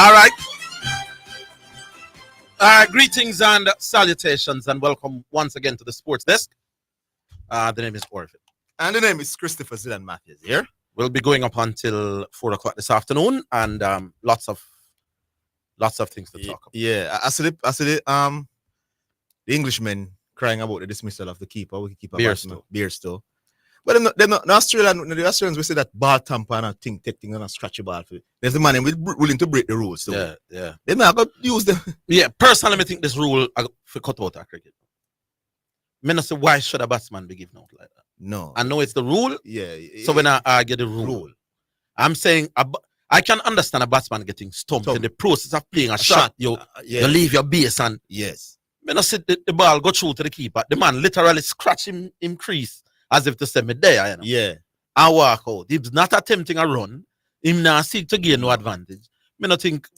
All right. Greetings and salutations, and welcome once again to the Sports Desk. The name is Orville. And the name is Christopher Zidane Matthews here. We'll be going up until 4 o'clock this afternoon, and lots of things to talk about. Yeah, I see the Englishmen crying about the dismissal of the keeper. We keep Beerstow. But they're not the Australians we say that ball tamper and take things and scratch a ball for it. There's the man willing to break the rules. So Yeah. They're not going to use them. Yeah, personally, I think this rule for cut out of cricket. I not say why should a batsman be given out like that? No. I know it's the rule. Yeah. So when I argue the rule, I'm saying I can understand a batsman getting stumped in the process of playing a shot. You leave your base and yes. When I said the ball go through to the keeper, the man literally scratch him crease as if to say me there, you know. Yeah. And walk out. He's not attempting a run. Him not seek to gain no advantage. Me not think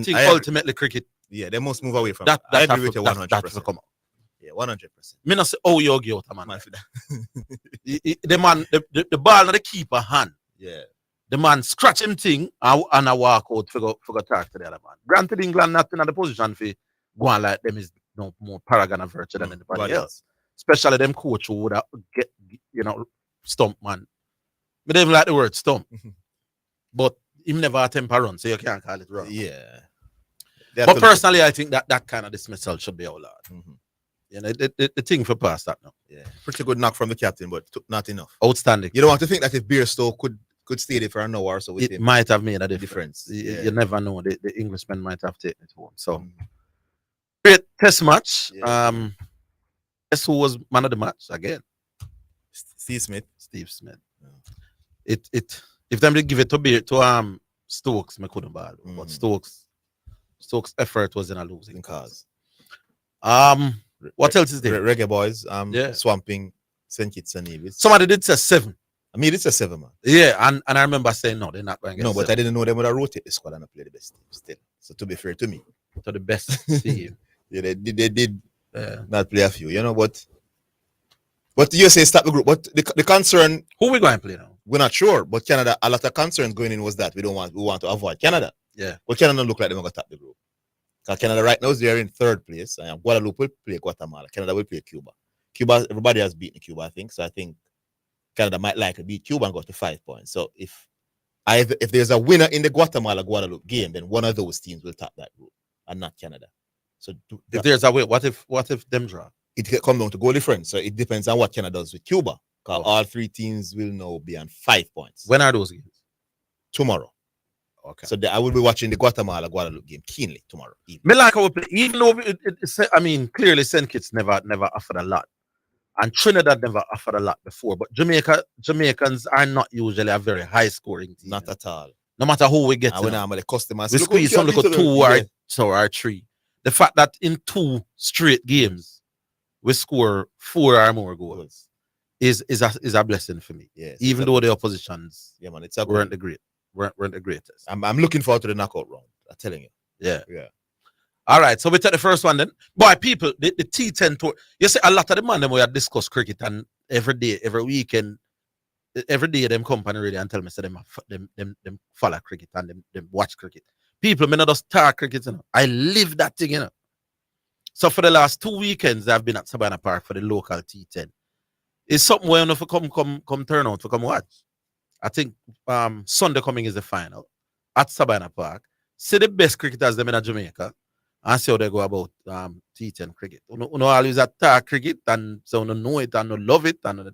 ultimately cricket. Yeah, they must move away from that. I agree with you 100%. That's come out. Yeah, 100%. Me not say you get out, man. The ball in the keeper hand. Yeah. The man scratch him thing and I walk out for go talk to the other man. Granted, England not in the position for going like them is no more paragon of virtue than anybody else. Especially them coach who would get stump man. But they don't like the word stump. But him never attempt a run, so you can't call it wrong. Yeah. But personally, I think that kind of dismissal should be allowed. Mm-hmm. You know, the thing for past that now. Yeah. Pretty good knock from the captain, but not enough. Outstanding. You don't want to think that if Beerstow could stay there for an hour or so with him, might have made a difference. Yeah. You never know. The Englishman might have taken it home. So great test match. Yeah. Guess who was man of the match again? Steve Smith. Yeah. If them did give it to Stokes, I couldn't bad. But Stokes' effort was in a losing cause. What else is there? Reggae Boys, swamping St. Kitts and Nevis. Somebody did say 7. I mean, it's a 7, man. Yeah, and I remember saying no, they're not going to get 7. But I didn't know they would have rotated the squad and play the best team still. So to be fair to me. To the best team. Yeah, they did not play a few, But you say stop the group. But the concern, who we going to play now? We're not sure. But Canada, a lot of concerns going in was that we want to avoid Canada. Yeah. But Canada don't look like they're going to top the group. Because Canada right now is there in 3rd place. And Guadeloupe will play Guatemala. Canada will play Cuba. Everybody has beaten Cuba, I think. So I think Canada might likely beat Cuba and go to 5 points. So if there's a winner in the Guatemala-Guadeloupe game, then one of those teams will top that group and not Canada. So if there's a way, what if them draw? It come down to goal difference. So it depends on what Canada does with Cuba. Because all 3 teams will now be on 5 points. When are those games? Tomorrow. Okay. So I will be watching the Guatemala-Guadeloupe game keenly tomorrow. Me like how we play, even though clearly St. Kitts never offered a lot. And Trinidad never offered a lot before. But Jamaicans are not usually a very high scoring team. Not at all. No matter who we get. Customers. We squeeze some little 2 or 3. The fact that in 2 straight games we score 4 or more goals is a blessing for me. Yes, even though the oppositions weren't the greatest. I'm looking forward to the knockout round. I'm telling you. Yeah. All right, so we take the first one then. Boy, people, the T10 tour. You see, a lot of the man them we have discussed cricket, and every day, every weekend, every day them company really and tell me so them follow cricket and them watch cricket. People, me not just talk cricket, I live that thing, So for the last 2 weekends, I've been at Savannah Park for the local T10. It's something where enough come turn out to come watch. I think Sunday coming is the final at Savannah Park. See the best cricketers them in Jamaica and see how they go about T10 cricket. You always attack cricket and so you know it and you love it and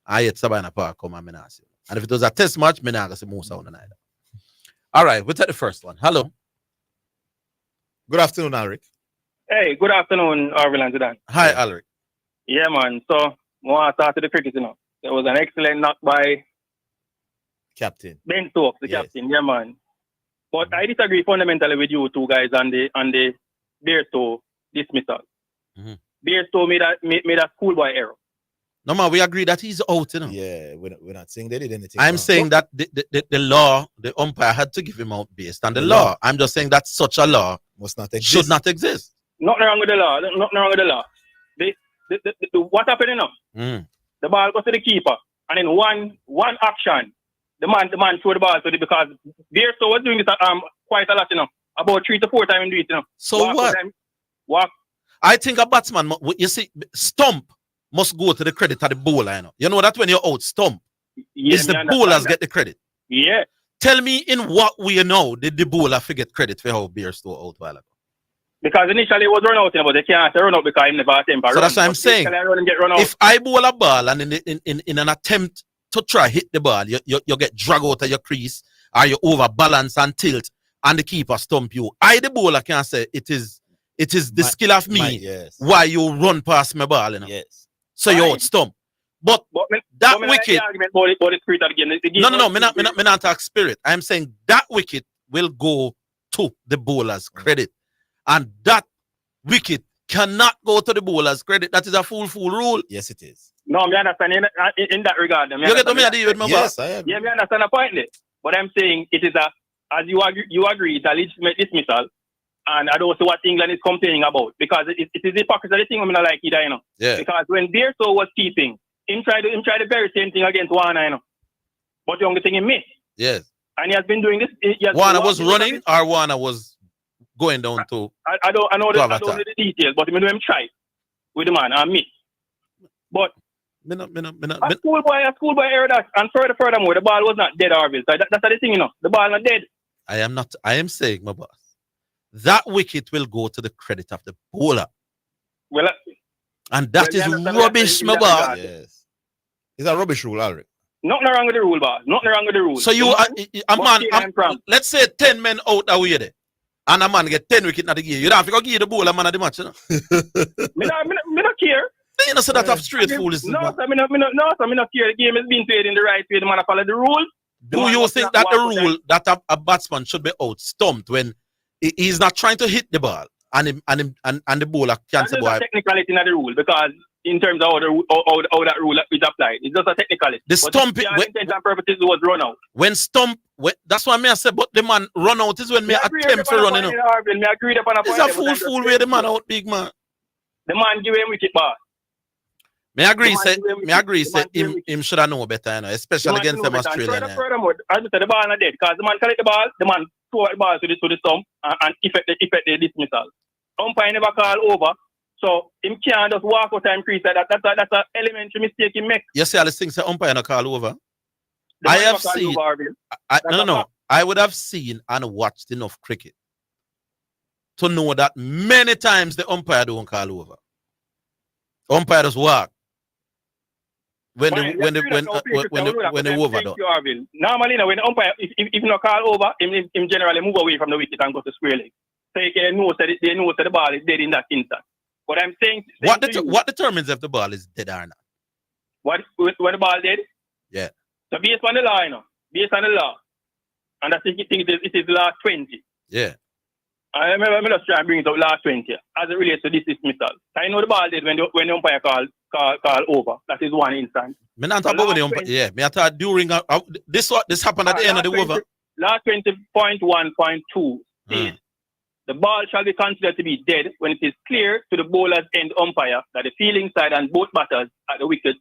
I at Savannah Park come and I see. And if it was a test match, I not see most of the night. All right, we'll take the first one. Hello. Good afternoon, Alric. Hey, good afternoon, Orville and Zidane. Hi, Alric. Yeah, man. So, I want to start with the cricket, There was an excellent knock by Captain Ben Stokes, the captain. Yeah, man. But I disagree fundamentally with you two guys on the Beerstow dismissal. Mm-hmm. Beerstow made a schoolboy error. No, man, we agree that he's out, Yeah, we're not saying they did anything. I'm saying that the law, the umpire had to give him out based on the law. I'm just saying that such a law must not exist. Should not exist. Nothing wrong with the law. Nothing wrong with the law. What happened The ball goes to the keeper, and in one action, the man threw the ball to the because Beerstow was doing this quite a lot, About 3 to 4 times do it, you know. So Walk what? Walk. I think a batsman, you see, stump must go to the credit of the bowler, you know. You know that when you're out, stump. Yeah, Is the bowlers get the credit? Yeah. Tell me in what way now did the bowler forget credit for how Beerstow out while ago? Because initially it was run out, you know, but they can't run out because he never attempt. So that's what I'm saying. If I bowl a ball and in an attempt to try hit the ball, you get dragged out of your crease or you overbalance and tilt and the keeper stump you. I, the bowler, can say it is the skill of me why you run past my ball, you know. Yes. So you out stump. But that wicket. No, me not talk spirit. I'm saying that wicket will go to the bowler's credit. And that wicket cannot go to the bowler's credit. That is a full rule. Yes, it is. No, I understand in that regard. You get to me at the Yes, I am. Yeah, I understand the point there. But I'm saying it is as you agree, it's a legitimate dismissal. And I don't see what England is complaining about. Because it is the hypocrisy of the thing I'm not like either, you know. Yeah. Because when Beerstow was keeping, him tried the very same thing against Warner, you know. But the only thing he missed. Yes. And he has been doing this. Warner was running or Warner was going down to I know the details, but I know him try with the man and miss. But a schoolboy error that, and furthermore, the ball was not dead, Orville. So that's the thing, you know. The ball not dead. I am saying, my boss, that wicket will go to the credit of the bowler. Well, and that is rubbish, my boss. Yes. It's a rubbish rule, already. Nothing wrong with the rule, boss. Nothing wrong with the rule. So you, let's say 10 men out away there. And a man get 10 wickets in the game. You don't have to go give the bowler man of the match, you know? Me not care. You know, so that have straight foolishness. No, I me not care. The game is being played in the right way. The man follow the rule. Do you think that the rule that a batsman should be out stumped when he's not trying to hit the ball and the bowler can't say, boy? There's a technicality in the rule because in terms of how that rule is applied, it's just a technicality. The stump intention purposes was run out. When stump, that's what I say. But the man run out is when me attempt to run. It's a fool way the man out, big man. The man give him wicket ball. Me agree. Say him should have known better, you know, especially against them Australian. Furthermore, as I said, the ball not dead because the man collect the ball, the man throw the ball to the stump and effect the dismissal. Umpire never call over. So him can't just walk out and crease. That's an elementary mistake he make. You see all the things the umpire no call over. I have seen. No. I would have seen and watched enough cricket to know that many times the umpire don't call over. Umpire just walk. When the over done. Normally, when the umpire, if no call over, him generally move away from the wicket and go to square leg. So you can know that they know that the ball is dead in that instant. But I'm saying what determines if the ball is dead or not? When the ball dead? Yeah. So based on the law, you know, based on the law, and I think it is law 20. Yeah. I just try and bring it up law 20 as it relates to this dismissal. I know the ball dead when the umpire call over. That is one instance. Me not talk about the umpire. Yeah. Me thought during this happened at the end of the over. Law 20.1.2 says the ball shall be considered to be dead when it is clear to the bowler's end umpire that the fielding side and both batters at the wicket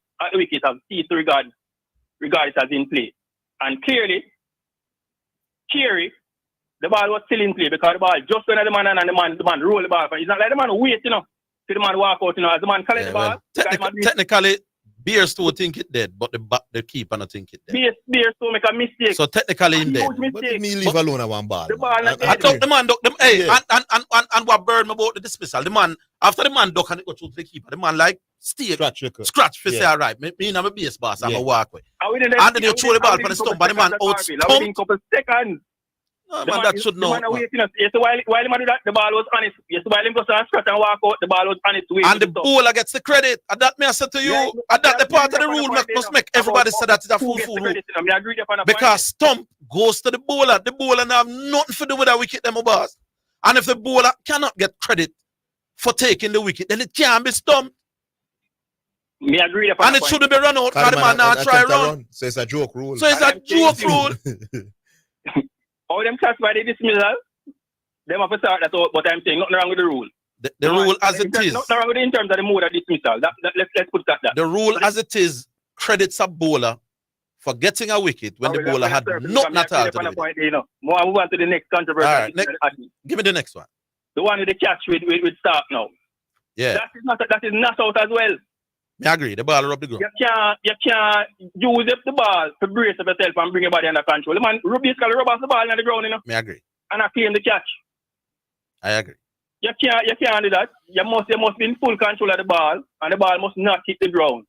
have ceased to regard it as in play. And clearly, the ball was still in play because the ball just went at the man and the man rolled the ball. It's not like the man wait, you know, till the man walk out, you know, as the man collect the ball. Technically, Beerstow think it dead, but the keeper not think it dead. Beerstow make a mistake. So technically in dead. But me leave alone at one ball. The ball not I duck the man, hey, and what burn me about the dismissal. The man, after the man duck and it go through the keeper, the man like scratch for say, all right, me in my base boss, I'm a walk away. And then you throw the ball for the stump, and the man out stump. No, man, that should know. While him do that, the ball was on it. Yes, while him goes and scratch and walk out, the ball was on its way. And the bowler gets the credit. And that may I say to you, and that the part of the rule must make everybody say that it's a full rule. Because stump goes to the bowler. The bowler now have nothing to do with that wicket, them boss. And if the bowler cannot get credit for taking the wicket, then it can't be stumped. Me agree. And it shouldn't be run out. Because the man now try run. So it's a joke rule. How them classify the dismissal? Them have to start that out, but I'm saying nothing wrong with the rule. The rule as it is. Nothing wrong with it in terms of the mode of dismissal. Let's put that. The rule as it is credits a bowler for getting a wicket when the bowler had nothing at all to do with it. More move on to the next controversy. All right, give me the next one. The one with the catch with Stark now. Yeah. That is not out as well. I agree. The ball rub the ground. You can't use the ball to brace up yourself and bring your body under control. The man basically rub off the ball on the ground, I agree. And I claim the catch. I agree. You can't do that. You must be in full control of the ball, and the ball must not hit the ground.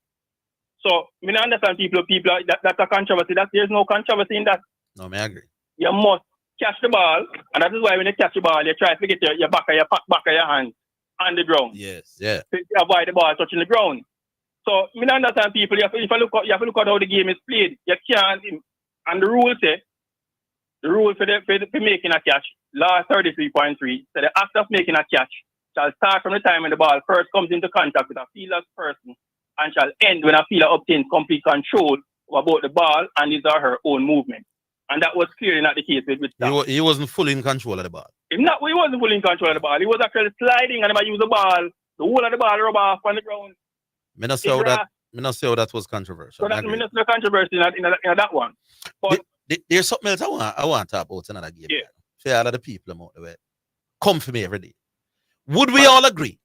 So, I understand people that's a controversy. There's no controversy in that. No, I agree. You must catch the ball, and that is why when you catch the ball, you try to get your back of your hand on the ground. Yes, yeah. To avoid the ball touching the ground. So, I understand people. You have to look at how the game is played. You can't, and the rule for making a catch, law 33.3, so the act of making a catch shall start from the time when the ball first comes into contact with a fielder's person and shall end when a fielder obtains complete control about the ball and his or her own movement. And that was clearly not the case with Stark. He wasn't fully in control of the ball. He wasn't fully in control of the ball. He was actually sliding and he might use the ball. The whole of the ball rub off on the ground. I not say how that was controversial. So that's the controversy in that one. But there's something else I want to talk about another game. Yeah. For all of the people out the way. Come for me every day. Would we all agree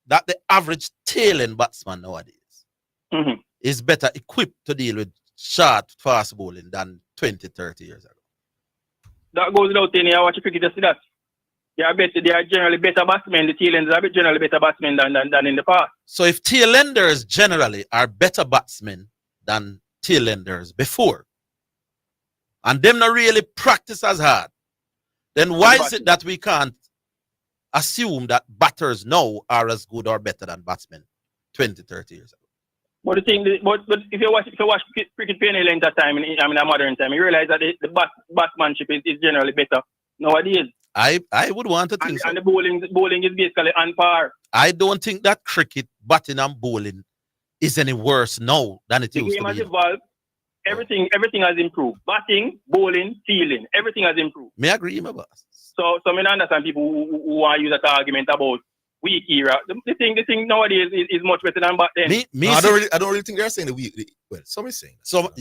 that the average tail-end batsman nowadays is better equipped to deal with short, fast bowling than 20, 30 years ago? That goes without saying. I watch cricket to see that. They are generally better batsmen. The tail-enders are generally better batsmen than in the past. So if tail-enders generally are better batsmen than tail-enders before, and them not really practice as hard, then why is it that we can't assume that batters now are as good or better than batsmen 20, 30 years ago? But the thing, but if you watch cricket playing in that time, in a modern time, you realize that the batsmanship is generally better nowadays. I would want to think so. And the bowling is basically on par. I don't think that cricket, batting and bowling is any worse now than it used to be. The game has evolved. Everything has improved. Batting, bowling, fielding, everything has improved. May I agree, my boss? So I understand people who want to use that argument about weak era. The thing nowadays is much better than back then. I don't really think they're saying the weak. Well, somebody's saying that. So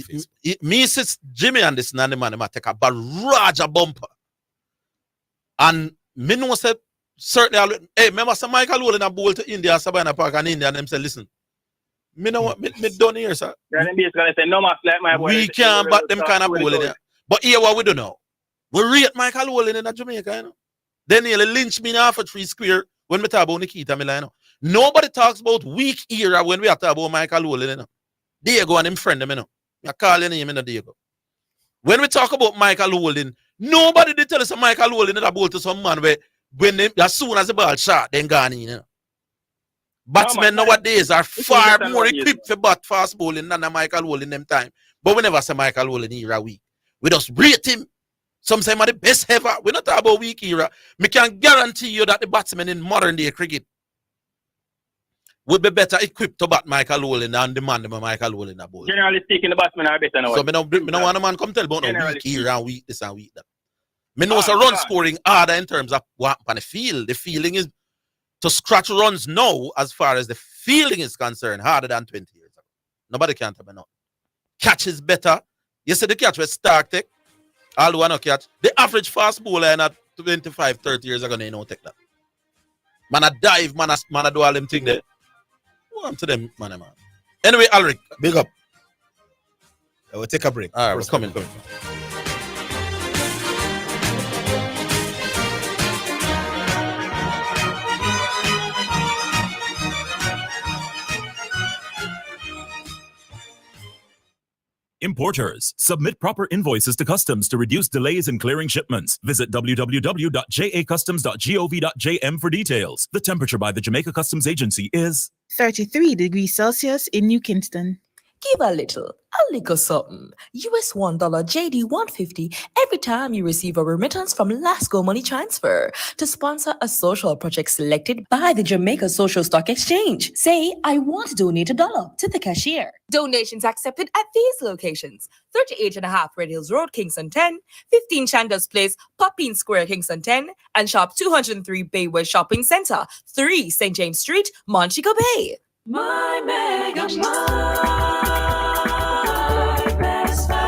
me since Jimmy and this and the man might take a barrage of bumper. And me know say certainly remember some Michael Rowling a bowl to India, Sabina Park and India, and them say, listen, me know what me done here, sir. We can't bat them kind of bowling there. But here what we do now. We rate Michael Rowling in Jamaica, you know. They nearly lynch me in half a 3 square when we talk about Nikita Milano. Nobody talks about weak era when we are talking about Michael Rowling, you know. Diego and him friend them, you know. I call your name, you know, Diego. When we talk about Michael Rowling, nobody did tell us Michael Rowling in a ball to some man where as soon as the ball shot, then gone in, you know. Batsmen nowadays are far more equipped for bat fast bowling than Michael Rowling them time. But we never say Michael Rowling era weak. We just rate him. Some say the best ever. We're not talking about weak era. Me can guarantee you that the batsmen in modern day cricket would be better equipped to bat Michael Rowling than the man Michael Rowling a bowl. Generally speaking, the batsmen are better now. So me no want a man come tell about no weak era and weak this and weak that. Me know it's a run scoring harder in terms of what on the field. The feeling is to scratch runs now, as far as the fielding is concerned, harder than 20 years ago. Nobody can tell me no. Catch is better. You see the catch with Stark take. All who want to catch. The average fast bowler in 25, 30 years ago, they don't take that. Man, I dive, man, I do all them things there. What to them, man. Anyway, Alric. Big up. I will take a break. All right, we're coming. Importers, submit proper invoices to customs to reduce delays in clearing shipments. Visit www.jacustoms.gov.jm for details. The temperature by the Jamaica Customs Agency is 33 degrees Celsius in New Kingston. Give a little something. US $1 JD 150 every time you receive a remittance from Lasco Money Transfer to sponsor a social project selected by the Jamaica Social Stock Exchange. Say, I want to donate $1 to the cashier. Donations accepted at these locations: 38.5 Red Hills Road, Kingston 10, 15 Chandos Place, Poppin Square, Kingston 10, and Shop 203 Bayway Shopping Center, 3 St. James Street, Montego Bay. My Mega Mart, best buy.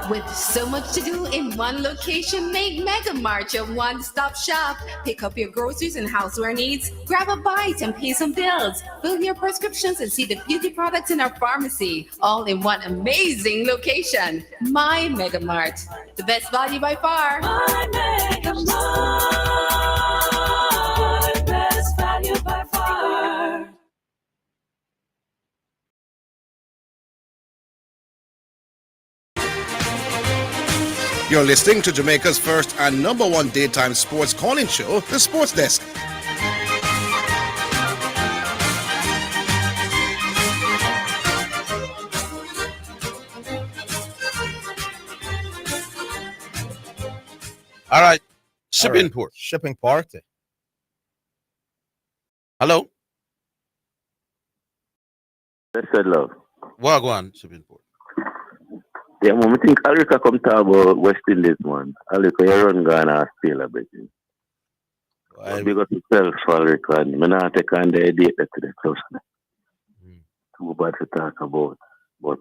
With so much to do in one location, make Mega Mart your one-stop shop. Pick up your groceries and houseware needs, grab a bite and pay some bills, fill your prescriptions and see the beauty products in our pharmacy, all in one amazing location. My Mega Mart, the best value by far. My Mega Mart, best value by far. You're listening to Jamaica's first and #1 daytime sports calling show, The Sports Desk. All right. Shipping port. Shipping party. Hello? Let's say love. Wagwan, shipping port. Yeah, man, I think Alrica come talk about West Indies, man. Alrica, you run Ghana still a bit. Big up yourself, Alrica. I'm not taking on the idea to the club. Too bad to talk about. But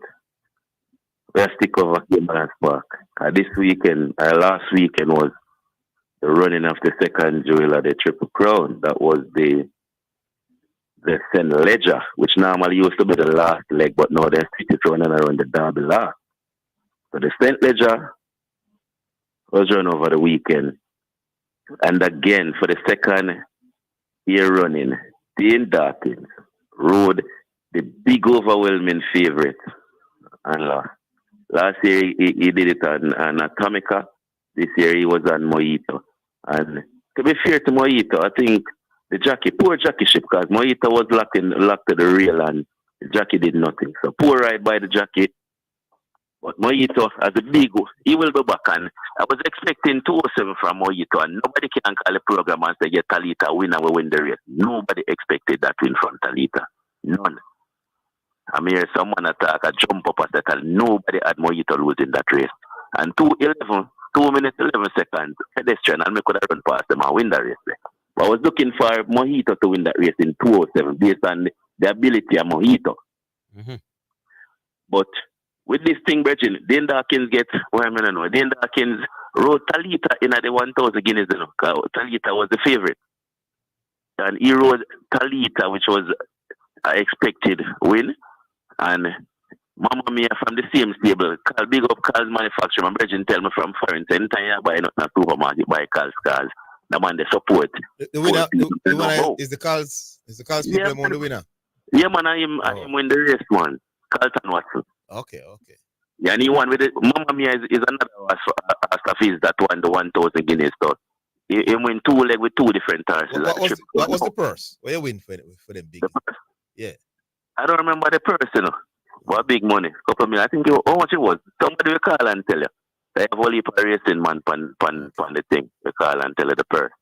we are stick over Game Balance Park. This weekend, last weekend was the running of the second jewel of the Triple Crown. That was the St. Ledger, which normally used to be the last leg, but now they're still running around the Derby last. So the St. Ledger was run over the weekend. And again, for the second year running, Dane Dawkins rode the big overwhelming favorite and lost. Last year he did it on Atomica. This year he was on Mojito. And to be fair to Mojito, I think the jockey, poor jockey ship, because Mojito was locked to the rail and the jockey did nothing. So poor ride by the jockey. But Mojito, as a big, he will be back. And I was expecting 207 from Mojito, and nobody can call the program and say, yeah, Talita win and we win the race. Nobody expected that win from Talita. None. I mean, someone attack, a jump up at that. Nobody had Mojito losing that race. And 2 minutes, 11 seconds, pedestrian, and we could have run past them and win the race. But I was looking for Mojito to win that race in 207 based on the ability of Mojito. Mm-hmm. But with this thing, Brethren, Dane Dawkins Dane Dawkins rode Talita in the 1,000 guineas. Talita was the favorite. And he rode Talita, which was an expected win. And Mama Mia from the same stable, big up Carl's manufacturer. My Brethren tell me from foreign, anytime you buy not a supermarket, buy Carl's cars. The man they support. The winner is the Carl's people among the winner. Yeah, man, I am win the race, man. Carlton Watson. Okay. Yeah, and he won with it. Mama Mia is another Astafis that won the 1,000 guineas. So he win 2 legs with 2 different horses. What was the purse? What you win for them big? The purse? Yeah. I don't remember the purse, What big money? Couple million. I think how much it was. Somebody will call and tell you. They have only for racing man pan the thing. They call and tell you the purse.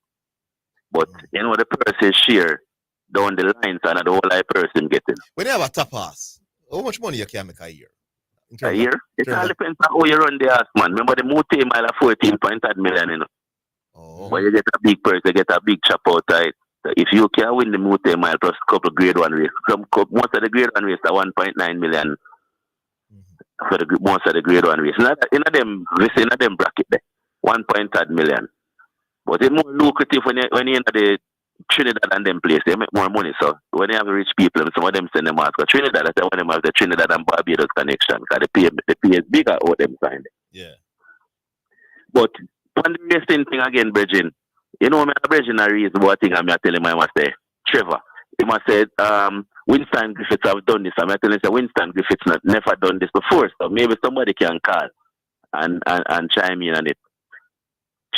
But the purse is sheer down the lines and the whole person getting. When you have a top ass, how much money you can make a year? A year? It all depends on how you run the ass, man. Remember the Mute mile of 14.8 million, Oh. But you get a big purse, you get a big chop out, right? So if you can win the Mute mile plus a couple grade 1 race, most of the grade 1 race are 1.9 million for most of the grade 1 race. In them bracket there, 1.8 million. But it's more lucrative when you're in the Trinidad and them place, they make more money. So when they have rich people, some of them send them out. Because Trinidad, that's one of them have the Trinidad and Barbados connection. Because the pay is bigger out them signed. Yeah. But on the racing thing again, Bridging, my Bridging a reason what thing I'm telling him I must say, Trevor, he must say, Winston Griffiths have done this. I'm telling him Winston Griffiths never done this before. So maybe somebody can call and chime in on it.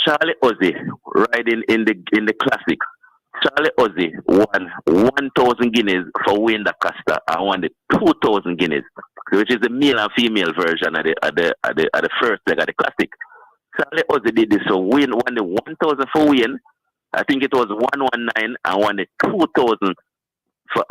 Charlie Ozzy riding in the classics. Charlie Ozzy won 1,000 guineas for Wayne DaCosta and won the 2,000 guineas, which is the male and female version of the first leg of the classic. Charlie Ozzy did this, so Wayne won the 1,000 for Wayne. I think it was 119 and won the 2,000 for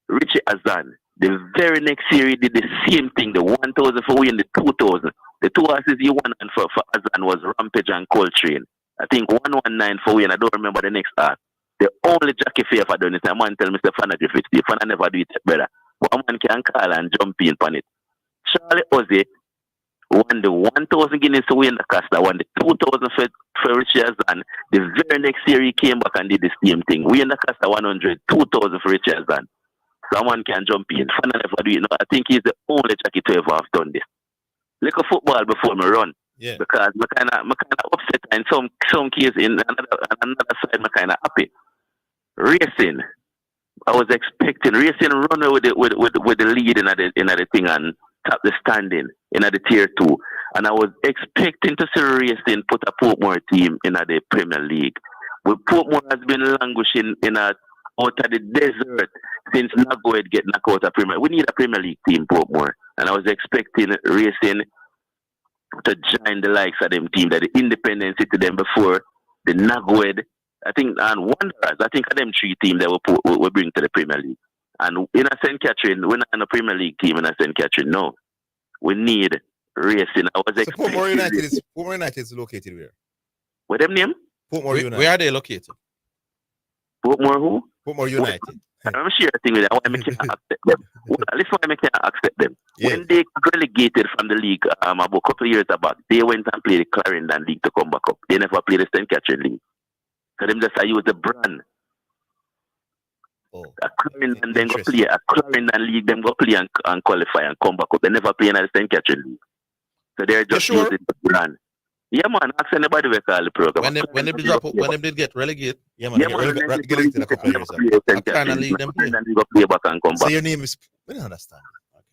Richie Azan. The very next year he did the same thing, the 1,000 for Wayne, the 2,000. The 2 horses he won for Azan was Rampage and Coltrane. I think 119 for Wayne. I don't remember the next horse. The only jockey fair for doing it, a man tell Mr. Fana Griffiths, Fana never do it better. One man can call and jump in on it. Charlie Ozzy won the 1,000 guineas to Wayne Costa, won the 2,000 for Richard Zidane. The very next year he came back and did the same thing. Wayne Costa 100, 2,000 for Richard Zidane. Someone can jump in. Fana never do it. No, I think he's the only jockey to ever have done this. Like a football before me run. Yeah. Because I kind of upset in some cases. In another side, I kind of happy. Racing, I was expecting racing run with the lead in the thing and top the standing in the tier 2, and I was expecting to see racing put a Portmore team in the Premier League. But Portmore has been languishing out of the desert since Nagoed get knocked out of Premier. We need a Premier League team, Portmore, and I was expecting racing to join the likes of them team, that the Independence City them before the Nagoed, I think, and Wanderers. I think of them 3 teams that will bring to the Premier League. And in a St. Catherine, we're not in a Premier League team in a St. Catherine. No, we need racing. I was expecting. Portmore United is located where? What them name? Portmore United. Where are they located? Portmore who? Portmore United. I'm sure a thing with that. Why I can't accept them? Listen, why I can't accept them. Yes. When they relegated from the league about a couple of years back, they went and played the Clarendon League to come back up. They never played the St. Catherine League. So them just use the brand. Oh, a Clarendon then go play a Clarendon League, them go play and qualify and come back up. They never play in the St. Catherine League. So they're just using the brand. Yeah, man, ask anybody we call the program. When they did get relegated, yeah, man, get in a couple of years. Clarendon League them play. Then you go play back and come back. So your name is, we don't understand.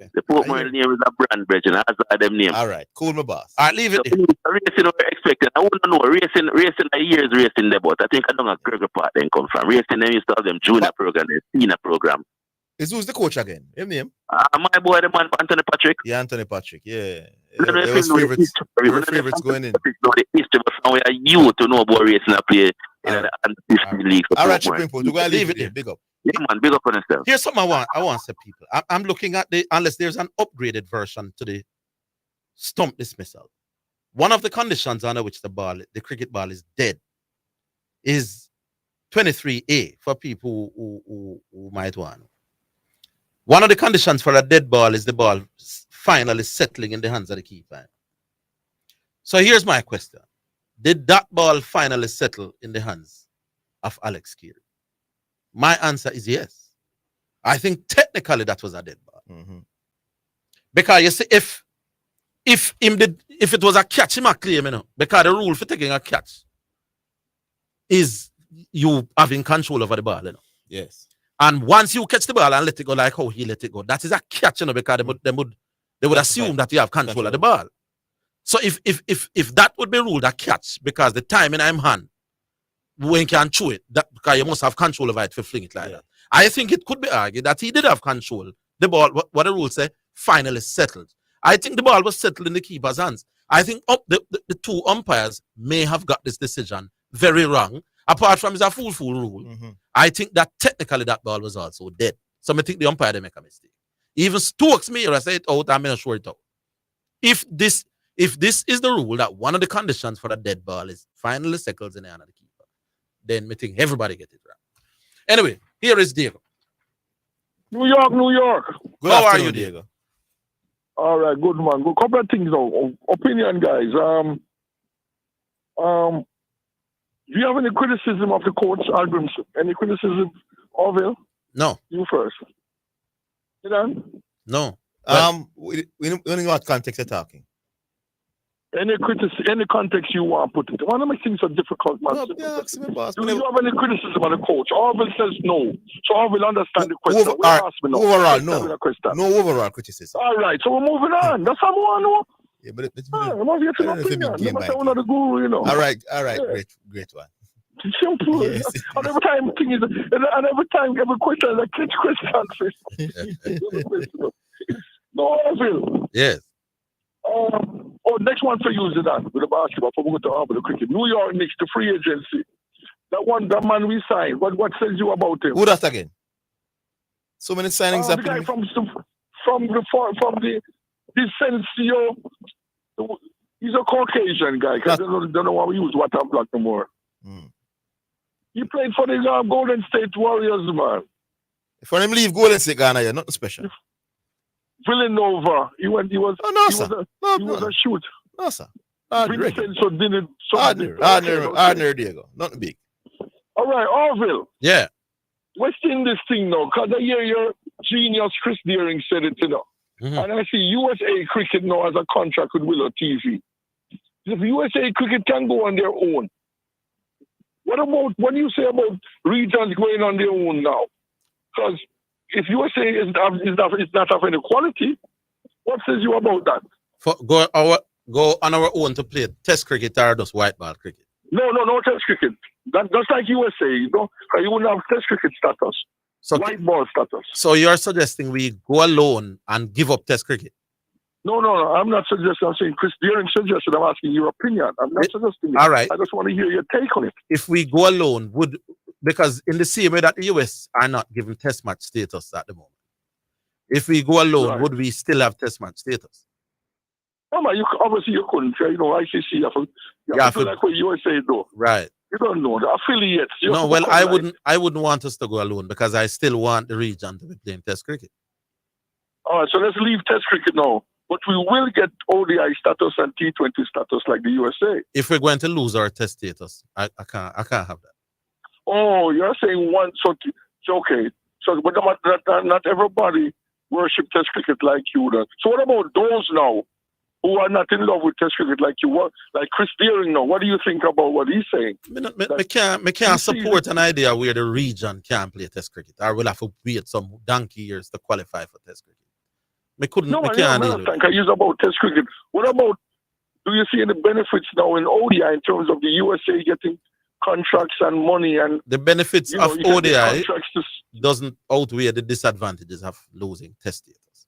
Okay. The Portmore name is a brand, brethren. That's them name. All right, cool, my boss. All right, leave it. Racing we're expecting. I want to know racing the years racing there, but I think I don't know Gregor Park then come from. Racing them used to have them junior program, the senior program. Who's the coach again? Your name? My boy, the man Anthony Patrick. Yeah, Anthony Patrick. Yeah. There was favorites going in. Know the history, but from where you to know about racing I play in the under-15 league. All right, Chipping Post. We're going to leave it there. Big up. Yeah, man, big up on yourself. Here's something I want to say, people. I'm looking at unless there's an upgraded version to the stump dismissal. One of the conditions under which the cricket ball is dead is 23A for people who might want. One of the conditions for a dead ball is the ball finally settling in the hands of the keeper. So here's my question. Did that ball finally settle in the hands of Alex Carey? My answer is yes. I think technically that was a dead ball. Mm-hmm. Because you see, if it was a catch, he might claim, because the rule for taking a catch is you having control over the ball, Yes. And once you catch the ball and let it go like how he let it go, that is a catch, because they would assume that you have control of the ball. So if that would be ruled a catch, because the timing I'm hand, when you can chew it, that because you must have control over it to fling it like that. I think it could be argued that he did have control. The ball, what the rules say, finally settled. I think the ball was settled in the keeper's hands. I think the 2 umpires may have got this decision very wrong. Apart from it's a full rule, I think that technically that ball was also dead. So I think the umpire didn't make a mistake. Even Stokes may have said it out, I'm not sure it out. If this is the rule that one of the conditions for a dead ball is finally settles in the hand of the keeper, then I think everybody get it right. Anyway, here is Diego. New York. Good How are you, Diego? All right, good man. Good couple of things though. Opinion, guys. Do you have any criticism of the coach, Albrimson? Any criticism, Orville? No. You first. Zidane? No. We don't know what context you're talking. Any context you want to put it. Why do I make things so difficult, man? No, yeah, ask me, boss. Do you have any criticism of the coach? Orville says no. So Orville understand the question. Overall, no. No overall criticism. All right, so we're moving on. That's how we want to know. Yeah, but I'm not here to opinion. Never say one of the guru, All right, yeah. Great one. Simple. Yes. And every time every question is a catch question. No, Orville. Yes. Next one for you, Zidane, with the basketball. Before we go to Orville, the cricket. New York Knicks, the free agency. That man we signed. What says you about him? Who that again? So many signings the guy from the Sencio. He's a Caucasian guy. Because they don't know why we use what I'm black no more. He played for the Golden State Warriors, man. If I leave Golden State, Ghana, you're nothing special. Villanova. He was a shoot. No, sir. Vincenzo didn't. Ordinary Diego. Nothing big. All right, Orville. Yeah. What's in this thing now? Because I hear your genius Chris Deering said it, Mm-hmm. And I see USA Cricket now has a contract with Willow TV. If USA Cricket can go on their own, what do you say about regions going on their own now? Because if USA is not of any quality, what says you about that? Go on our own to play test cricket or just white ball cricket? No test cricket. That's like USA, you wouldn't have test cricket status. So, white ball status. So you're suggesting we go alone and give up test cricket? No, I'm not suggesting. I'm saying Chris Deering suggested. I'm asking your opinion. I'm not suggesting it. All right. I just want to hear your take on it. If we go alone, because in the same way that the US are not given test match status at the moment, if we go alone, would we still have test match status? No, man, obviously you couldn't. ICC, you have to like what USA do. Right. You don't know the affiliates. No, well, I wouldn't want us to go alone because I still want the region to be playing test cricket. All right, so let's leave test cricket now. But we will get ODI status and T20 status like the USA. If we're going to lose our test status, I can't have that. Oh, you're saying one, so okay. So, but not everybody worship test cricket like you. So what about those now who are not in love with test cricket like you, like Chris Deering now? What do you think about what he's saying? I can't support an idea where the region can't play test cricket. I will have to wait some donkey years to qualify for test cricket. I can't deal with it. I use about test cricket. What about, do you see any benefits now in ODI in terms of the USA getting contracts and money? And the benefits of ODI doesn't outweigh the disadvantages of losing test status.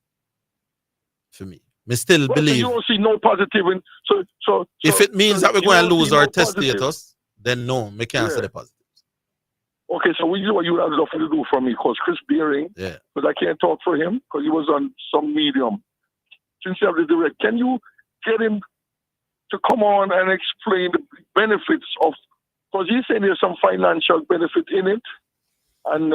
For me. I still believe. So you don't see no positive in so if it means that we're going to lose our test status, then no, we can't say the positive. Okay, so we do what you have nothing to do for me, because Chris Deering, because I can't talk for him, because he was on some medium. Since you have the direct, can you get him to come on and explain the benefits of, because he's saying there's some financial benefit in it, and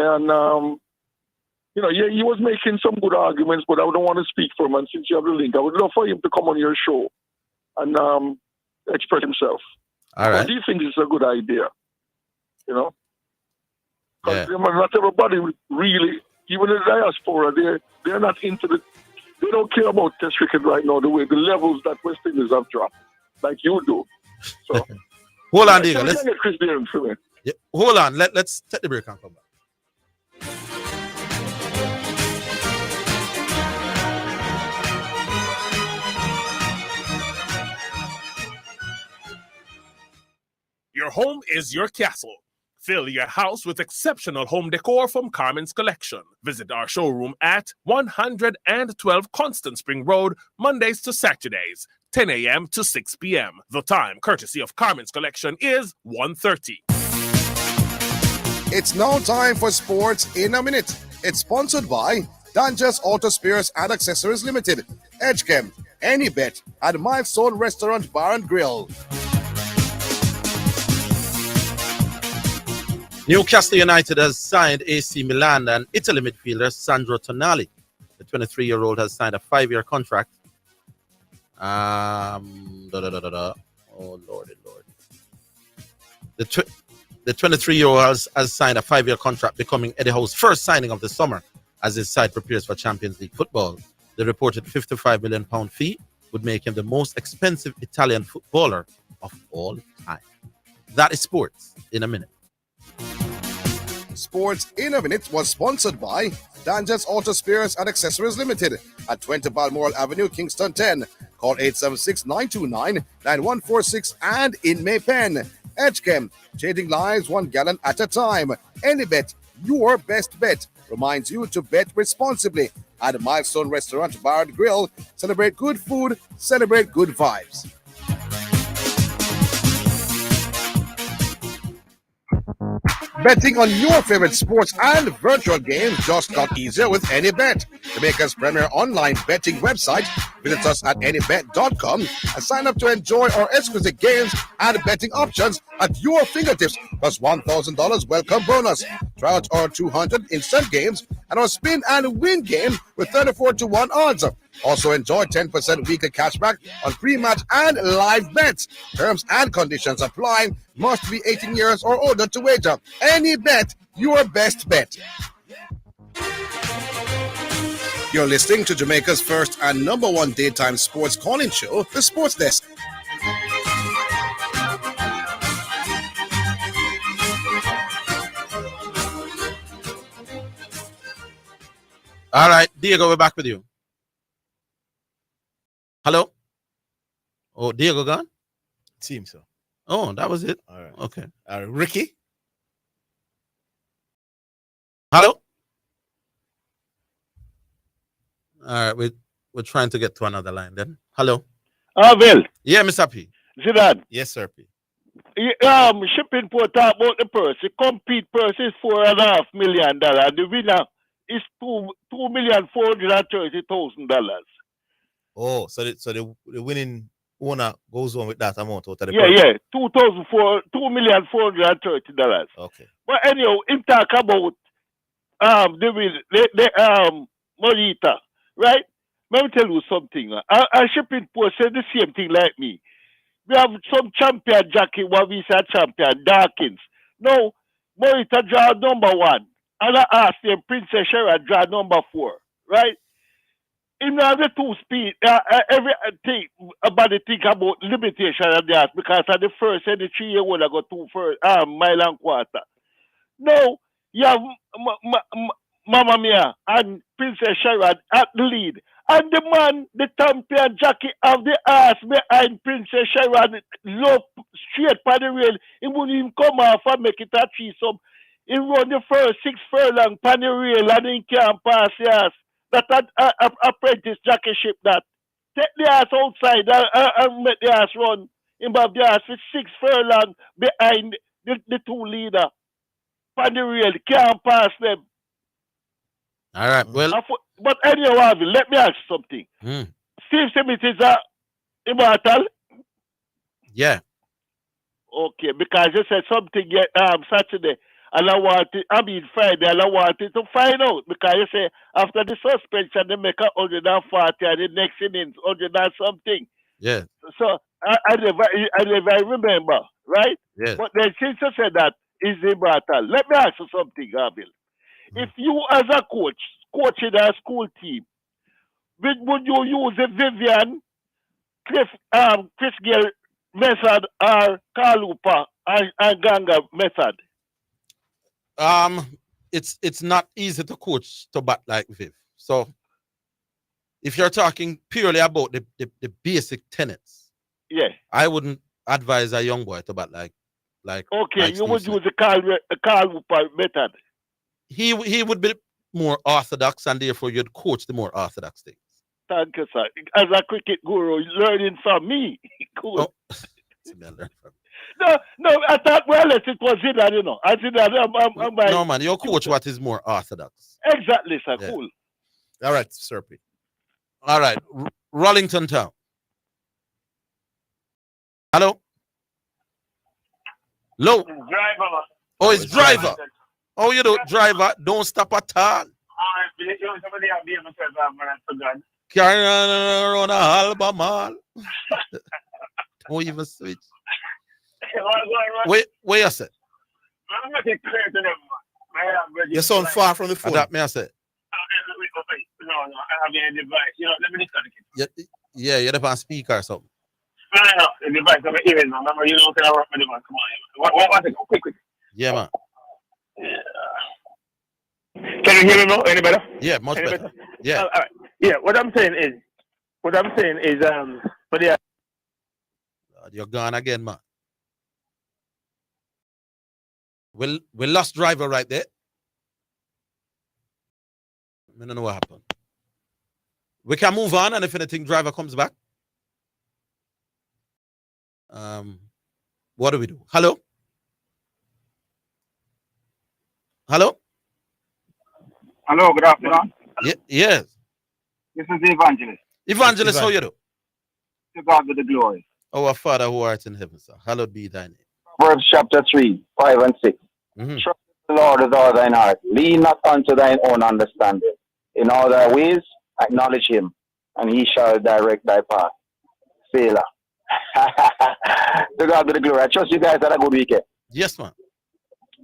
he was making some good arguments, but I don't want to speak for him, and since you have the link, I would love for him to come on your show and express himself. All right. Because he thinks it's a good idea, Because not everybody really, even the diaspora, they're not into they don't care about test cricket right now, the levels that West Indies have dropped, like you do. So hold on, Diego. Let's get Chris Deering through it. Yeah, hold on. Let's take the break and come back. Your home is your castle. Fill your house with exceptional home decor from Carmen's Collection. Visit our showroom at 112 Constant Spring Road, Mondays to Saturdays, 10 a.m. to 6 p.m. The time, courtesy of Carmen's Collection, is 1:30. It's now time for Sports in a Minute. It's sponsored by Dangerous Auto Spares and Accessories Limited, Edgechem, Any Bet, and Milestone Restaurant Bar and Grill. Newcastle United has signed AC Milan and Italy midfielder Sandro Tonali. The 23-year-old has signed a 5-year contract. Oh, Lord. The 23-year-old has signed a 5-year contract, becoming Eddie Howe's first signing of the summer as his side prepares for Champions League football. The reported £55 million fee would make him the most expensive Italian footballer of all time. That is Sports in a Minute. Sports in a Minute was sponsored by Dangerous Auto Spares and Accessories Limited at 20 Balmoral Avenue, Kingston 10. Call 876-929-9146 and in Maypen. Edgechem, changing lives 1 gallon at a time. Any Bet, your best bet, reminds you to bet responsibly. At Milestone Restaurant Bar and Grill, celebrate good food, celebrate good vibes. Betting on your favorite sports and virtual games just got easier with Any Bet, Jamaica's premier online betting website. Visit us at anybet.com and sign up to enjoy our exclusive games and betting options at your fingertips, plus $1,000 welcome bonus. Try out our 200 instant games and our spin and win game with 34-1 odds. Also enjoy 10% weekly cashback on pre-match and live bets. Terms and conditions apply. Must be 18 years or older to wager. Any bet, your best bet. You're listening to Jamaica's first and number one daytime sports calling show, The Sports Desk. All right, Diego, we're back with you. Hello? Oh, Diego gone? Seems so. Oh, that was it. All right. Okay. Ricky? Hello? All right, we're trying to get to another line then. Hello? Orville. Yeah, Mr. P. Zidane. Yes, sir, P. Shipping port talk about the purse. The compete purse is $4.5 million. The winner is $2,430,000. Oh, so the winning owner goes on with that amount out of the Yeah. $2,430,000. Okay. But anyhow, him talk about the Morita, right? Let me tell you something. A shipping port said the same thing like me. We have some champion Jackie, what we say champion Dawkins. No, Morita draw number 1. And I asked him, Princess Sherrod draw number 4, right? In the 2 speed, everything about the think about limitation of that because at the first and the 3-year-old I got 2 first, mile and quarter. No, you have Mama Mia and Princess Sherrod at the lead. And the man, the champion Jackie, have the ass behind Princess Sherrod, low straight by the rail. He wouldn't even come off and make it a 3-sum. He run the first 6 furlong by the rail and he can't pass the ass. That apprentice Jackie ship that. Take the ass outside and make the ass run. Him have the ass with 6 furlong behind the 2 leader. By the rail, can't pass them. All right, well. But anyhow, let me ask you something. Steve Smith is immortal? Yeah. Okay, because you said something Saturday, and Friday, and I wanted to find out because you say after the suspension they make 140 and the next innings 100 and something. Yeah. So I never remember, right? Yeah. But then since you said that is immortal, let me ask you something, Gabriel. If you as a coach coaching a school team, would you use the Vivian, Chris Gale method or Kalupa and Ganga method? It's not easy to coach to bat like Viv. So if you're talking purely about the basic tenets, yeah, I wouldn't advise a young boy to bat like okay, like you would Steve use the Kalupa method. He would be more orthodox, and therefore you'd coach the more orthodox things. Thank you, sir. As a cricket guru, learning from me. Cool. Oh. No, I thought it was Zidane, you know. I Zidane, no, man, your coach what is more orthodox. Exactly, sir. Yeah. Cool. All right, Sir P. All right, Rollington Town. Hello? Low. Driver. Oh, it's driver. Oh, you know, driver, don't stop at all. Carry on around a halba mall. Don't even switch. Wait you say? You sound far from the phone. That me I say. No, I have a device. Let me disconnect it. Yeah, you're the speaker or something. No, the device I'm hearing, man. Remember, can I work with the man? Come on. What, quick. Yeah, man. Can you hear me now? Any better? Yeah, much better. Yeah. All right. Yeah, what I'm saying is, but yeah. You're gone again, man. We lost driver right there. I don't know what happened. We can move on, and if anything, driver comes back. What do we do? Hello? Hello? Hello, good afternoon. Yes. This is the evangelist. Evangelist, how you do? To God be the glory. Our Father who art in heaven, sir. Hallowed be thy name. Proverbs chapter 3, 5 and 6. Mhm. Trust in the Lord with all thine heart. Lean not unto thine own understanding. In all thy ways, acknowledge him, and he shall direct thy path. Sailor. To God be the glory. I trust you guys had a good weekend. Yes, man.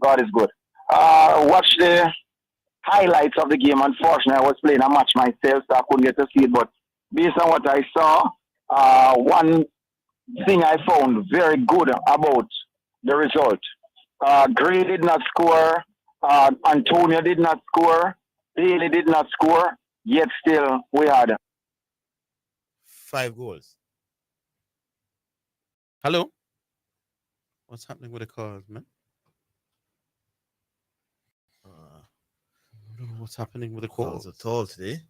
God is good. Watch the highlights of the game. Unfortunately, I was playing a match myself, so I couldn't get to see it. But based on what I saw, one thing I found very good about the result. Gray did not score. Antonio did not score. Bailey did not score. Yet still, we had 5 goals. Hello? What's happening with the calls, man? I don't know what's happening with the calls. Calls at all today.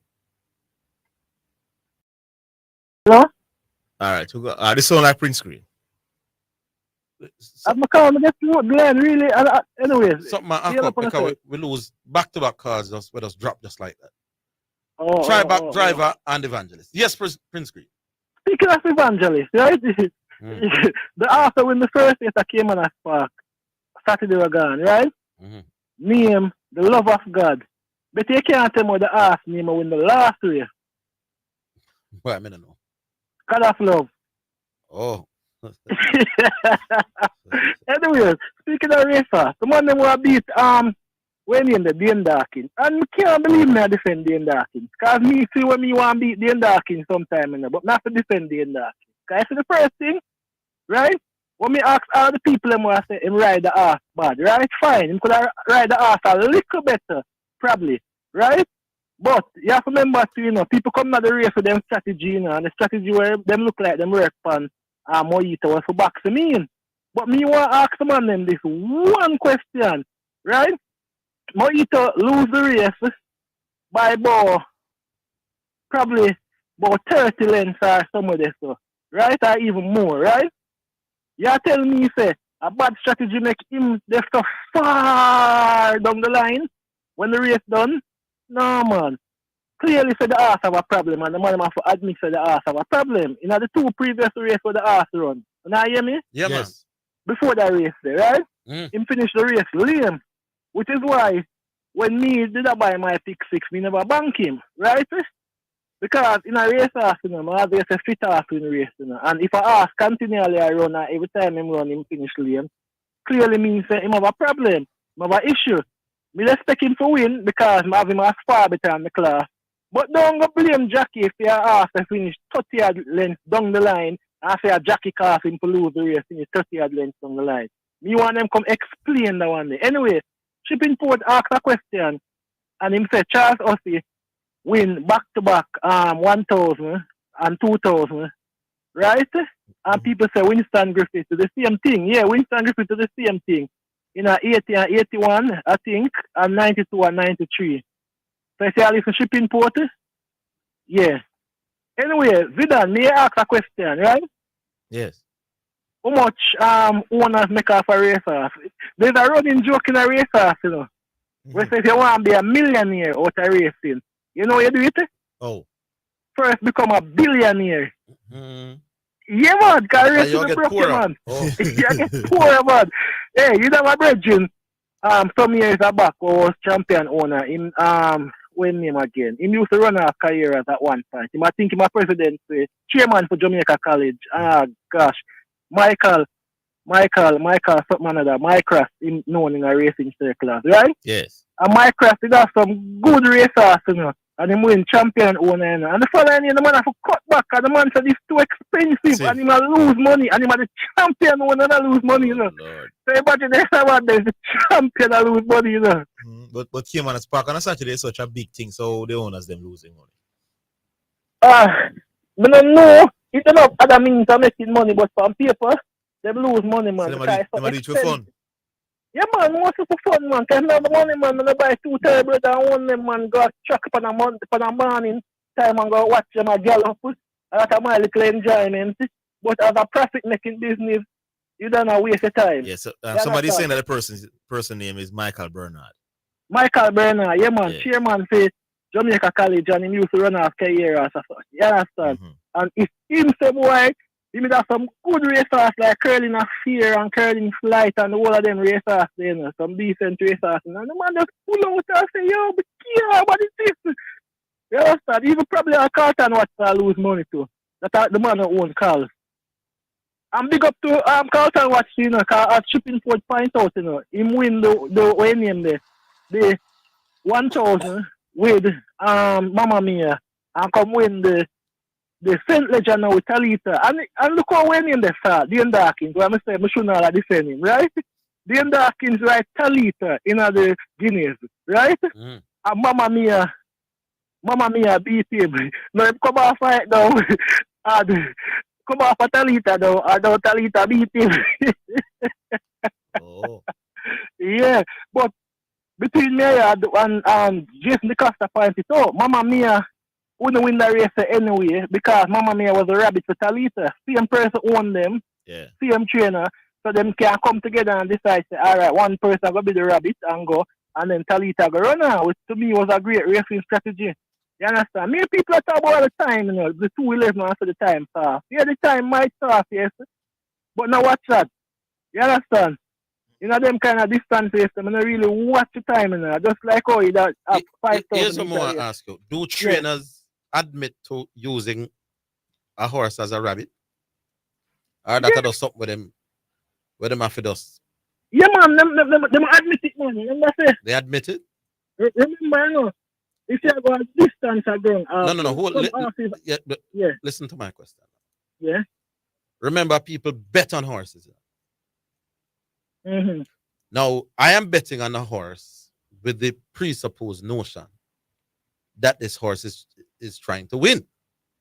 Hello? All right. This sound like print screen. I'm calling get to Glenn, really. Anyways, Something I up because we lose back-to-back calls just with us drop just like that. Driver and evangelist. Yes, Prince Green. Speaking of evangelist, right? The after when the first race I came on a spark, Saturday were gone, right? Name the love of God. But you can't tell me the ass name when the last race. Well, I mean, I know. God of love. Oh. Anyway, speaking of racer, the man them were beat when in the Dane Darkin. And I can't believe me I defend Dane Darkin. Because me see when me want to beat Dane Darkin sometime, but not to defend Dane Darkin. Because the first thing, right? When me ask all the people them who say him ride the ass bad, right? Fine, him could ride the ass a little better, probably, right? But you have to remember too, people come to the race with them strategy, and the strategy where them look like them work on Mojito was for boxing me in. But me want to ask the man them this one question, right? Mojito lose the race by about probably about 30 lengths or some of this stuff, right? Or even more, right? You are telling me, say, a bad strategy make him the stuff far down the line when the race done? No, man. Clearly, say the ass have a problem, and the man have to admit say the ass have a problem. In the 2 previous races where the ass run. You know, hear me? Yeah, man. Before that race there, right? Him finish the race lame. Which is why, when me did I buy my pick 6, me never bank him, right? Because in a race ass, I always say fit ass in the race, and if I ask continually I run, every time him run, him finish lame, clearly means that him have a problem, him have an issue. Me expect him to win because I have him as far better in the class. But don't go blame Jackie if you ask to finish 30 lengths down the line and say a Jackie cause him to lose the race, finish 30 lengths down the line. Me want them come explain that one day. Anyway, Shipping Port asked a question and him said Charles Ossie win back-to-back 1,000 and 2,000, right? And people say Winston Griffith to the same thing. Yeah, Winston Griffith to the same thing. In 80 and 81, I think, and 92 and 93. So I say I listen Shipping Port? Yeah. Anyway, Zidane, may I ask a question, right? Yes. How much owners make off a race off? There's a running joke in a race off, Where say if you want to be a millionaire out of racing, you know you do it? Oh. First become a billionaire. Yeah, man, because racing is broke, man. Oh. You get poorer, man. Hey, you know my brethren, some years back, was champion owner in when name again. He used to run a career at one point. I think he was president, chairman for Jamaica College. Gosh. Michael, something another. Mycross, known in a racing circle, right? Yes. And Mycross, he got some good racers, and he win champion owner. And the following year, the man have to cut back, and the man said it's too expensive, and he might lose money, and he might the champion owner and lose money, Lord. So imagine there's the champion and lose money, But came on a spark on a Saturday is such a big thing, so the owners them losing money. I don't know. It's enough other means of making money, but on paper, they lose money, man. So they do it for fun. Yeah, man, mostly for fun, man. Because now the money, man, when they buy 2 tables and one them, man, go chuck up on a morning time and go watch them a gallop. And that's my little enjoyment. But as a profit-making business, you don't know waste your time. Yes, somebody saying that the person name is Michael Bernard. Michael Bernard, yeah, man. Yeah. Jamaica College and he used to run off Carreras. You understand? And if him say, boy, he would have some good racers like curling a fear and curling flight and all of them racers, you know, some decent racers. And the man just pull out and say, yo, be careful, what is this? You understand? Even probably a Carlton watch lose money too. That the man who owns Carl. I'm big up to Carlton watch, you know, because Shipping Ford point out, you know, him win the name there. The 1,000 with Mamma Mia and come win the Saint Legend now with Talita. And look how we name the start, Dane Dawkins, where I say I shouldn't have defend him, right? Dane Dawkins right Talita in the Guineas, right? And Mamma Mia beat him. Now him come off fight now and come off a Talita now and now Talita beat him. Yeah, but between me and Jason DeCosta pointed out, Mamma Mia wouldn't win the race anyway because Mamma Mia was a rabbit for Talita. Same person owned them, same trainer, so them can come together and decide, say, all right, one person going to be the rabbit and go, and then Talita go run out, which to me was a great racing strategy. You understand? Many people talk about all the time, you know, the 211 after the time pass. Yeah, the time might pass, yes, but now watch that. You understand? You know, them kind of distance race, I don't really watch the time, you know, just like how you have 5,000. Here's what I want to ask you. Do trainers admit to using a horse as a rabbit? Or that does something with them have to do? Yeah, man, them admit it, man. Remember, say, they admit it? Remember, you know, if you go a distance again. No. Listen to my question. Yeah. Remember, people bet on horses. Mm-hmm. Now, I am betting on a horse with the presupposed notion that this horse is trying to win.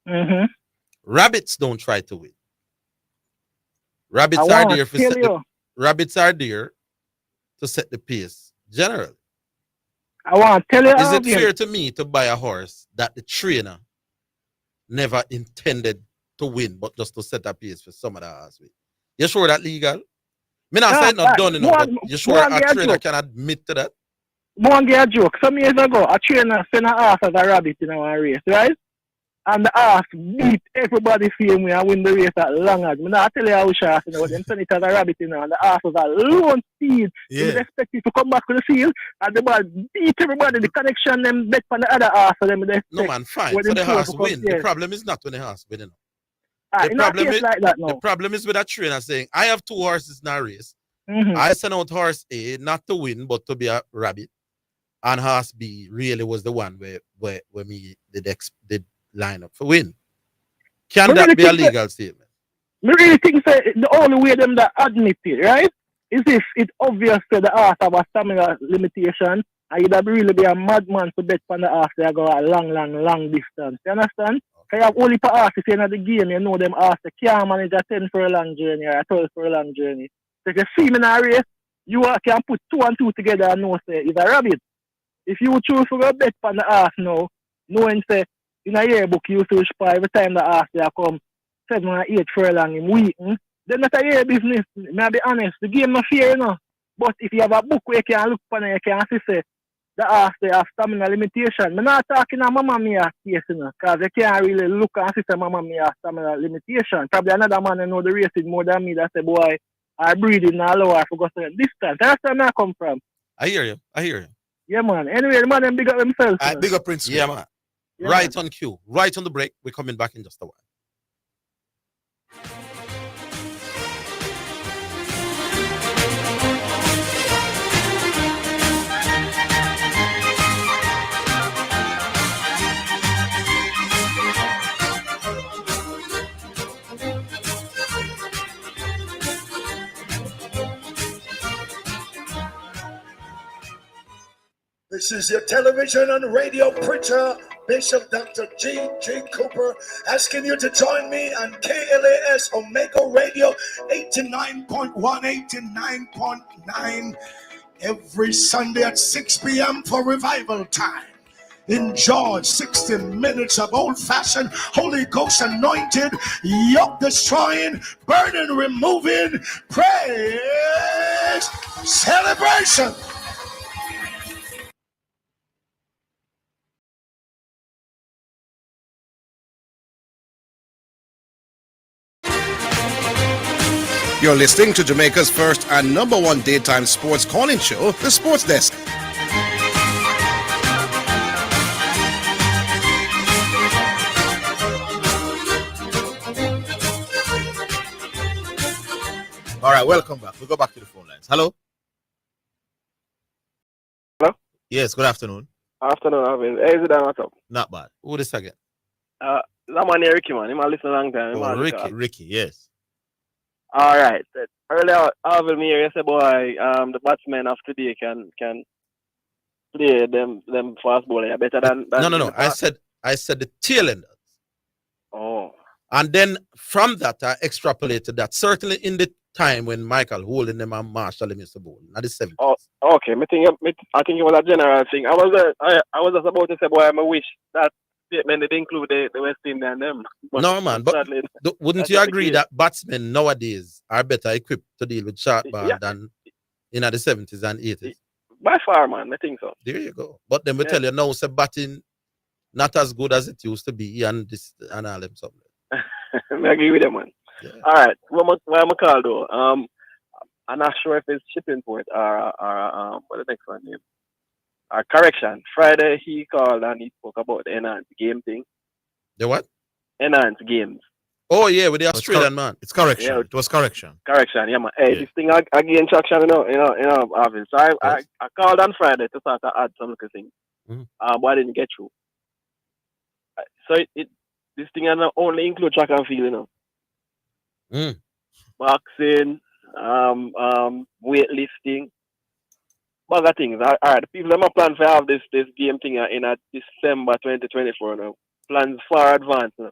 Mm-hmm. Rabbits don't try to win. Rabbits are there to set the pace generally. I want to tell you. Is it fair to me to buy a horse that the trainer never intended to win, but just to set a pace for some of the horse with? You sure that legal? Me not say not done enough, but you sure a trainer can admit to that? One get a joke. Some years ago, a trainer sent an ass as a rabbit in our race, right? And the ass beat everybody same way and win the race at long odds. I not tell you how sharp, you know, them send it as a rabbit, you know, and the ass was at low speed. Yeah. They expect it to come back to the field, and the ball beat everybody. The connection them bet on the other ass for them. No man, fine. So the horse win. The problem is not when the horse win. The problem is with a trainer saying, I have two horses in a race. Mm-hmm. I sent out horse A not to win, but to be a rabbit. And horse B really was the one where me did line up for win. Can that be a legal statement? I really think that the only way them that admit it, right, is if it's obvious that the horse have a stamina limitation, and you'd really be a madman to bet on the horse that go a long distance. You understand? Because you have only for horses in the game, you know them horses can't manage a 10 for a long journey or a 12 for a long journey. So if you see me in a race, you can put 2 and 2 together and know say it's a rabbit. If you choose to go bet on the horse now, knowing say in a yearbook you see every time the horse they come 7 or 8 furlong in week, then that's a year business. May I be honest, the game not fair, you know. But if you have a book where you can look upon it, you can see say the horse they have stamina limitation. I'm not talking about Mamma Mia case, you know, because you can't really look and see say Mamma Mia stamina limitation. Probably another man who know the racing more than me that say, boy, our breeding not allow her to go to distance. That's where I come from. I hear you. Yeah, man. Anyway, the man them big up themselves. Big up Prince. Yeah, man. Yeah, right man. On cue. Right on the break. We're coming back in just a while. This is your television and radio preacher, Bishop Dr. G.G. Cooper, asking you to join me on KLAS Omega Radio 89.1, 89.9 every Sunday at 6 p.m. for revival time. Enjoy 60 minutes of old-fashioned, Holy Ghost anointed, yoke-destroying, burden-removing praise celebration. You're listening to Jamaica's first and #1 daytime sports calling show, The Sports Desk. All right, welcome back. We'll go back to the phone lines. Hello? Hello? Yes, good afternoon. Afternoon, Orville. Hey, Zidane, what's up? Not bad. Who this again? That man here, Ricky, man. He might listen a long time. Oh, Ricky. Ricky, yes. All right. Earlier, Orville, me here, you say, boy, the batsmen of today can play them fast bowling better than No. I said the tail enders. Oh. And then from that, I extrapolated that certainly in the time when Michael holding them and Marshall him used to bowl, not the 70s. Oh, okay. I think it was a general thing. I was just about to say, boy, I wish that statement did include the West Indies and them. No, man, but wouldn't you agree that batsmen nowadays are better equipped to deal with short ball than in the 70s and 80s? By far, man. I think so. There you go. But then we tell you now, say batting not as good as it used to be and this and all them something. I agree with them, man. Yeah. All right. What am I called though? I'm not sure if it's shipping port or what the next one name? Correction. Friday he called and he spoke about the enhanced game thing. The what? Enhanced games. Oh yeah, with the Australian man. It's correction. Yeah, it was correction. Correction, yeah, man. Hey, this thing again traction, you know, Orville. So I called on Friday to start to add some little things. But I didn't get through. So this thing only include track and field, you know. Boxing, weightlifting, bag of things. All right, the people that are plan to have this game thing in December 2024 now. Plans far advanced now.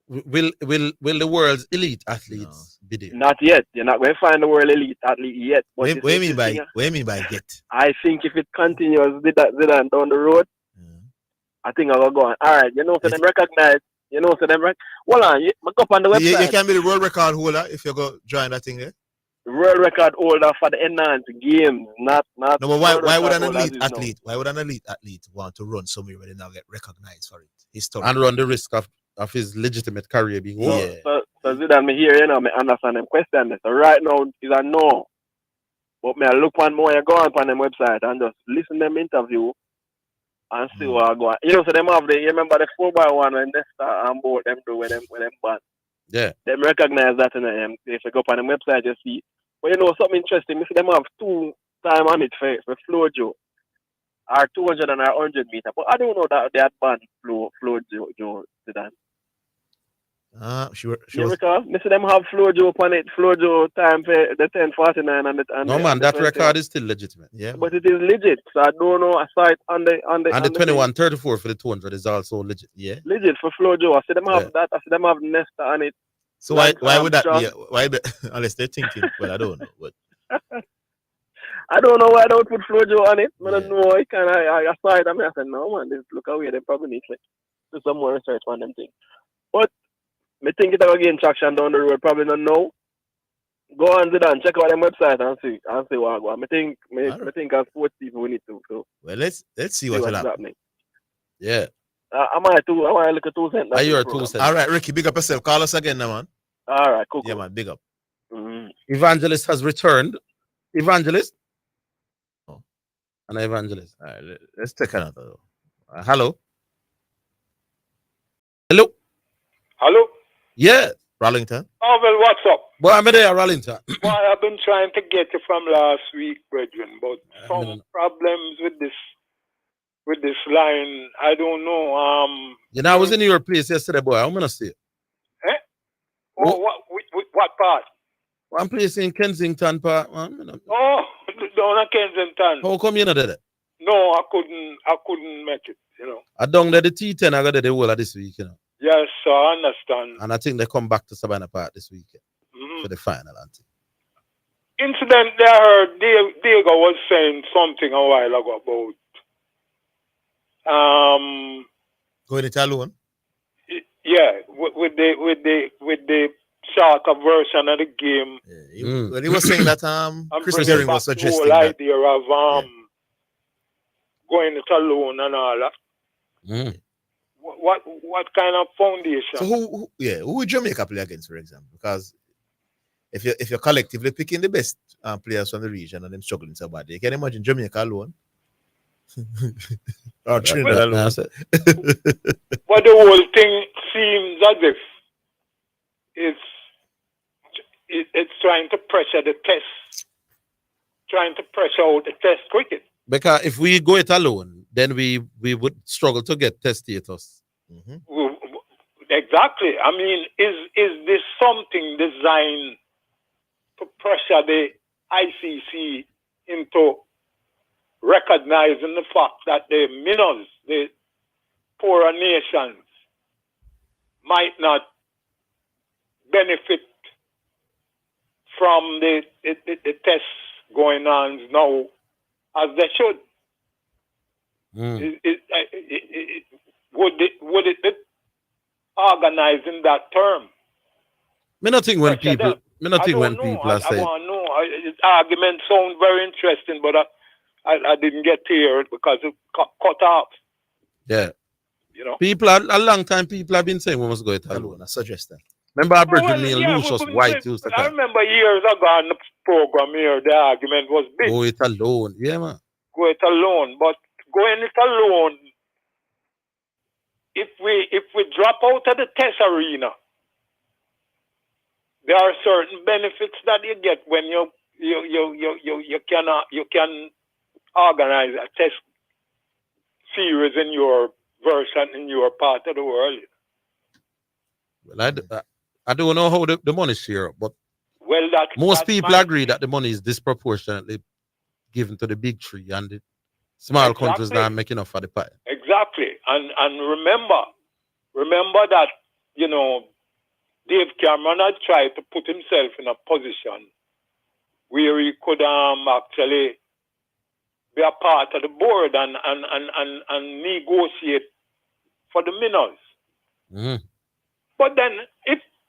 Will the world's elite athletes be there? Not yet. You're not going to find the world elite athlete yet. What do you mean by get? I think if it continues Zidane down the road, I think I'll go on. All right, you know, so them recognize. You know, so them hold on, go up on the website. You can be the world record holder if you go join that thing there. World record holder for the enhanced games, not. No, but why would an elite athlete? Why would an elite athlete want to run somewhere where they now get recognized for it? Historically. And run the risk of his legitimate career being over. So Zidane, me here, you know, me understand them question. So right now is a no. But me I look on more, you go on them website and just listen to them interview and see what I go on. You know, so them have you remember the 4x1 when they start and both them do with them band. Yeah. Them recognize that in them. If you go up on them website, you see. But you know something interesting, me see them have 2 time on it for Flo Joe. Or 200 and 100 meter. But I don't know that they had banned Flo Joe Zidane. Sure. You recall? Me see them have Flo Joe upon it. Flo Joe time for the 10:49 and no man, that record is still legitimate. Yeah. But it is legit. So I don't know. I saw it on the and the 21:34 for the 200 is also legit. Yeah. Legit for Flo Joe. I see them have that. I see them have Nesta on it. So why would that be? Why unless they're thinking? Well, I don't know. But I don't know why they would put Flo Joe on it. I don't know. I saw it and I said, no man, this look away. They probably need to do some more research on them things. But I think it will gain traction down the road. Probably not now. Go on Zidane, check out them website and see what I go. I think as sports people we need to. So well, let's see what's happening. Yeah. Am I look at 2 cents? Are you 2 cents? All right, Ricky, big up yourself. Call us again now, man. All right, cool. Yeah, man, big up. Evangelist has returned. Evangelist? Oh, an evangelist. All right, let's take another. Hello? Hello? Hello? Yeah. Rollington? Oh, well, what's up? Boy, I'm there, Rollington. Well, I've been trying to get you from last week, brethren, but some problems with this line. I don't know. You know, I was in your place yesterday, boy. I'm gonna see it. Eh? Oh, what part? One place in Kensington Park. Oh, down at Kensington. How come you not did it? No, I couldn't make it, you know. I down there the T10 I got the whole of this week, you know. Yes, sir, I understand. And I think they come back to Savannah Park this weekend for the final. Incidentally, I heard Diego was saying something a while ago about going to Talon. Yeah, with the shorter version of the game. Yeah, he was saying that Chris Herring was suggesting the whole idea of going to Talon and all that. What kind of foundation? So who would Jamaica play against, for example? Because if you're collectively picking the best players from the region and them struggling so bad, you can imagine Jamaica alone. Or Trinidad alone. But the whole thing seems as if it's trying to pressure the test, trying to pressure out the test cricket. Because if we go it alone, then we would struggle to get test status. Exactly. I mean, is this something designed to pressure the ICC into recognizing the fact that the minnows, the poorer nations, might not benefit from the tests going on now as they should? Would it be organized in that term? Me not think when people are saying. I want to know. His argument sounds very interesting, but I didn't get to hear it because it cut off. Yeah. You know, a long time people have been saying we must go it alone. I suggest that. Remember our brother Lucius White used to I remember years ago on the program here, the argument was big. Go it alone. Yeah, man. Go it alone. But going it alone, if we drop out of the test arena, there are certain benefits that you get when you can organize a test series in your version in your part of the world. Well, I don't know how the money share up, but most people agree that the money is disproportionately given to the big three and the small countries that are making up for the pie. Exactly. And remember that, you know, Dave Cameron had tried to put himself in a position where he could actually be a part of the board and negotiate for the minnows. But then,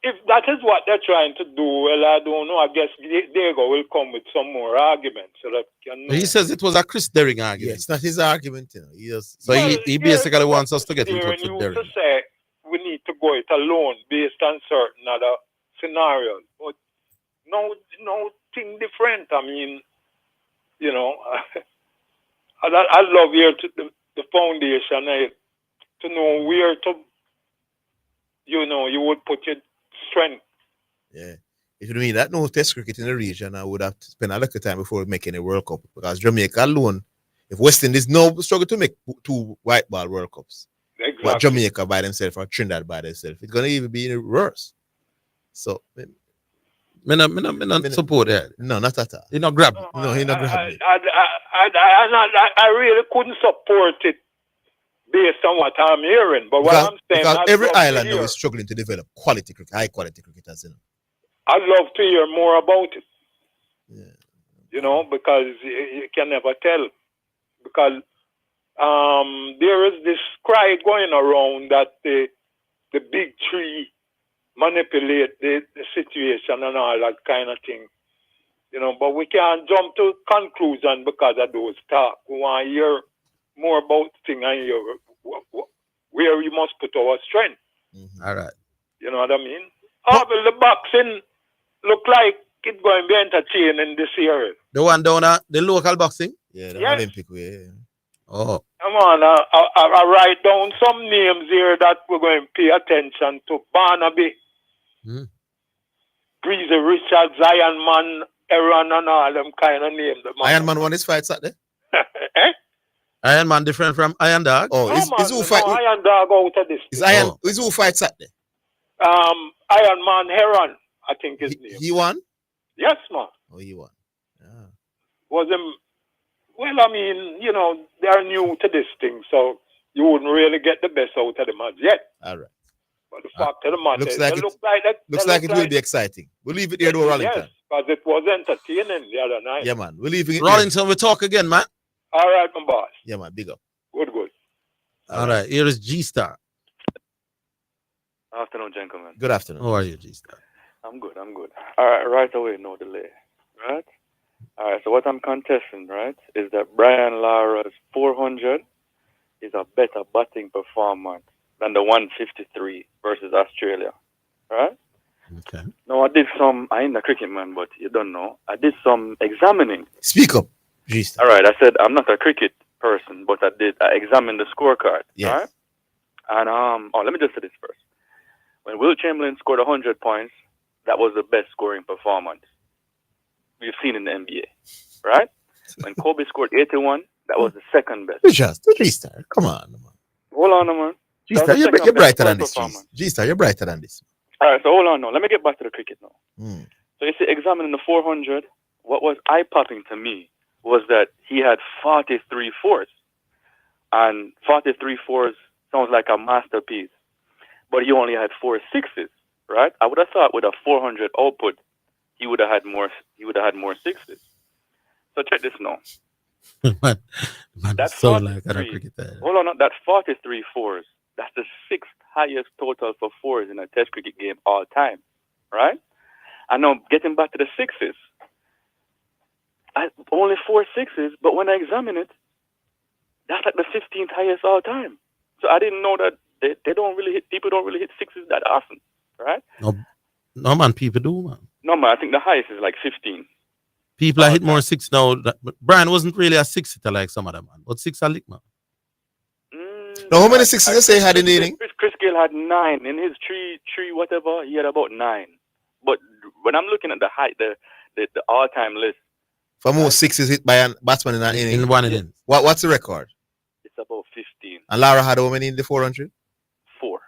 if that is what they're trying to do, well, I don't know. I guess Diego will come with some more arguments so that can. He says it was a Chris Derring argument. Yeah, it's not his argument, you know. He basically wants us to get in touch with Derring Derring. used to say we need to go it alone based on certain other scenarios, but no thing different. I mean, you know, I love here to the foundation to know where to. You know, you would put your strength. Yeah. If you mean that no test cricket in the region, I would have to spend a little time before making a World Cup. Because Jamaica alone, if West Indies no struggle to make 2 white ball World Cups. Exactly. But Jamaica by themselves or Trinidad by themselves, it's gonna even be worse. So me not support that. No, not at all. He not grab. No, he not grab me. I really couldn't support it based on what I'm hearing. But what I'm saying, because every island now is struggling to develop quality cricket, high quality cricketers. You know. I'd love to hear more about it. Yeah. You know, because you can never tell. Because there is this cry going around that the big three manipulate the situation and all that kind of thing. You know, but we can't jump to conclusion because of those talk. We want to hear more about things and hear where we must put our strength. All right. You know what I mean? Orville, the boxing look like it's going to be entertaining this year. The one down at the local boxing? Yeah, the Olympic way. Yeah. Oh. Come on, I write down some names here that we're going to pay attention to. Barnaby, Breezy Richards, Iron Man, Aaron, and all them kind of names. Iron Man won his fight Saturday? Eh? Iron Man different from Iron Dog? Oh, is who fight? Iron Dog out of this. Is who fight Saturday? Iron Man Heron, I think his name. He won? Yes, man. Oh, he won. Yeah. Was him? Well, I mean, you know, they're new to this thing, so you wouldn't really get the best out of them as yet. All right. But the fact of the matter looks is, like it will be exciting. We'll leave it here to Rollington. Yes, because it was entertaining the other night. Yeah, man. We'll leave it Rollington, we'll talk again, man. All right, my boss. Yeah, man. Big up. Good. All right. Here is G-Star. Afternoon, gentlemen. Good afternoon. How are you, G-Star? I'm good. All right, right away, no delay. Right? All right, so what I'm contesting, right, is that Brian Lara's 400 is a better batting performance than the 153 versus Australia. Right? Okay. No, I did some. I ain't a cricket man, but you don't know. I did some examining. Speak up, G-Star. All right, I said I'm not a cricket person, but I examined the scorecard. Yes. All right? And let me just say this first. When Will Chamberlain scored 100 points, that was the best scoring performance we've seen in the NBA, right? When Kobe scored 81, that was the second best. Just G-Star. Come on, man. Hold on, man. G-Star, you're brighter than this. G-Star, you're brighter than this. All right, so hold on now. Let me get back to the cricket now. So you see, examining the 400, what was eye-popping to me was that he had 43 fours. And 43 fours sounds like a masterpiece. But he only had 4 sixes, right? I would have thought with a 400 output, he would have had more sixes. So check this now. man, That so like I 43 don't cricket there. Hold on, no, that 43 fours, that's the 6th highest total for fours in a test cricket game all time, right? And now getting back to the sixes, only 4 sixes, but when I examine it, that's like the 15th highest all time. So I didn't know that they don't really hit, people don't really hit sixes that often, right? No man, people do, man. No man, I think the highest is like 15. People hit more six now. Brian wasn't really a six hitter like some of them, man. But six a lick, man. Now, how many sixes you say he had in the inning? Chris Gayle had 9 in his three whatever. He had about 9. But when I'm looking at the all-time list, For most sixes hit by a batsman in an inning. In one inning. What's the record? it's about 15. And Lara had how many in the 400? 4.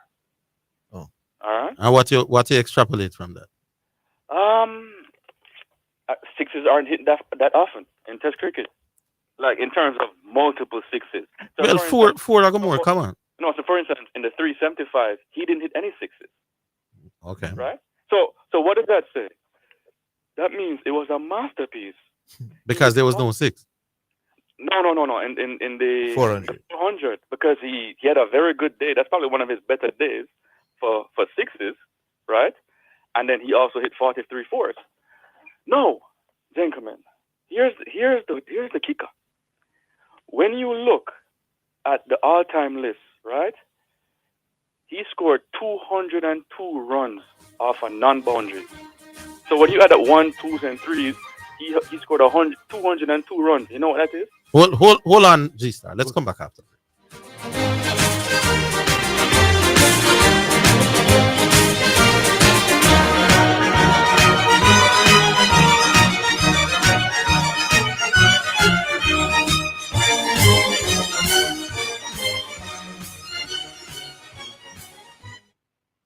Oh. All right. And what you extrapolate from that? Sixes aren't hit that often in Test cricket, like in terms of multiple sixes. So Well, four or more. Come on. No, so for instance, in the 375, he didn't hit any sixes. Okay. Right. So what does that say? That means it was a masterpiece. Because there was no six. No. In the 400. 400, because he had a very good day. That's probably one of his better days for sixes, right? And then he also hit 43 fours. No, gentlemen, here's the kicker. When you look at the all-time list, right? He scored 202 runs off a non-boundaries. So when you add up 1s, 2s, and 3s, he scored 202 runs. You know what that is? Hold on, G-Star. Let's come back after.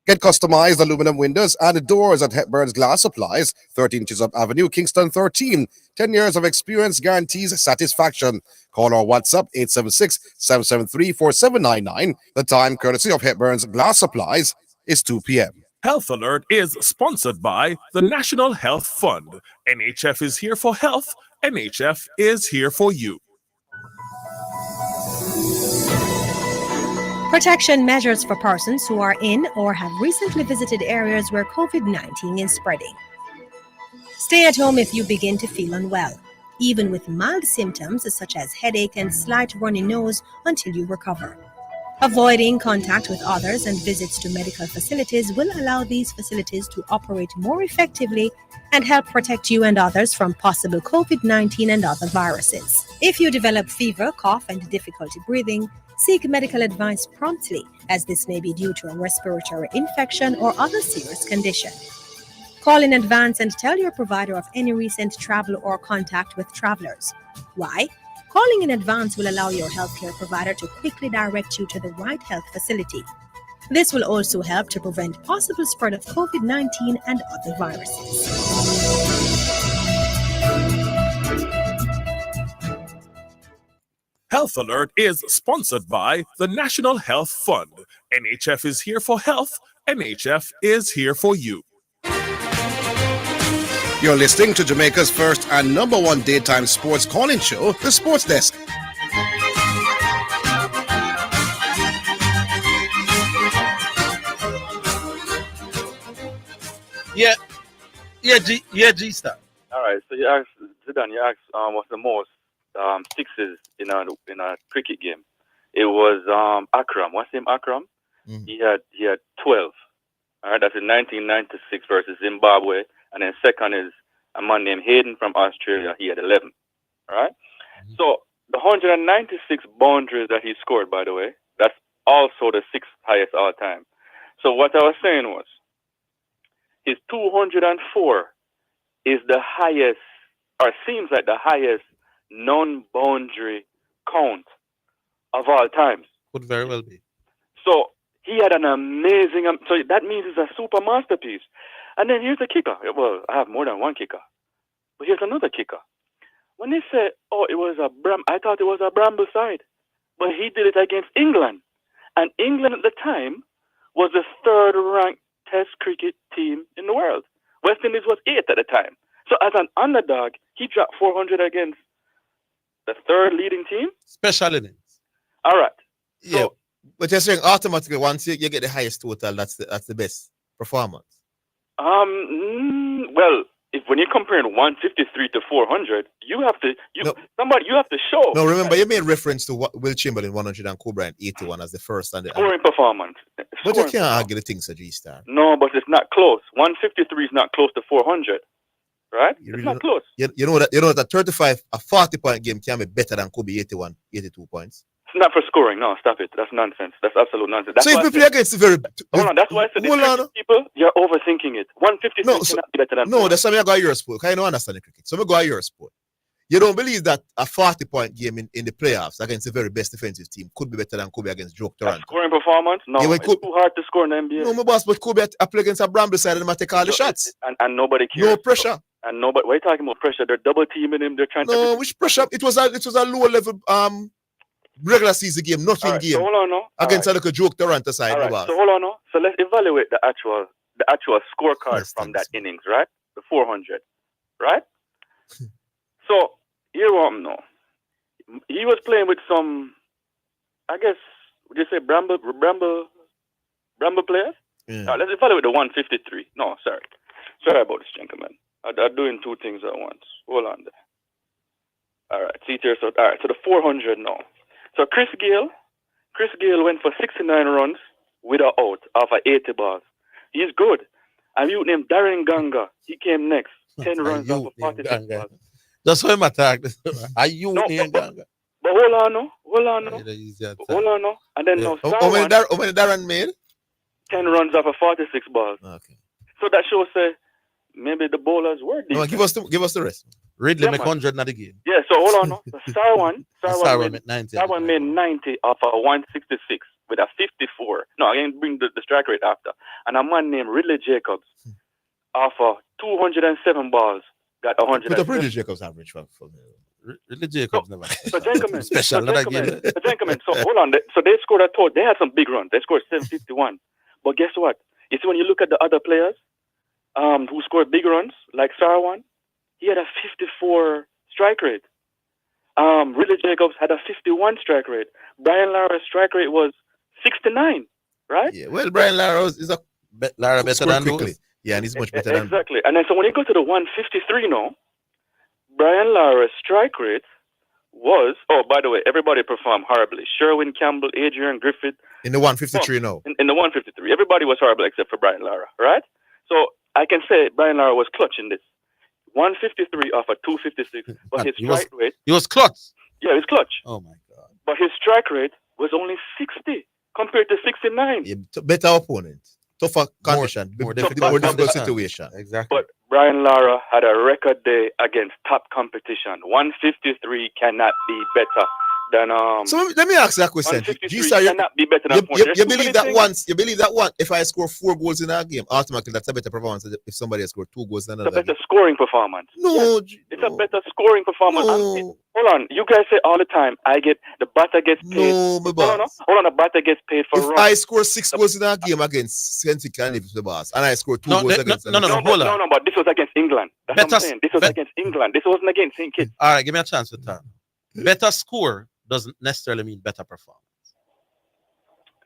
Get customized aluminum windows and doors at Hepburn's Glass Supplies, 13 Chisholm Avenue, Kingston 13. 10 years of experience guarantees satisfaction. Call or WhatsApp 876-773-4799. The time, courtesy of Hepburn's Glass Supplies, is 2 p.m. Health Alert is sponsored by the National Health Fund. NHF is here for health. NHF is here for you. Protection measures for persons who are in or have recently visited areas where COVID-19 is spreading. Stay at home if you begin to feel unwell, even with mild symptoms such as headache and slight runny nose until you recover. Avoiding contact with others and visits to medical facilities will allow these facilities to operate more effectively and help protect you and others from possible COVID-19 and other viruses. If you develop fever, cough, and difficulty breathing, seek medical advice promptly, as this may be due to a respiratory infection or other serious condition. Call in advance and tell your provider of any recent travel or contact with travelers. Why? Calling in advance will allow your healthcare provider to quickly direct you to the right health facility. This will also help to prevent possible spread of COVID-19 and other viruses. Health Alert is sponsored by the National Health Fund. NHF is here for health. NHF is here for you. You're listening to Jamaica's first and #1 daytime sports call-in show, The Sports Desk. G-Star. All right. So you asked Zidane. You asked what's the most sixes in a cricket game. It was Akram. What's his name? Akram. He had 12. All right, that's in 1996 versus Zimbabwe. And then second is a man named Hayden from Australia. He had 11. All right. So the 196 boundaries that he scored, by the way, that's also the 6th highest all time. So what I was saying was, his 204 is the highest, or seems like the highest non-boundary count of all times. Could very well be. So he had an amazing, so that means it's a super masterpiece. And then here's the kicker. Well, I have more than one kicker. But here's another kicker. When they say, oh, it was I thought it was a Bramble side. But he did it against England. And England at the time was the 3rd ranked Test cricket team in the world. West Indies was 8th at the time. So as an underdog, he dropped 400 against the 3rd leading team. Special innings. All right. Yeah, but you're saying automatically once you get the highest total, that's the best performance. Well, when you're comparing 153 to 400, you have to show. No, remember you made reference to Will Chamberlain 100 and Kobe Bryant 81 as the first and the scoring performance. But you can't argue the things at G-Star. No, but it's not close. 153 is not close to 400, right? It's not close. You know that a 40-point game can be better than Kobe 81, 82 points. It's not for scoring. No, stop it. That's nonsense. That's absolute nonsense. That's so if we play against the very... Hold on, that's why I said people, you're overthinking it. 153 cannot be better than... No, that's why I go your sport. I don't understand the cricket. So I go your sport. You don't believe that a 40-point game in the playoffs against the very best defensive team could be better than Kobe against Joe Toronto? Scoring performance? No, it's too hard to score in the NBA. No, my boss, but Kobe I play against a Bramble side and I take all the shots. And nobody cares. No pressure. And nobody... Why are you talking about pressure? They're double teaming him. They're trying to... No, which pressure? It was a lower level... regular season game, nothing game. So hold on, no. Against a Joke Toronto side. Right, so hold on, no. So let's evaluate the actual scorecard from that innings, right? The 400, right? So here what no. He was playing with some, I guess, would you say Bramble players? Yeah. Let's evaluate the 153. No, sorry about this, gentlemen. I'm doing two things at once. Hold on there. All right, see here. So the 400 no. So Chris Gayle went for 69 runs with an out off of 80 balls. He's good. I'm you named Darren Ganga. He came next. 10 runs off of 46 balls. That's why I'm attacked. Are you named Ganga? But hold on, no. And then no. How many Darren made? 10 runs off of 46 balls. Okay. So that shows maybe the bowlers were decent. No, give us the rest. Ridley make 100 not the game. Yeah, so hold on. No. The Star one made 90. Star one made 90 off a 166 with a 54. No, I didn't bring the strike rate after. And a man named Ridley Jacobs off a 207 balls got 100. But the Ridley Jacobs average for Ridley Jacobs never. So gentlemen, special, not game. So hold on. So they scored a total. They had some big runs. They scored 751. But guess what? You see when you look at the other players who scored big runs, like Sarwan, he had a 54 strike rate. Ridley Jacobs had a 51 strike rate. Brian Lara's strike rate was 69, right? Yeah, well, Brian Lara is Lara better than quickly. Yeah, and he's much better than... Exactly. And then so when you go to the 153 now, Brian Lara's strike rate was... Oh, by the way, everybody performed horribly. Sherwin Campbell, Adrian Griffith. In the 153 now. In the 153. Everybody was horrible except for Brian Lara, right? So I can say Brian Lara was clutch in this. 153 off a 256, but his strike rate... He was clutch? Yeah, he was clutch. Oh, my God. But his strike rate was only 60 compared to 69. Yeah, better opponent. Tougher condition. More difficult situation. Exactly. But Brian Lara had a record day against top competition. 153 cannot be better than... So let me ask you a question. 153 cannot be better than... You believe that once... You believe that one, if I score 4 goals in a game, automatically that's a better performance than if somebody has scored 2 goals in another game? It's a better scoring performance. No. Yes, it's a better scoring performance. No. Hold on. You guys say all the time, the batter gets paid. No, my boss. Hold on, the batter gets paid for runs. If I score 6 goals in a game against Celtic and the boss, and I score 2 goals against... No, hold on. No, but this was against England. That's what I'm saying. This was against England. This wasn't against St. Kitts. All right, give me a chance to talk. Better score doesn't necessarily mean better performance.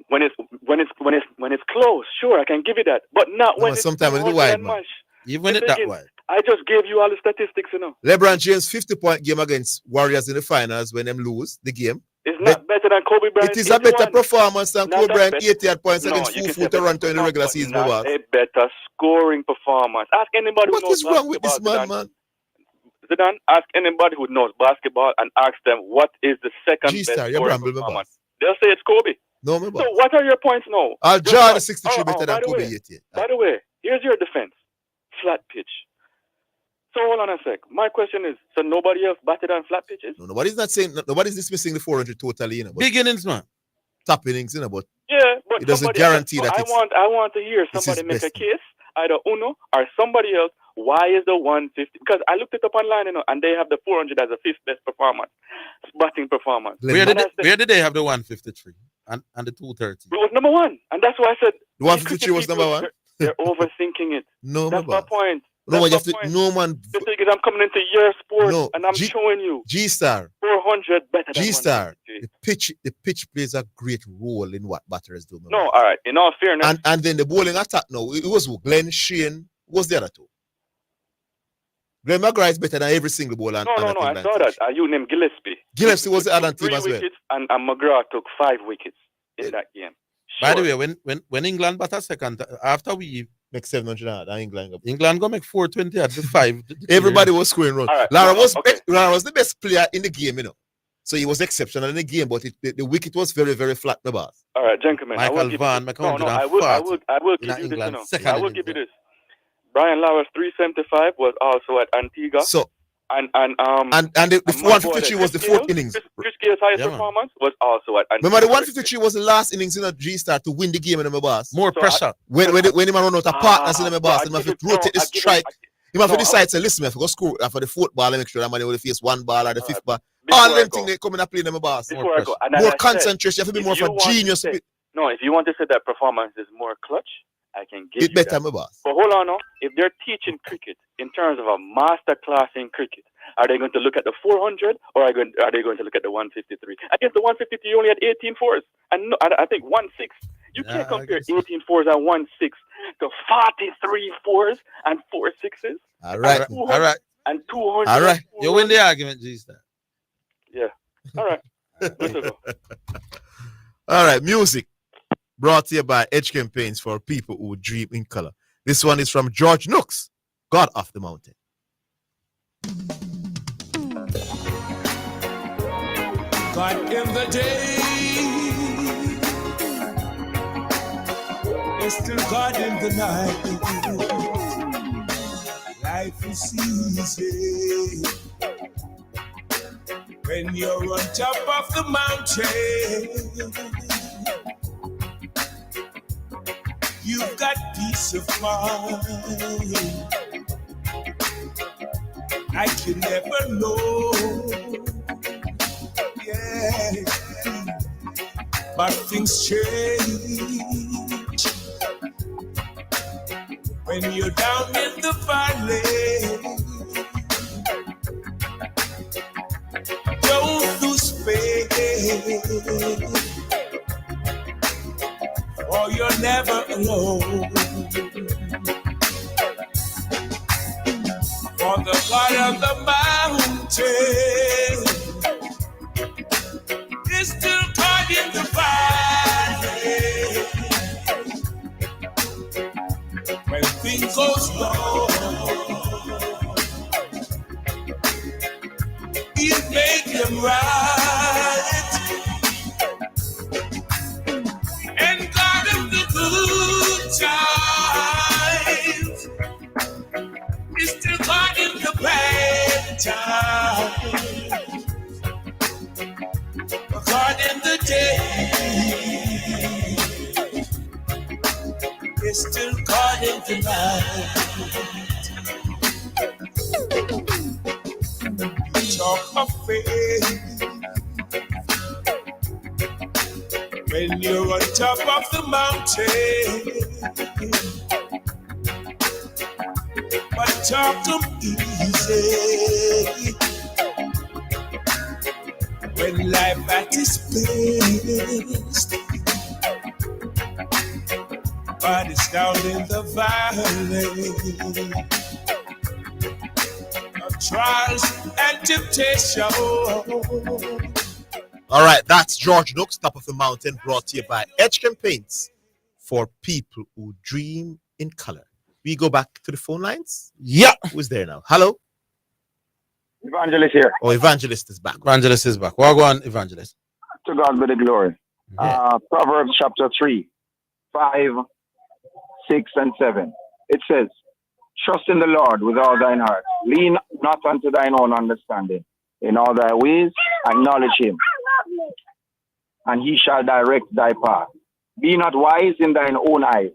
When it's close, sure, I can give you that. But not when it's sometimes when it's wide, man. You win it that way. I just gave you all the statistics, you know. LeBron James 50-point game against Warriors in the finals when them lose the game. It's not better than Kobe Bryant. It is a better performance than Kobe Bryant 88 points No, against you can Fufu say Toronto in the regular season, my boss. a better scoring performance. Ask anybody who knows What is wrong with this basketball, man, man? Zidane, ask anybody who knows basketball and ask them what is the second best G-Star, you scoring ramble, my performance. boss. They'll say it's Kobe. No, my boss. So what are your points now? I'll draw the 63 better than by the Kobe way, 88. By the way, here's your defense. Flat pitch. So hold on a sec. My question is, so nobody else batted on flat pitches? No, nobody's not saying, nobody's dismissing the 400 totally, you know. Big innings, man. Top innings, you know, but yeah, but it doesn't guarantee that I want to hear it's somebody his make a best. case, either Uno or somebody else. Why is the 150? Because I looked it up online, you know, and they have the 400 as the fifth best performance, batting performance. Where did they have the 153 and the 230? It was number one, and that's why I said the 153 was number one. They're overthinking it. No, that's my point. No, you have to. No man. The thing is, I'm coming into your sport, and I'm showing you G-Star 400 better than G-Star. The pitch plays a great role in what batters do. No, all right. In all fairness, and then the bowling attack. No, it was who? Glenn Shane. Who was the other two? Glenn McGrath is better than every single bowler. No, I saw that. You named Gillespie. Gillespie was the other team as well. Wickets, and McGrath took 5 wickets in that game. By the way, when England bat a second, after we make 700, England go make 420 at the 5. Everybody was scoring runs. Right, Lara was the best player in the game, you know. So he was exceptional in the game, but the wicket was very, very flat, no boss. All right, gentlemen. Michael Vaughan, I will give you this. I will give you this. Brian Lara's 375 was also at Antigua. So and the 153 was the fourth innings. Chris Gale's highest performance was also at Antigua. Remember the 153 was the last innings in a G-Star to win the game in my boss. More pressure. When he run out of partners in my boss, he must rotate the strike. He must decide to listen, I go score for the fourth ball and make sure that man will face one ball or the fifth ball. All them things they come in and play in my boss. More concentration, you have to be more of a genius. No, if you want to say that performance is more clutch, I can give it you better, that. my boss. But hold on now. If they're teaching cricket in terms of a master class in cricket, are they going to look at the 400 or are they going to look at the 153? Against the 153, you only had 18 fours. And no, I think 1-6. You can't compare 18 fours and 1-6 to 43 fours and 4 sixes. All right. And 200. All right. You win the argument, G-Star. Yeah. All right. Let's go. All right. Music. Brought to you by Edge Campaigns for people who dream in color. This one is from George Nooks, God of the Mountain. God in the day is still God in the night. Life is easy when you're on top of the mountain. You've got peace of mind. I can never know. Yeah. But things change when you're down in the valley. Don't lose faith, or you're never alone. For the God of the mountain is still God in the valley. When things go slow, He'll make them right. And God of the good times is still God in the bad times. God in the day is still God in the night. Talk of faith when you're on top of the mountain, but talk them easy when life at its best, but it's down in the valley of trials and temptation. All right, that's George Nooks, Top of the Mountain, brought to you by Edgecombe Paints for people who dream in color. We go back to the phone lines. Yeah. Who's there now? Hello? Evangelist here. Oh, Evangelist is back. Evangelist is back. Well, go on, Evangelist. To God be the glory. Yeah. Proverbs chapter 3, 5, 6, and 7. It says, trust in the Lord with all thine heart. Lean not unto thine own understanding. In all thy ways, acknowledge him, and he shall direct thy path. Be not wise in thine own eyes.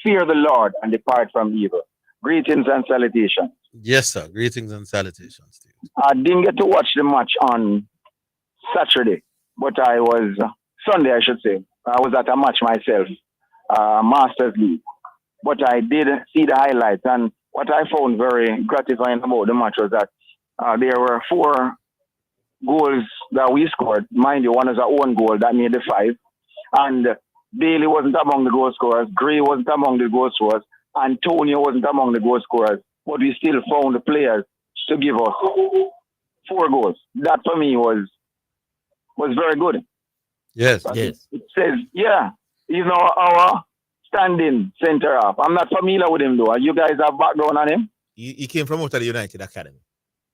Fear the Lord and depart from evil. Greetings and salutations. Yes, sir. Greetings and salutations to you. I didn't get to watch the match on Saturday, but Sunday, I should say. I was at a match myself, Masters League. But I did see the highlights, and what I found very gratifying about the match was that there were 4 goals that we scored. Mind you, one is our own goal that made the 5. And Bailey wasn't among the goal scorers. Gray wasn't among the goal scorers. Antonio wasn't among the goal scorers. But we still found the players to give us 4 goals. That for me was very good. Yes, but yes. It says, our standing centre half. I'm not familiar with him though. You guys have background on him? He came from out of the United Academy.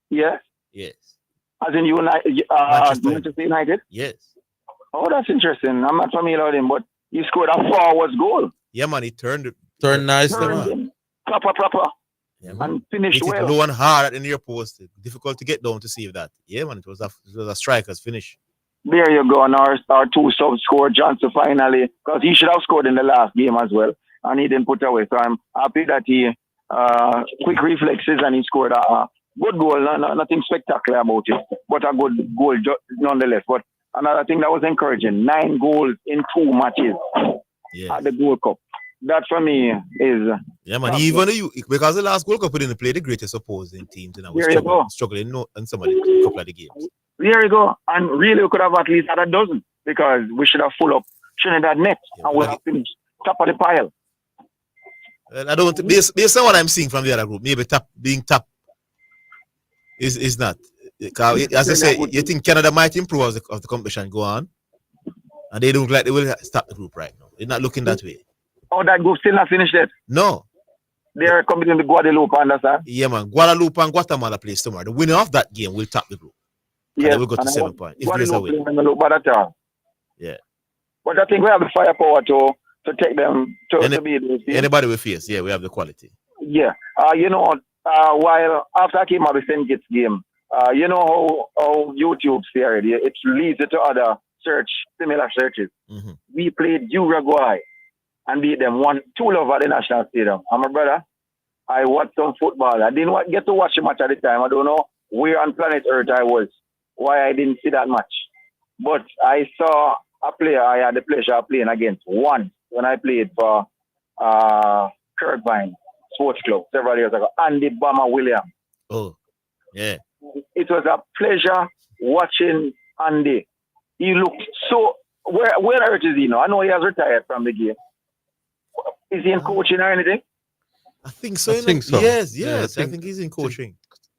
Yes. Yes. As in Manchester United? Yes. Oh, that's interesting. I'm not familiar with him, but he scored a forward goal. Yeah, man, he turned nice. Proper. Yeah, and finished hit well. it low and hard at the near post. Difficult to get down to save that. Yeah, man, it was a striker's finish. There you go. And our 2 subs scored. Johnson finally, because he should have scored in the last game as well, and he didn't put away. So I'm happy that he quick reflexes and he scored a good goal. Nothing spectacular about it, but a good goal nonetheless. But another thing that was encouraging: 9 goals in 2 matches at the Gold Cup. That for me is man. Even because the last Gold Cup we didn't play the greatest opposing teams, and I was struggling in some of the couple of the games. There you go. And really, we could have at least had a dozen because we should have full up Trinidad next and we have finished top of the pile. I don't. Based on what I'm seeing from the other group, maybe being top is not. As I say, you think Canada might improve as the competition go on, and they don't like they will stop the group right now. They're not looking that way. Oh, that group still not finished yet? No. They're competing with Guadeloupe, understand? Yeah, man. Guadeloupe and Guatemala plays tomorrow. The winner of that game will top the group. Yeah, they will go to 7 points. If there's a win. Yeah. But I think we have the firepower to take them to be those teams. Anybody we face, we have the quality. Yeah. While after I came out of the St. Kitts game, you know how YouTube theory, it leads to other similar searches. Mm-hmm. We played Uruguay and beat them 1-2 over the National Stadium. And my brother, I watched some football. I didn't get to watch the match at the time. I don't know where on planet Earth I was, why I didn't see that match. But I saw a player I had the pleasure of playing against once when I played for Kirkvine Sports Club several years ago, Andy Bama Williams. Oh, yeah. It was a pleasure watching Andy. He looked so... Where Earth is he now? I know he has retired from the game. Is he in coaching or anything? I think so. Yes. I think he's in coaching.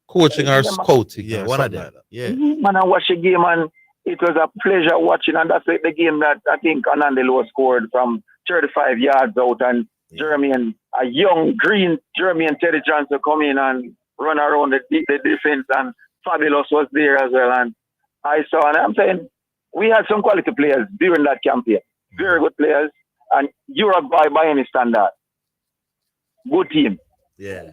Coaching or scouting. Yeah, one of them. Yeah. Man, I watched the game and it was a pleasure watching, and that's like the game that I think Anandelo scored from 35 yards out, and Jeremy, a young green Jeremy and Teddy Johnson come in and run around the defense, and Fabulous was there as well. And I saw, and I'm saying, we had some quality players during that campaign. Very good players. And Uruguay by any standard. Good team. Yeah.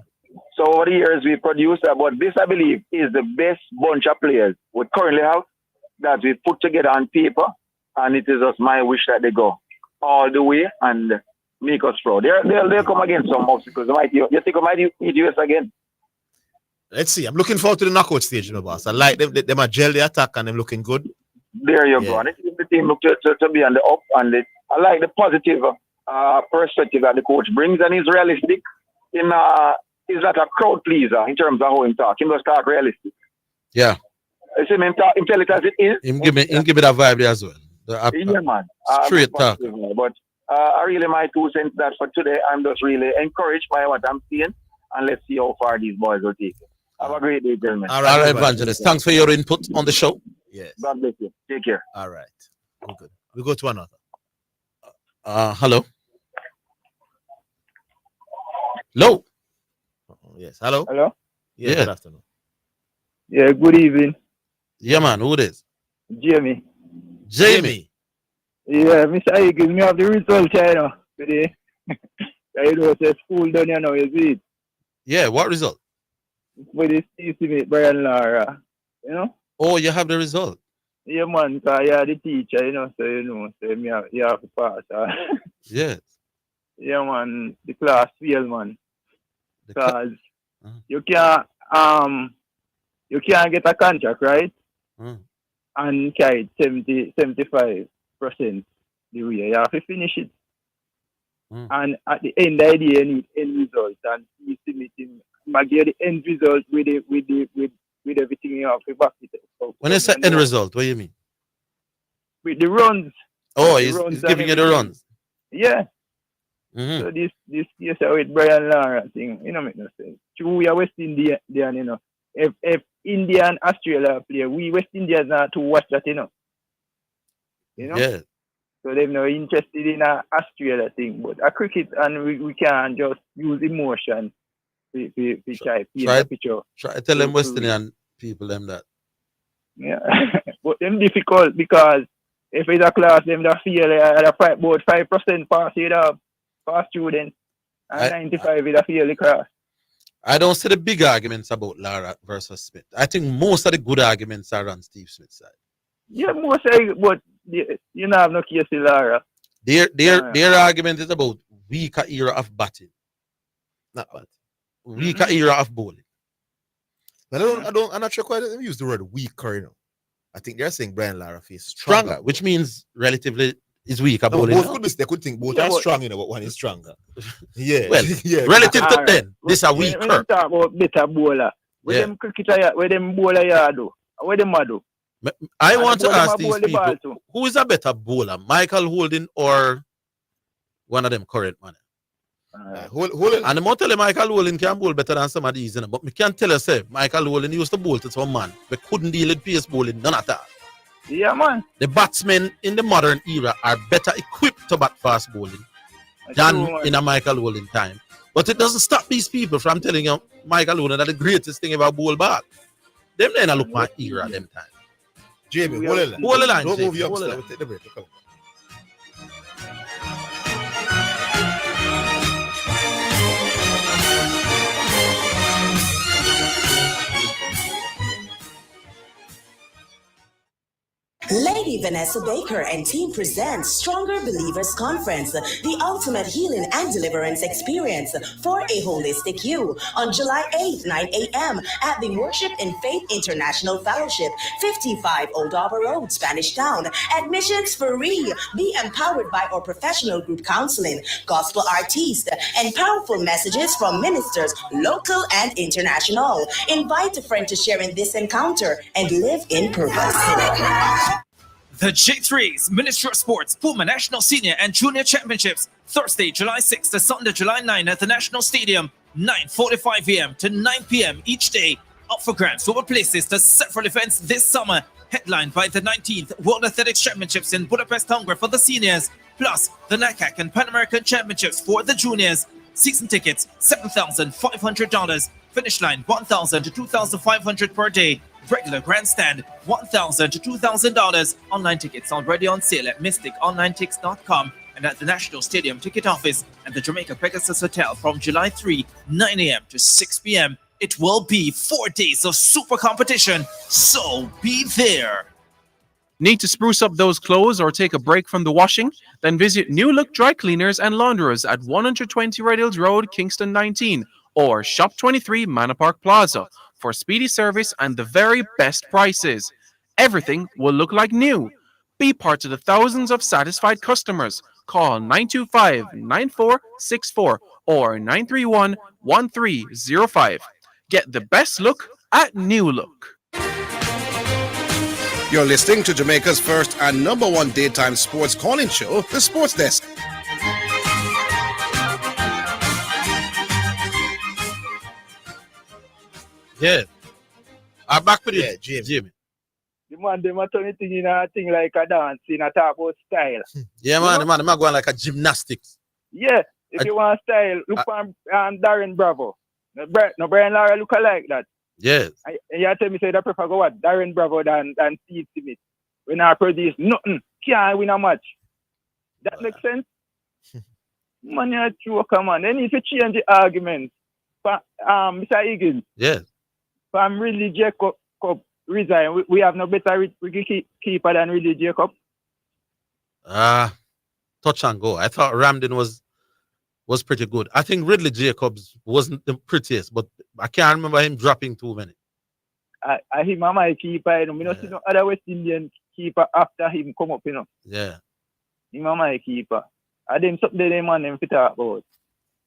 So over the years we produced, but this I believe is the best bunch of players we currently have that we put together on paper, and it is just my wish that they go all the way and make us proud. They'll come against some obstacles. You think we might need US again? Let's see. I'm looking forward to the knockout stage, boss. I like them. They might gel the attack and them looking good. There you go. And the team look to be on the up, and I like the positive perspective that the coach brings, and he's realistic. He's not a crowd pleaser in terms of how he talk. He must talk realistic. Yeah. I see him tell it as it is. Him give me that vibe there as well. Yeah, man. Straight talk. But I really, my 2 cents that for today, I'm just really encouraged by what I'm seeing, and let's see how far these boys will take it. Have a great day, gentlemen. All right, Evangelist. Thanks for your input on the show. Yes. God bless you. Take care. All right. We're good. We go to another. Hello. Hello. Yes. Hello. Hello. Yeah. Good afternoon. Yeah, good evening. Yeah, man. Who it is? Jamie. Jamie. Yeah, Mr. Higgins, me have the result here, you know, today. You know, it's school done, you know, you see it. Yeah, what result? For this teammate, Brian Lara, you know? Oh, you have the result. Yeah, man, because you are the teacher, you know, so you have to pass. Yes. Yeah, man, the class fail, man. Because Uh-huh. you can't get a contract, right? And carry 75% the way. You have to finish it. And at the end of the day, you need end result. And you submit him. You get the end result with everything you have to back it up. When you say end result, what do you mean? With the runs. Oh, The he's runs giving you and the everything. runs. Yeah. Mm-hmm. So this case with Brian Lara thing, you know, make no sense. True, we are West Indian, you know. If India and Australia play, we West Indians are to watch that, you know. You know? Yeah. So they're not interested in a Australia thing, but a cricket, and we can just use emotion to try paint a picture. Try to tell them West Indian people them that. Yeah. But them difficult because if it's a class, them that feel about 5% pass it up for students, and 95 is a fail the class. I don't see the big arguments about Lara versus Smith. I think most of the good arguments are on Steve Smith's side. Yeah, most but you know have no case with Lara. Their argument is about weaker era of batting. Not bad. Weaker era of bowling. But I'm not sure quite they use the word weaker, you know. I think they're saying Brian Lara is Stronger, which means relatively is weaker bowling. They could think both are strong, you know, but one is stronger. Yeah. Well, yeah. relative to them, this are weaker. When you talk about better bowler, where them cricketer, where them bowler you do, where them do. I want to ask these people, who is a better bowler, Michael Holding or one of them current man? And I'm not telling Michael Holding can bowl better than some of these, you know, but me can't tell you, say, Michael Holding used to bowl to some man. We couldn't deal with pace bowling, none at all. Yeah, man. The batsmen in the modern era are better equipped to bat fast bowling than in a Michael Holding time. But it doesn't stop these people from telling you Michael Holding that the greatest thing about bowl ball. Them then I look my era them time. Jamie, hold the line. Don't move your Hold the upstairs. line. We'll take the break. Come. Lady Vanessa Baker and team presents Stronger Believers Conference, the ultimate healing and deliverance experience for a holistic you on July 8th, 9 a.m. at the Worship in Faith International Fellowship, 55 Old Arbor Road, Spanish Town. Admissions free. Be empowered by our professional group counseling, gospel artists, and powerful messages from ministers, local and international. Invite a friend to share in this encounter and live in purpose. The J3's Ministry of Sports Puma National Senior and Junior Championships, Thursday, July 6th to Sunday, July 9 at the National Stadium, 9:45 a.m. to 9 p.m. each day. Up for grabs over places to several events this summer, headlined by the 19th World Athletics Championships in Budapest, Hungary for the seniors, plus the NACAC and Pan American Championships for the juniors. Season tickets, $7,500. Finish line, $1,000 to $2,500 per day. Regular grandstand, $1,000 to $2,000. Online tickets already on sale at mysticonlinetix.com and at the National Stadium ticket office and the Jamaica Pegasus Hotel from July 3, 9 a.m. to 6 p.m. It will be 4 days of super competition, so be there. Need to spruce up those clothes or take a break from the washing? Then visit New Look Dry Cleaners and Launderers at 120 Red Hills Road, Kingston 19, or Shop 23 Manor Park Plaza for speedy service and the very best prices. Everything will look like new. Be part of the thousands of satisfied customers. Call 925-9464 or 931-1305. Get the best look at New Look. You're listening to Jamaica's first and number one daytime sports calling show, The Sports Desk. Yeah. I'm back with you, Jamie. Jamie. The man, them are turning thing in a thing like a dance, in a talk about style. Yeah, man, the man going like a gymnastics. Yeah, if you want style, look for Darren Bravo. No, Brian Lara look alike that. Yes. And you tell me say that prefer go what? Darren Bravo than Steve Smith. When I produce nothing, can't win a match. That makes sense? Man, you're a joker, man. Then if you change the argument, Mr. Higgins. Yes. From Ridley Jacob resign, we have no better keeper than Ridley Jacob. Touch and go. I thought Ramden was pretty good. I think Ridley Jacobs wasn't the prettiest, but I can't remember him dropping too many. I him and my keeper, you know. We don't see no other West Indian keeper after him come up, you know. Yeah. Him and my keeper. I them something they man them fit talk about.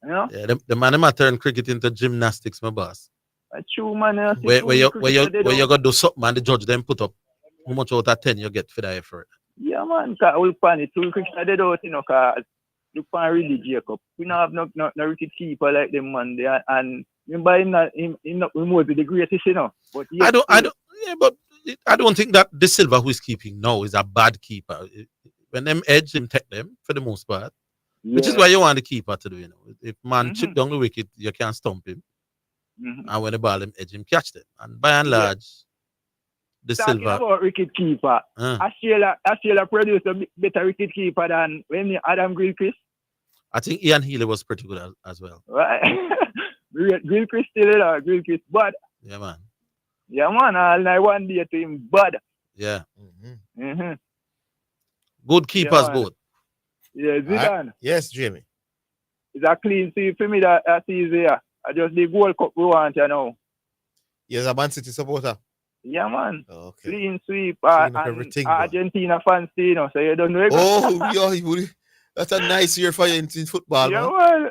You know? Yeah, the man them turn cricket into gymnastics, my boss. A true man. Where you gotta do something and the judge then put up how much out of 10 you get for that effort. Yeah, man, cause all pan it two cricket they don't, you know, cause look for Ridley Jacob. We don't have no wicket keeper like them man there, and remember him not remote the greatest, you know. But I don't think that De Silva who is keeping now is a bad keeper. When them edge him take them for the most part. Yeah. Which is why you want the keeper to do, you know. If man chip down the wicket, you can't stump him. And when the ball him edge him, catch them. And by and large, De Silva. Talking about wicket keeper, Australia produced a better wicket keeper than when Adam Gilchrist. I think Ian Healy was pretty good as well. Right. Gilchrist still Gilchrist bad. Yeah, man. Yeah, man. All night one day to him bad. Yeah. Good keepers, both. Yeah, Zidane. Yes, Jamie. It's a clean sweep for me that is here. I just the Gold Cup we want, you know. Yes, a Man City supporter. Yeah, man. Okay. Clean sweep. Clean And Argentina fans, you know, so you don't know. Oh, that's a nice year for you in football, yeah, man.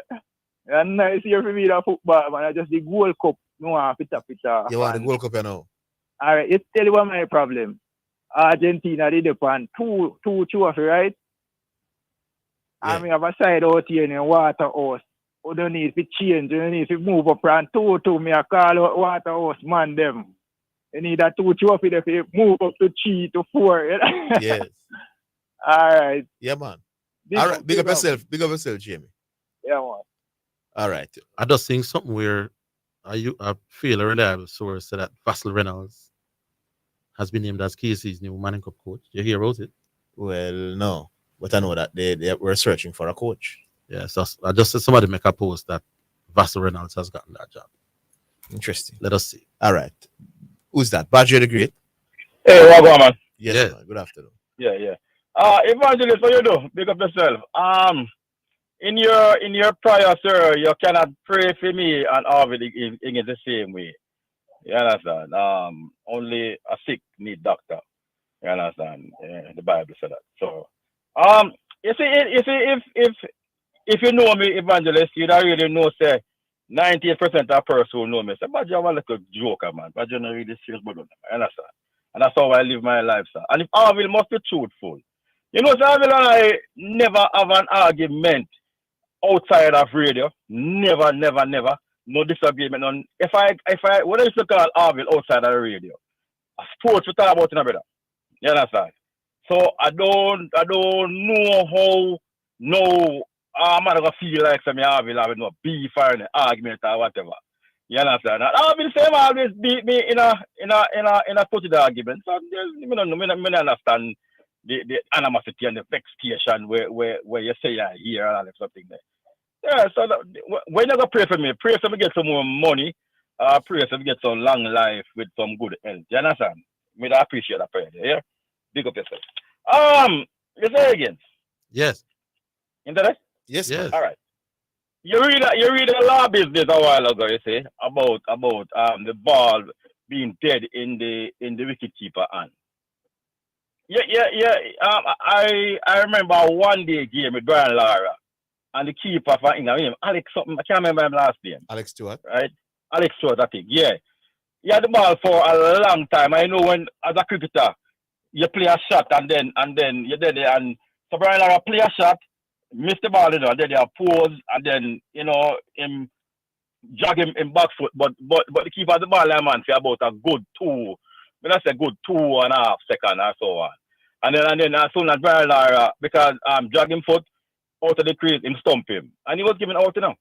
A nice year for me in football, man. I just the Gold Cup. No, pita. You want the Gold Cup, you know? All right, it's tell you what my problem. Argentina did upon two trophy, right? Yeah. And we have a side out here in the water house. You don't need to change, you need to move up and two. Me a call out water house man them. You need a 2 trophy to move up to 3 to 4. Yes. All right. Yeah, man. All right, big up yourself, Jamie. Yeah, man. All right. I just think something where I feel a reliable source that Vassal Reynolds has been named as KC's new Manning Cup coach. You hear about it? Well, no. But I know that they were searching for a coach. Yeah, so I just said somebody make a post that Vassal Reynolds has gotten that job. Interesting. Let us see. All right. Who's that? Badger the Great? Hey, Wagwan, man. Yes, man. Good afternoon. Yeah. Evangelist, what you do? Big up yourself. In your prayer, sir, you cannot pray for me and Orville in the same way. You understand? Only a sick need doctor. You understand? The Bible said that. So, you see, if you know me, Evangelist, you don't really know, say, 98% of person who know me say, but you're a little joker, man. But you're not really serious about it. You understand? And that's how I live my life, sir. And if Orville must be truthful. You know, sir, Orville and I never have an argument outside of radio. Never. No disagreement. If I what I used to call Orville outside of the radio, a sports we talk about in a brother. You understand? So I don't know how I'm not gonna feel like some Orville having no beef or an argument or whatever. You understand? And Orville same always beat me in a sporty argument. So I don't understand the animosity and the vexation where you say I hear and all that something there. Yeah, so when you go pray for me get some more money, pray for me get some long life with some good health. You understand? I appreciate that prayer. Yeah? Big up yourself. You say again? Yes. Internet? Yes. All right. You read a law business a while ago, you say, about the ball being dead in the wicketkeeper hand. Yeah. I remember one day game with Brian Lara and the keeper for England, Alex something, I can't remember his last name. Alex Stewart. Right? Alex Stewart, I think. Yeah. He had the ball for a long time. I know when as a cricketer you play a shot and then you're dead there and so Brian Lara play a shot, miss the ball, and then they pause and then him jog him in back foot, but the keeper of the ball man for about a good That's a good 2.5 seconds or so on. And then as soon as Brian Lara, because drag him foot out of the crease, him stump him. And he was given out, you know.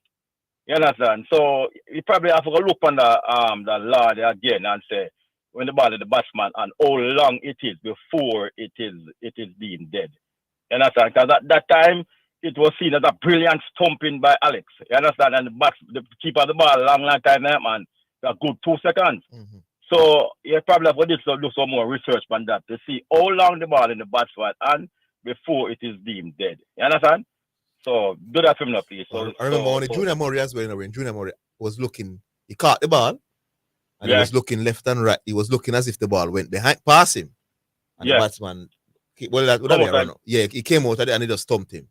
You understand? So you probably have to look on the law there again and say when the ball is the batsman and how long it is before it is deemed dead. You understand? Because at that time it was seen as a brilliant stumping by Alex. You understand? And the keeper of the ball long time there, man. A good 2 seconds. Mm-hmm. So you probably have to do some more research on that to see how long the ball in the batsman and before it is deemed dead. You understand? So do that for me, please. So, I remember when Junior Murray as well, when Junior Murray was looking, he caught the ball and he was looking left and right. He was looking as if the ball went past him. And the batsman, he came out and he just stumped him.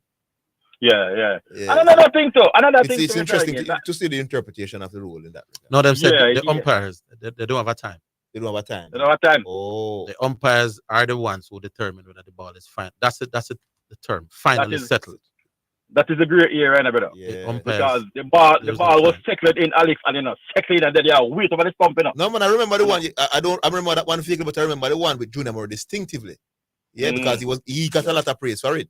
Yeah. And another thing too. It's interesting to see the interpretation of the rule in that regard. No, them said the umpires, they don't have a time. They don't have a time. They don't have a time. Oh. The umpires are the ones who determine whether the ball is fine. That's the term. Finally settled. That is a great era, brother. Yeah. Because the ball was settled in Alex and settled and then they are wait over the stumping up. No man, I remember the one. I remember that one figure, but I remember the one with Junior more distinctively. Yeah, because he got a lot of praise for it.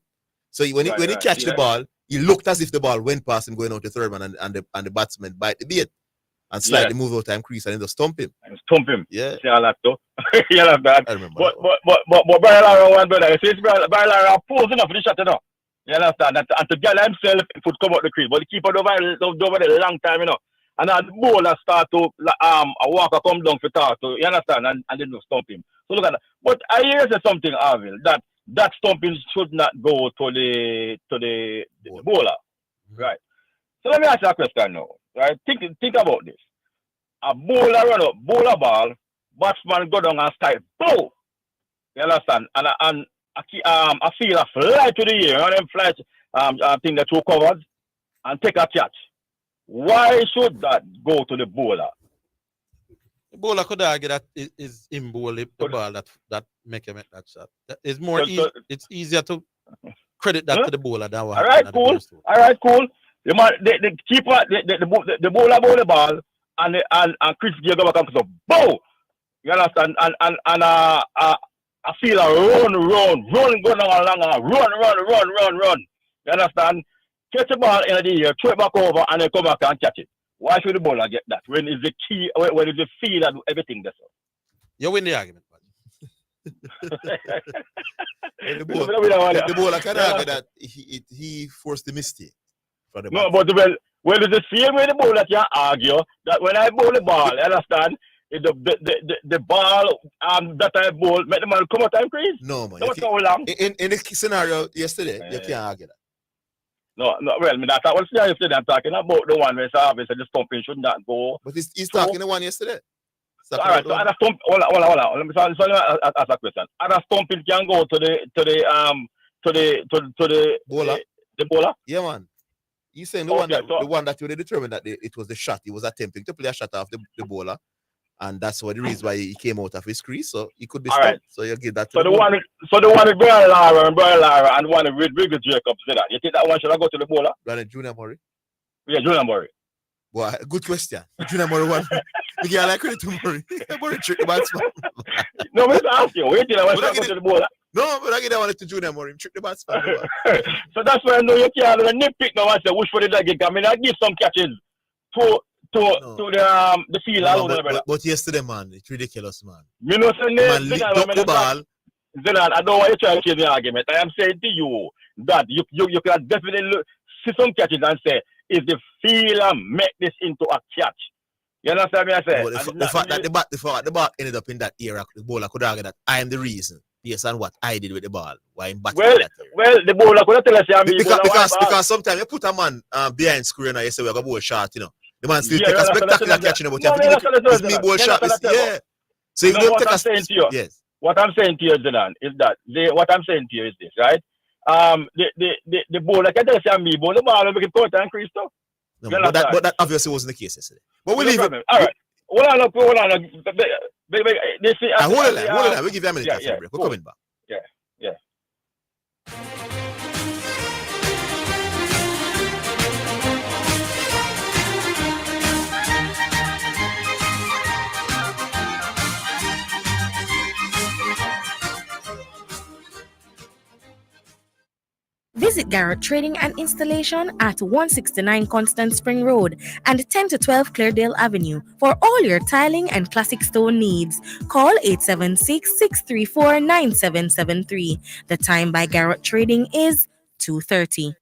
So when he catch the ball, he looked as if the ball went past him going out to third man and the batsman bite the bait and slightly move out time crease and then just stump him. Yeah. See all that though. You know that. I remember. But Brian Lara one brother, you see Brian Lara posing up for the shot, you know. You understand? And to get himself it would come out the crease. But the keeper over a long time, you know. And then the bowler start to a walker come down for talk to, you understand? And they don't stump him. So look at that. But I hear something, Orville, that stumping should not go to the bowler. Right. So let me ask you a question now. Right? Think about this. A bowler run up, bowler ball, batsman go down and strike. Boom! You understand? And I feel a fly to the air, and then fly I think the two covers and take a catch. Why should that go to the bowler? The bowler could argue that it is in bowl the ball that make him make that shot. It's more it's easier to credit that to the bowler than what. All right, cool. The man, the keeper, the bowler bowl the ball, and Chris Gayle go back and so bow. You understand? And I feel a run, go down along, run. You understand? Catch the ball in the air, throw it back over, and then come back and catch it. Why should the bowler get that? When is the key? When is the feel and everything that's all? You win the argument, the bowler can argue that he forced the mistake. For the no, but well, it's the same way the bowler can argue that when I bowl the ball, you understand? The ball that I bowl make the man come out and crease. No, man. In the scenario yesterday, you can't argue that. No, well, that's what yesterday I'm talking about the one where obviously the stumping should not go. But he's talking the one yesterday. All right, so other stump. Hold on. Let me ask a question. Other stumping can go to the bowler. The bowler. Yeah, man. You saying the one that you determined that it was the shot. He was attempting to play a shot off the bowler. And that's what the reason why he came out of his crease, so he could be stopped. Right. So you give that to the one with Brian Lara and one with Wrigley Jacobs did that. You think that one should I go to the bowler? Brother Junior Murray? Yeah, Junior Murray. Boy, good question. Junior Murray one. Yeah, I like credit to Murray. Murray trick the batsman. No, I'm asking you. Wait till I want to go to the bowler. No, but I get that one to Junior Murray. Trick the batsman. So that's why I know you can't nitpick now and say, wish for the leg. I mean, I give some catches to the field alone. But yesterday, man, it's ridiculous, man. You know, the ball. Zidane, I don't want you to try to change the argument. I am saying to you that you can definitely see some catches and say, is the fielder make this into a catch? You understand me? I say the fact that the ball ended up in that era, the bowler could argue that I am the reason. Yes, and what I did with the ball. Why I'm batting well, the bowler could tell us because sometimes you put a man behind screen and you say we're gonna bowl shot, you know. The man still take a spectacular catching about it's me ball shot. Yeah. So you don't take a yes. What I'm saying to you, Zidane, is that what I'm saying to you is this, right? The bowler can tell us me bowl the ball we can cut and crease stuff. No, but that obviously wasn't the case yesterday. But we'll leave it. All right. Hold on. Hold on. We'll give you a minute after the break. We're coming back. Yeah. Visit Garrett Trading and Installation at 169 Constant Spring Road and 10 to 12 Cleardale Avenue for all your tiling and classic stone needs. Call 876-634-9773. The time by Garrett Trading is 2:30.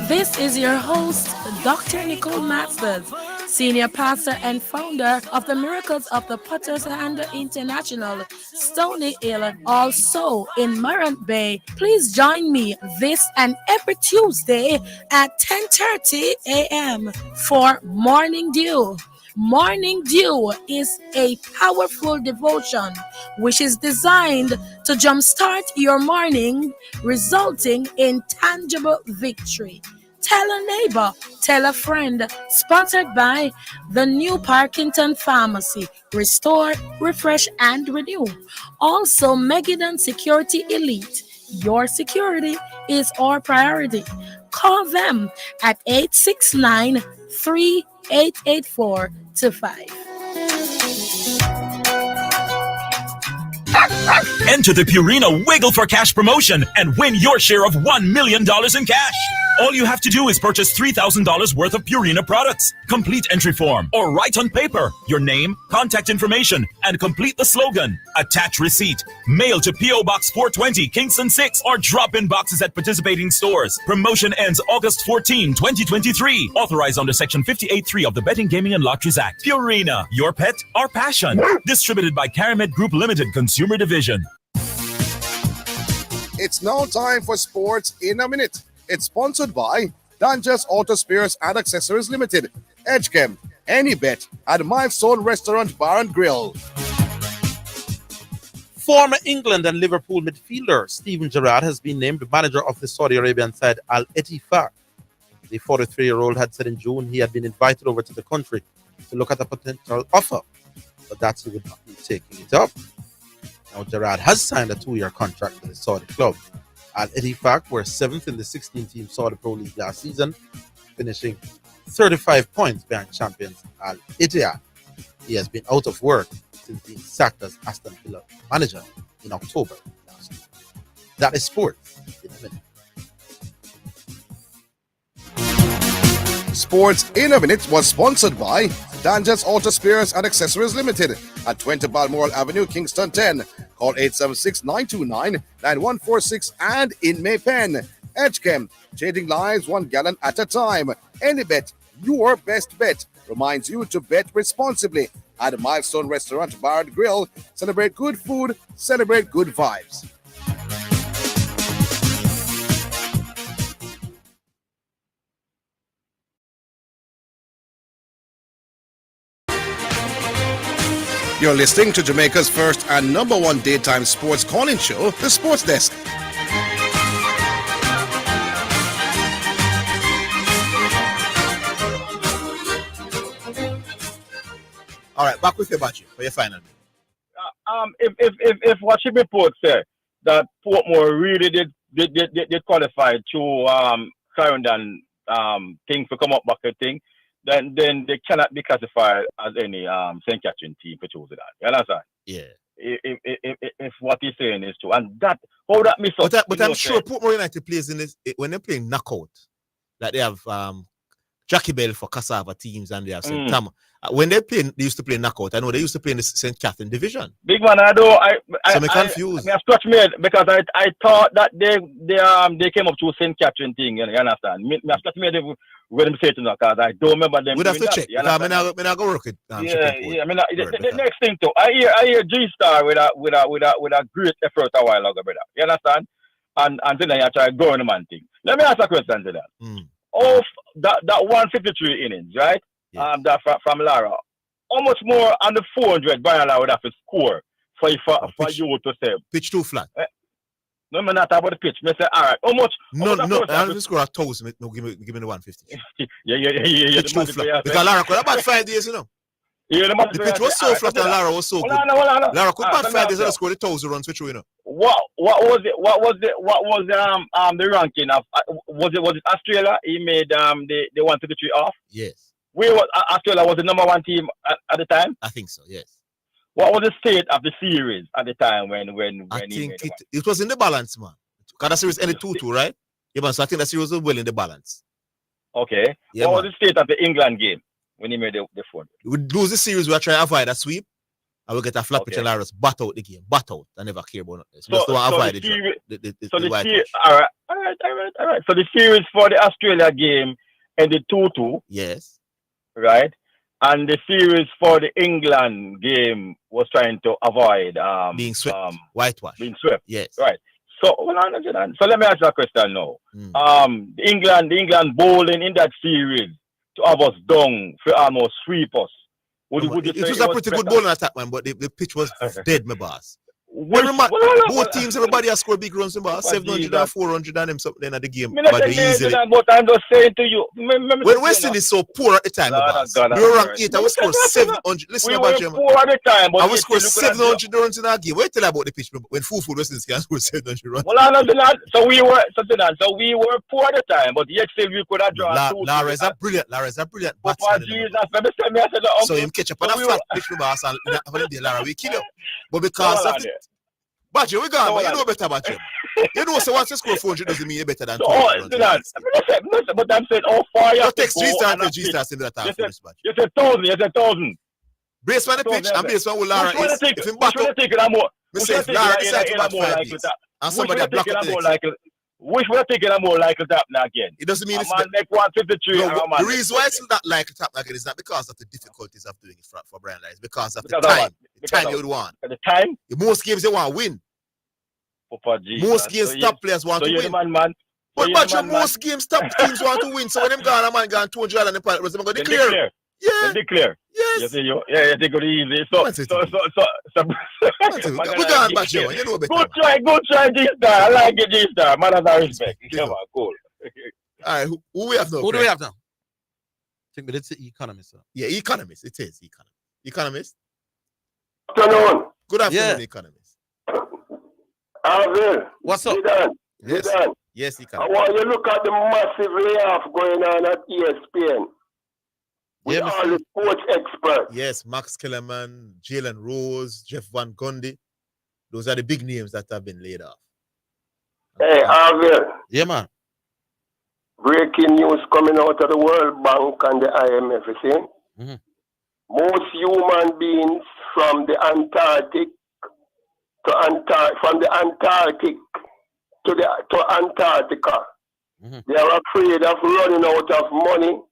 This is your host, Dr. Nicole Masters, Senior Pastor and Founder of the Miracles of the Potter's Hand International, Stony Hill, also in Morant Bay. Please join me this and every Tuesday at 10:30 a.m. for Morning Dew. Morning Dew is a powerful devotion which is designed to jumpstart your morning, resulting in tangible victory. Tell a neighbor, tell a friend. Sponsored by the New Parkington Pharmacy. Restore, refresh, and renew. Also, Megadon Security Elite. Your security is our priority. Call them at 869-3884-25. Enter the Purina Wiggle for Cash promotion and win your share of $1 million in cash. All you have to do is purchase $3,000 worth of Purina products. Complete entry form or write on paper your name, contact information, and complete the slogan. Attach receipt. Mail to P.O. Box 420, Kingston 6, or drop in boxes at participating stores. Promotion ends August 14, 2023. Authorized under Section 58.3 of the Betting, Gaming, and Lotteries Act. Purina, your pet, our passion. Distributed by Caramed Group Limited Consumer Division. It's now time for Sports in a Minute. It's sponsored by Dangerous Auto Spares and Accessories Limited, Edgechem, Any Bet, and Milestone Restaurant Bar and Grill. Former England and Liverpool midfielder Steven Gerrard has been named the manager of the Saudi Arabian side Al Ettifaq. The 43-year-old had said in June he had been invited over to the country to look at a potential offer, but that he would not be taking it up. Now Gerrard has signed a 2-year contract with the Saudi club. Al Ettifaq were 7th in the 16-team Saudi Pro League last season, finishing 35 points behind champions Al Ittihad. He has been out of work since being sacked as Aston Villa manager in October last year. That is sports in a minute. Sports in a Minute was sponsored by Dangerous Auto Spares and Accessories Limited at 20 Balmoral Avenue, Kingston 10. Call 876-929-9146 and in Maypen. Edgechem, changing lives 1 gallon at a time. Any Bet, your best bet, reminds you to bet responsibly at Milestone Restaurant Bar and Grill. Celebrate good food, celebrate good vibes. You're listening to Jamaica's first and number 1 daytime sports calling show, The Sports Desk. All right, back with you, Bachi, for your final. If what she report said that Portmore really did qualify to Clarendon thing to come up back a thing, then they cannot be classified as any St. Catherine team for choosing that. You understand? Yeah. If what he's saying is true, and that how that miss up. But I'm sure Portmore United plays in this when they're playing knockout. Like they have Jackie Bell for Cassava teams and they have St. Tam. When they used to play knockout. I know they used to play in the St. Catherine division. Big man, I'm confused. I scratch me because I thought that they came up to St. Catherine thing. You understand? I scratch me when I'm saying that because I don't remember them. We'd have to check. I'm not go work it. I mean, the next thing too, I hear G-Star with a great effort a while ago, brother. You understand? And then I try going the man thing. Let me ask a question to that. Of that 153 innings, right? Yeah. That from Lara. How much more on the 400 Brian Lara would have to score for you to say? Pitch too flat. No, I'm not about the pitch. I say, all right, how much? No, I'm just score 1,000. No, give me the 150. yeah. Pitch too flat. Because Lara could have about 5 days, you know. Yeah, the pitch was so flat and Lara was so good. Lara could about 5 days and score the 1,000 runs for you know. What was the ranking of was it Australia? He made the 153 off? Yes. Australia was the number 1 team at the time? I think so, yes. What was the state of the series at the time when I he think made it was in the balance, man. Because that series ended 2-2, right? Yeah, man. So I think that series was well in the balance. Okay. Yeah, what man. was the state of the England game when he made the 4? We lose the series, we are trying to avoid a sweep, and we get a flat pitch and Lara's bat out the game. Bat out. I never care about it. So just don't avoid the series, the white series, all right. So the series for the Australia game ended 2-2. Yes. Right? And the series for the England game was trying to avoid being swept, whitewash. Being swept. Yes. Right. So so let me ask you a question now. The England bowling in that series to have us down for almost sweep us. Would you It say was a pretty good bowling attack, man, but the pitch was dead, my boss. Both teams, everybody has scored big runs, boss. 700 and 400 and them something at the game. But I'm just saying to you. When West Indies so poor at the time, boss. We were ranked 8, and we scored 700. Listen about German. We were poor at the time, but and we scored 700 runs in our game. What you tell about the pitch when Fufu West Indies can score 700 runs? Well, so we were poor at the time, but yet still we could have drawn 2. Lara is a brilliant batsman. So him catch up on a flat pitch, boss, and Lara we kill you. But because of it, Badger, we gone, but you know better, Badger. You know, so once you score 400 doesn't mean you're better than 200. But I'm saying, how far you have to go. G-Stars in that time for this, Badger. You said 1,000. Brace on the pitch and brace on who Lara is. If him back up, Lara decides to bat 5 days. And somebody block up the next. Which we're taking a more likely to happen again. It doesn't mean it's man make 153. The reason why it's not likely to happen again is not because of the difficulties of doing it for Brian Lara. It's because of the time. The time you would want. The time? Most games they want to win. Most games top players want to win. But most games top teams want to win. So when them gone, a man gone 200 and the pilot was going to declare. Yeah. Declare. Yes. You think it easy. So we gone back here, you know better. Good try, G-Star. I like it, G-Star. Man has a respect. Come on, cool. All right, who we have now? Who do we have now? I think it's the Economist. Sir. Yeah, Economist. It is Economist. Good afternoon. Good afternoon, Economist. Orville. What's up? Zidane. Yes. Zidane. Yes, I Economist. want you to look at the massive layoff going on at ESPN. With all the sports experts. Yes, Max Kellerman, Jalen Rose, Jeff Van Gundy. Those are the big names that have been laid off. Hey, Orville. Yeah, man. Breaking news coming out of the World Bank and the IMF, you see? Mm-hmm. Most human beings from the Antarctic from the Antarctic to Antarctica, they are afraid of running out of money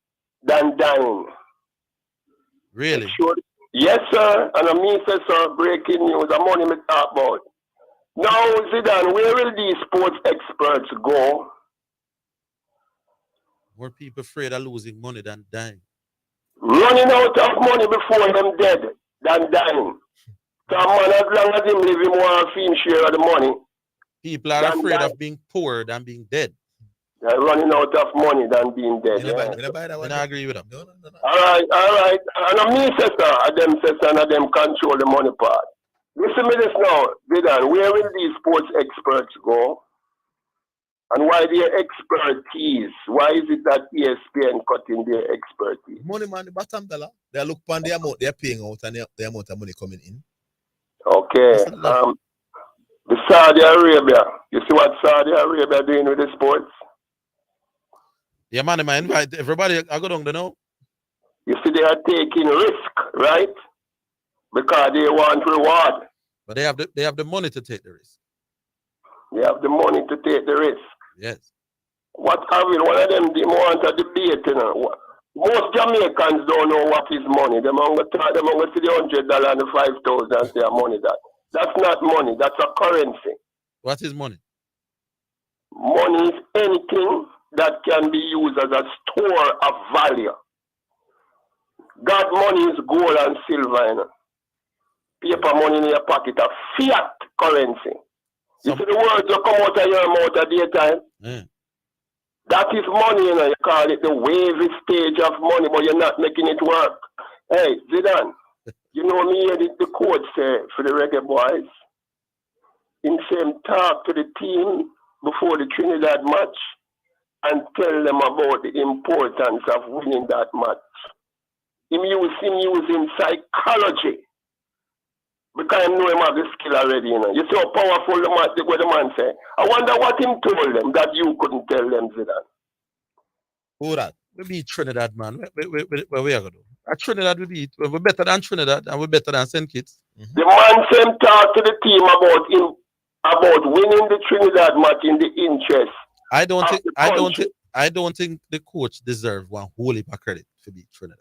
than dying. Really? Yes, sir. And I mean, sir, breaking news. I'm only me talk about. Now, Zidane, where will these sports experts go? More people afraid of losing money than dying. Running out of money before them dead than dying. So, man, as long as him live, him want to share of the money. People are afraid of being poor than being dead. They're running out of money than being dead. I agree with them. No. All right. And I mean, sister, and them control the money part. Listen to this now, Zidane. Where will these sports experts go? And why their expertise? Why is it that ESPN cutting their expertise? Money, man, the bottom dollar. They look upon the amount they're paying out and the amount of money coming in. Okay. The Saudi Arabia. You see what Saudi Arabia doing with the sports? Yeah, man, I invite everybody. I go down there now. You see, they are taking risk, right? Because they want reward. But they have the money to take the risk. They have the money to take the risk. Yes. What I mean, one of them they want a debate, you know. Most Jamaicans don't know what is money. They're going to see the $100 and the 5,000 and say money that. That's not money, that's a currency. What is money? Money is anything that can be used as a store of value. God money is gold and silver, you know. Paper money in your pocket, a fiat currency. You see the words that come out of your mouth at daytime? That is money, you know. You call it the wavy stage of money, but you're not making it work. Hey, Zidane, you know me, the coach say for the Reggae boys, in same talk to the team before the Trinidad match and tell them about the importance of winning that match. Him using psychology Because I know him have the skill already, you know. You see how powerful what the man say. I wonder what him told them that you couldn't tell them, Zidane. Who that? We beat Trinidad, man. Where we are going to do? At Trinidad, we beat. We're better than Trinidad and we're better than St. Kitts. The man same talk to the team about winning the Trinidad match in the interest. I don't think the coach deserves one whole heap of credit to beat Trinidad.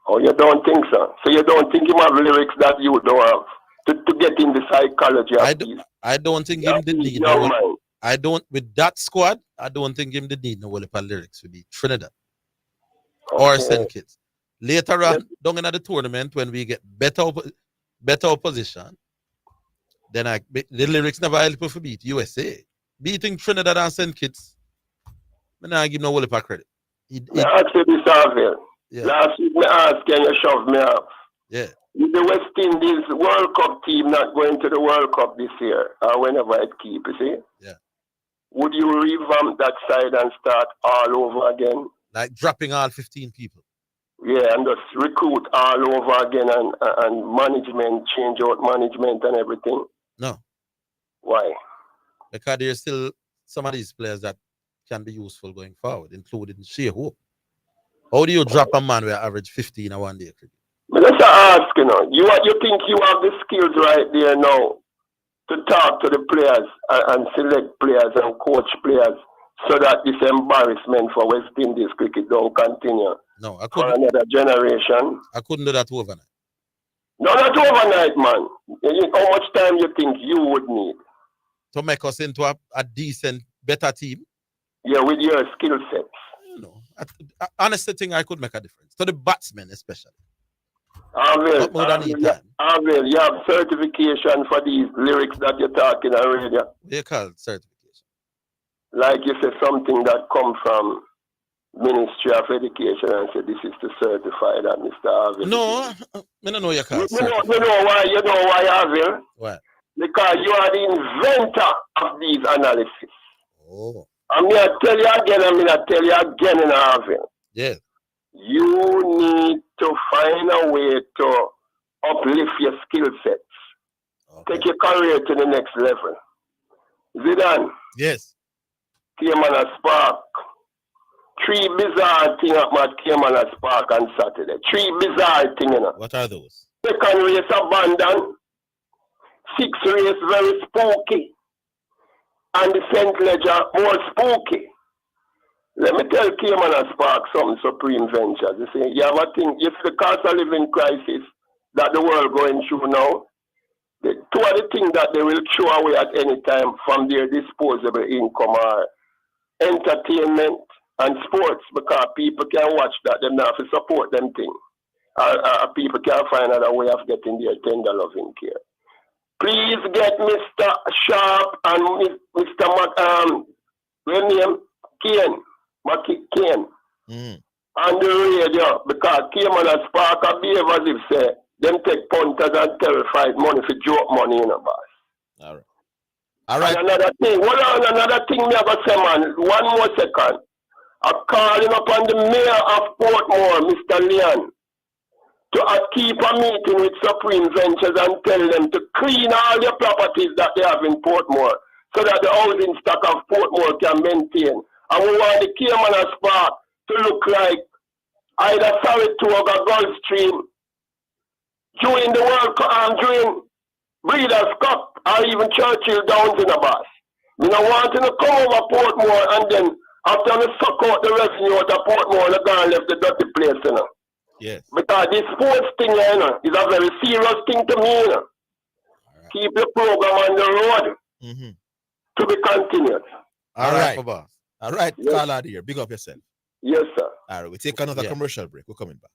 Oh, you don't think so? So you don't think him have lyrics that you don't have to get in the psychology of these? I don't think him the need. I don't with that squad. I don't think him the need no whole heap of lyrics to beat Trinidad or St. Kitts. Later on, down in the tournament, when we get better opposition, then the lyrics never help for beat USA. Beating Trinidad and St. Kitts, I not give no whole heap of credit. I ask you this, Orville. Yeah. Last week, I asked, can you shove me off? Yeah. With the West Indies World Cup team not going to the World Cup this year, or whenever it keep, you see? Yeah. Would you revamp that side and start all over again? Like dropping all 15 people. Yeah, and just recruit all over again and management, change out management and everything? No. Why? Because there's still some of these players that can be useful going forward, including Shea Hope. How do you drop a man where average 15 in one day? Let's ask, you know, you think you have the skills right there now to talk to the players and select players and coach players so that this embarrassment for West Indies cricket don't continue for another generation? I couldn't do that overnight. No, not overnight, man. How much time you think you would need? To make us into a decent, better team? Yeah, with your skill sets. You know, I honestly think I could make a difference. To the batsmen especially. Orville, you have certification for these lyrics that you're talking on radio. They call it certification. Like you say, something that come from Ministry of Education and say this is to certify that, Mr. Orville. No, I don't know you can't. You know why, Orville? Why? Because you are the inventor of these analysis. Oh. I'm going to tell you again, in Orville. Yeah. You need to find a way to uplift your skill sets. Okay. Take your career to the next level. Zidane. Yes. Came on a spark. 3 bizarre things came on a spark on Saturday. 3 bizarre things, you know. What are those? Second race abandoned. 6th race very spooky. And the St. Ledger more spooky. Let me tell Cayman and Spark something Supreme Ventures. You see, you have a thing, you see the cost of living crisis that the world going through now. The 2 of the things that they will throw away at any time from their disposable income are entertainment and sports, because people can watch that, they not have to support them thing. People can find another way of getting their tender loving care. Please get Mr. Sharp and Mr. Kane on the radio, because Cayman and Spark behave as if say them take punters and terrified money for joke money in a boss. All right. And another thing, another thing me have to say, man, one more second. I'm calling upon the mayor of Portmore, Mr. Leon, to keep a meeting with Supreme Ventures and tell them to clean all the properties that they have in Portmore so that the housing stock of Portmore can maintain. And we want the Cayman and Spark to look like either Saratoga or Gulfstream during the World Cup, during Breeders' Cup, or even Churchill Downs in a bus. We don't want to come over Portmore and then after we suck out the revenue out of Portmore, they go and left the dirty place, you know. Yes. Because this sports thing, you know, is a very serious thing to me, you know. Right. Keep the program on the road to be continued. All right. All right, yes. Carl out here. Big up yourself. Yes, sir. All right, we take another commercial break. We're coming back.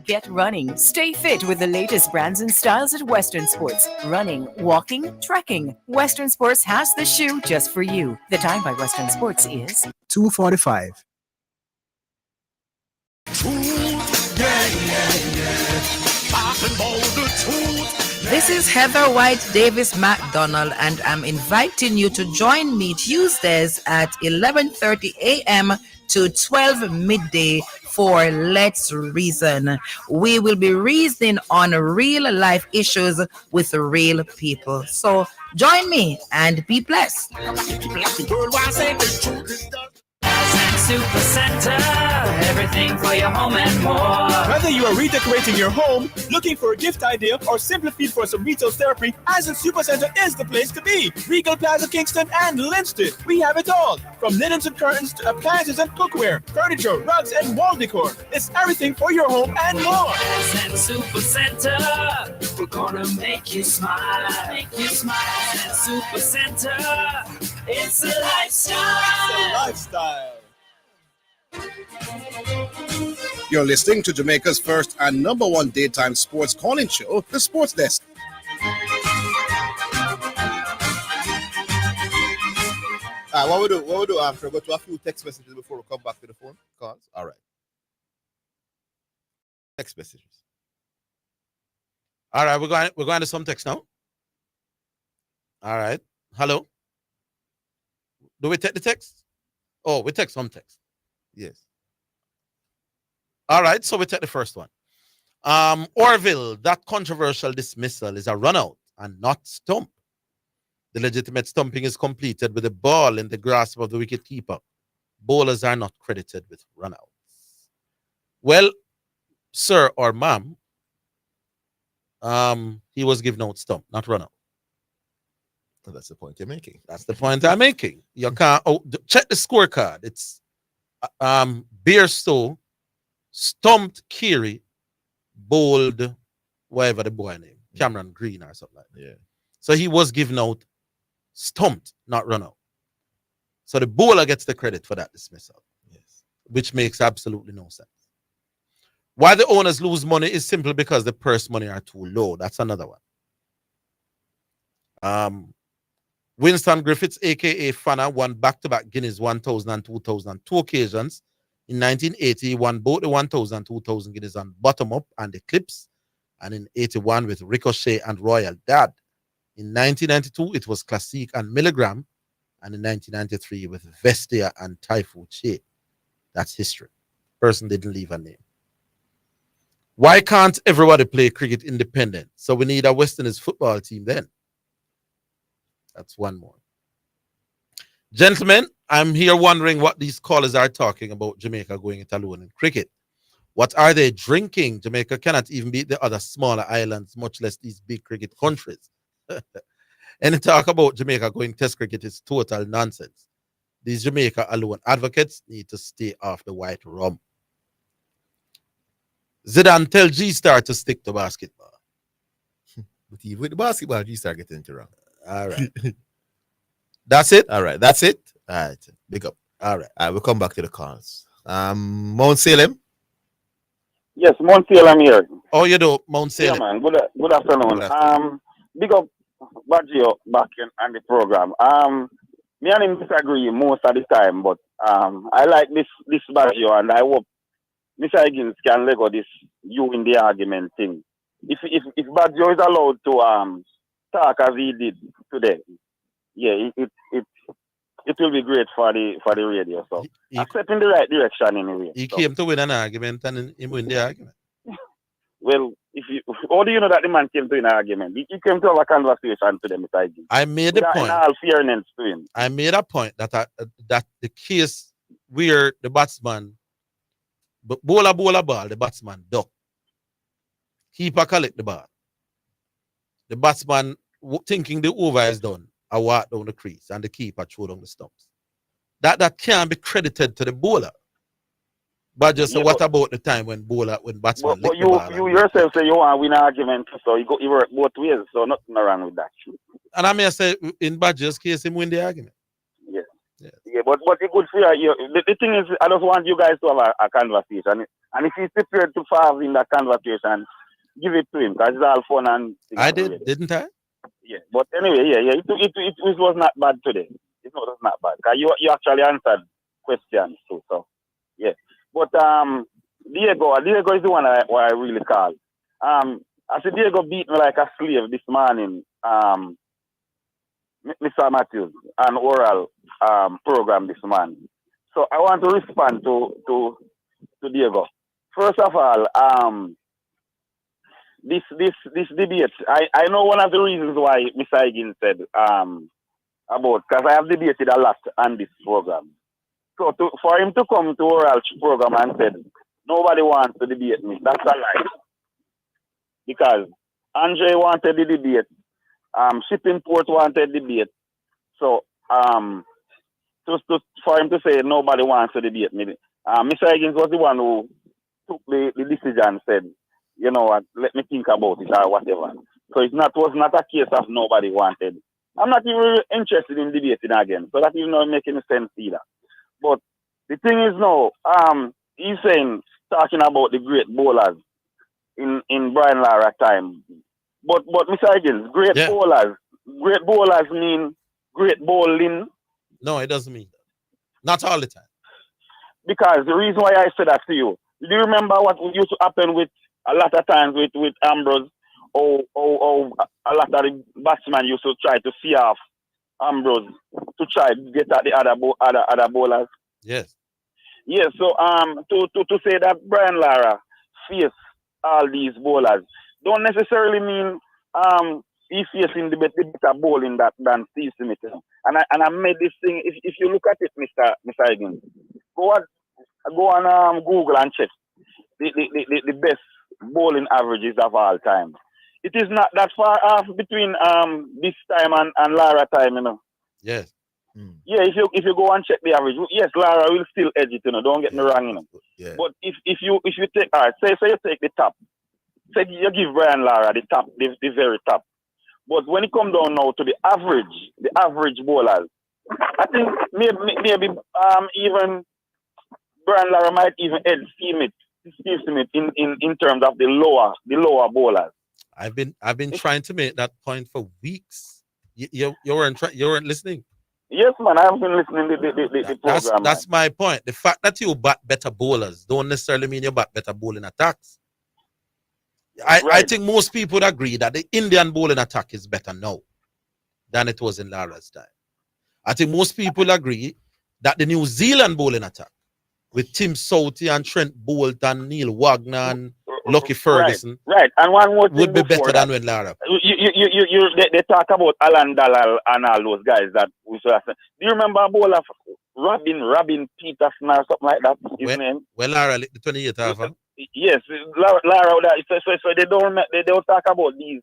Get running. Stay fit with the latest brands and styles at Western Sports. Running, walking, trekking. Western Sports has the shoe just for you. The time by Western Sports is 2:45. Yeah. This is Heather White Davis McDonald, and I'm inviting you to join me Tuesdays at 11:30 a.m. to 12 midday for Let's Reason. We will be reasoning on real life issues with real people. So join me and be blessed. Super Center, everything for your home and more. Whether you are redecorating your home, looking for a gift idea, or simply feel for some retail therapy, Ascent Super Center is the place to be. Regal Plaza, Kingston, and Linston. We have it all. From linens and curtains to appliances and cookware, furniture, rugs, and wall decor. It's everything for your home and more. Ascent Super Center, we're gonna make you smile. Make you smile. Ascent Super Center, it's a lifestyle. It's a lifestyle. You're listening to Jamaica's first and number one daytime sports calling show, The Sports Desk. What we do after? Go to a few text messages before we come back to the phone calls. All right. Text messages. All right, we're going to some text now. All right. Hello. Do we take the text? Oh, we take some text. Yes. All right, so we take the first one. Orville, that controversial dismissal is a run out and not stump. The legitimate stumping is completed with the ball in the grasp of the wicketkeeper. Bowlers are not credited with run outs. Well, sir or ma'am, he was given out stump, not run out. So that's the point you're making. That's the point I'm making. You can't check the scorecard. It's Beerstow stumped Kiri, bowled whatever the boy name, Cameron Green or something like that. Yeah. So he was given out stumped, not run out. So the bowler gets the credit for that dismissal. Yes. Which makes absolutely no sense. Why the owners lose money is simply because the purse money are too low. That's another one. Winston Griffiths, aka Fana, won back-to-back Guineas 1,000 and 2,000 on 2 occasions. In 1980, he won both the 1,000 and 2,000 Guineas on Bottom Up and Eclipse, and in 81 with Ricochet and Royal Dad. In 1992, it was Classique and Milligram, and in 1993 with Vestia and Typhoon Che. That's history. Person didn't leave a name. Why can't everybody play cricket independent? So we need a Westerners football team then. That's one more. Gentlemen, I'm here wondering what these callers are talking about Jamaica going it alone in cricket. What are they drinking? Jamaica cannot even beat the other smaller islands, much less these big cricket countries. Any talk about Jamaica going test cricket is total nonsense. These Jamaica alone advocates need to stay off the white rum. Zidane, tell G-Star to stick to basketball. But even with the basketball, G-Star getting into wrong. All right. That's it? All right. That's it? All right. Big up. All right. We'll come back to the calls. Mount Salem? Yes, Mount Salem here. Oh, you do, Mount Salem. Yeah, man. Good afternoon. Big up Baggio back on the program. Me and him disagree most of the time, but I like this Baggio, and I hope Mr. Higgins can let go this you in the argument thing. If Baggio is allowed to talk as he did today, yeah, it will be great for the radio. So a step in the right direction anyway. He came to win an argument and he win the argument. Well, how do you know that the man came to an argument? He came to have a conversation to them. I made the point. In all fairness to him. I made a point that that the case where the batsman bowler ball, the batsman duck. Keeper collect the ball. The batsman thinking the over is done, I walk down the crease and the keeper throw down the stumps. That can't be credited to the bowler. But just what about the time when batsman but you yourself say you want to win an argument, so you work both ways, so nothing wrong with that. And I may say in Badger's case him win the argument. Yeah, but it's good for you. The thing is, I just want you guys to have a conversation, and if he's prepared to have in that conversation, give it to him because it's all fun and. I did, didn't I? Yeah, but anyway, it was not bad today. It was not bad because you actually answered questions too. So yeah, but Diego is the one I really call. I said Diego beat me like a slave this morning, Mr. Matthews, an oral program this morning. So I want to respond to Diego. First of all, this debate, I know one of the reasons why Mr. Higgins said about, because I have debated a lot on this program. So for him to come to oral program and said nobody wants to debate me, that's a lie. Because Andre wanted the debate, Shipping Port wanted debate. So for him to say nobody wants to debate me, Mr. Higgins was the one who took the decision and said, you know what, let me think about it or whatever. So it was not a case of nobody wanted. I'm not even really interested in debating again, so that even not making sense either. But the thing is now, he's talking about the great bowlers in Brian Lara time. But Mr. Higgins, great bowlers mean great bowling. No, it doesn't mean that. Not all the time. Because the reason why I said that to you, do you remember what used to happen with a lot of times with Ambrose? Or a lot of the batsmen used to try to see off Ambrose to try to get at the other bowlers. Yes. Yes. So to say that Brian Lara faced all these bowlers don't necessarily mean he's facing the better bowling than Steve Smith. You know? And I made this thing. If you look at it, Mr. Higgins, go on Google and check the best bowling averages of all time. It is not that far off between this time and Lara time, you know. Yes. Yeah, if you go and check the average, yes, Lara will still edge it, you know. Don't get me wrong, you know. Yeah. But if you take, all right, say you take the top, say you give Brian Lara the top, the very top. But when it comes down now to the average bowlers, I think maybe even Brian Lara might even edge Steve Smith in terms of the lower bowlers. I've been trying to make that point for weeks. You weren't listening. Yes, man, I have been listening to the program. That's my point. The fact that you bat better bowlers don't necessarily mean you bat better bowling attacks. I think most people would agree that the Indian bowling attack is better now than it was in Lara's time. I think most people agree that the New Zealand bowling attack with Tim Southey and Trent Boult and Neil Wagner and Lucky Ferguson, right. And one more thing would be better that, than when Lara. They talk about Alan Dalal and all those guys that we saw. Do you remember a bowler Robin Peterson or something like that? His name. Well, Lara, the 28th half. Yes, Lara. So they don't talk about these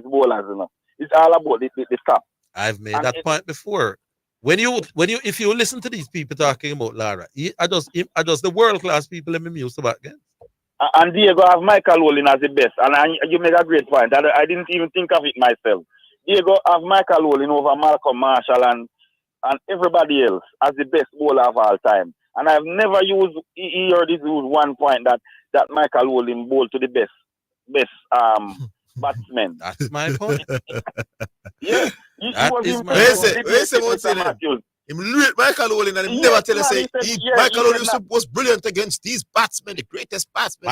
bowlers, you know. It's all about the top. I've made that point before. If you listen to these people talking about Lara, I just the world class people in my music about again. And Diego have Michael Olin as the best, and you make a great point. I didn't even think of it myself. Diego have Michael Olin over Malcolm Marshall and everybody else as the best bowler of all time. And I've never used one point that Michael Olin bowled to the best batsman. That's my point. Yeah. Him rate Michael Olin and him never tell us Michael Olin was brilliant against these batsmen, the greatest batsmen.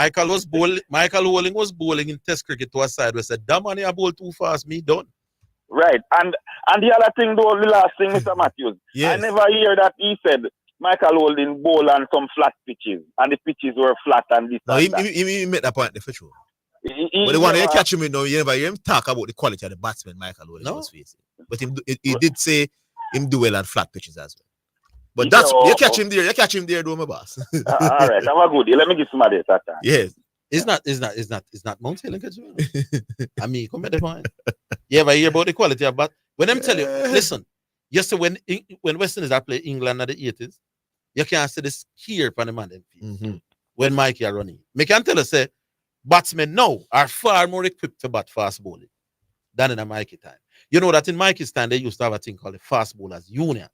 Michael Olin was bowling in Test cricket to a side where said, "Damn man, I bowl too fast, me done." Right, and the other thing though, the last thing, Mr. Matthews, I never hear that he said Michael Olin bowl on some flat pitches, and the pitches were flat and this. No, he made that point for sure. But the one you catch him, you know, you never hear him talk about the quality of the batsman Michael Olin was facing. But he did say him do well on flat pitches as well. But that's you catch him there, do my boss. All right, I'm a good. Let me give somebody a time. Yes. It's not Mount Hill and Kajun. I mean, come at the point. You ever hear about the quality of bat? When I'm telling you, listen, yesterday when West Indies play England in the 80s, you can't see this here from the man when Mikey are running. Me can tell you, say, batsmen now are far more equipped to bat fast bowling than in a Mikey time. You know that in Mikey's time, they used to have a thing called the fast bowlers union.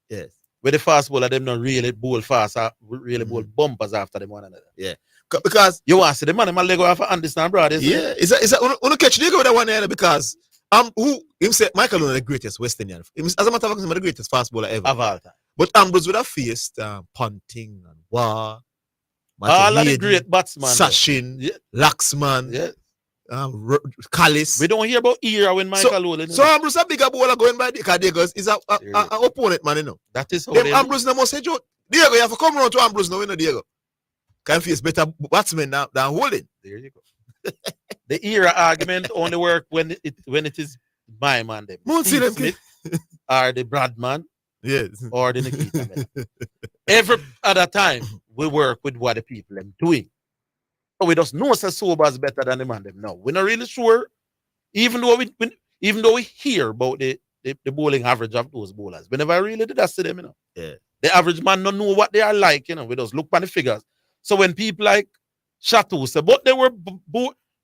Yes. Where the fast bowler, them not really bowl fast, really bowl bumpers after them one another. Yeah. Because you want to see the man in my leg have to understand, brother. Yeah. It's a catch the with that one there because who him said Michael Olin the greatest West Indian. As a matter of fact, he's the greatest fast bowler ever. Of all time. But Ambrose would have faced Ponting and Waugh, all of the great batsmen. Sachin, Laxman. Yeah. Callis. We don't hear about era when Michael Lowell. So Ambrose a bigger bowler going by because Diego is a opponent, man, you know. That is how them they Ambrose no must say, Diego, you have to come around to Ambrose now, you know, Diego. Can face better batsmen than Holding. There you go. The era argument only work when it is my man, them. Steve Smith or the Bradman, yes, or the Nikita. Every other time we work with what the people are doing. So we just know Sobers better than the man them. No, we're not really sure. Even though we hear about the bowling average of those bowlers, we never really did that to them, you know. Yeah. The average man don't know what they are like, you know. We just look at the figures. So when people like Chateau say, but they were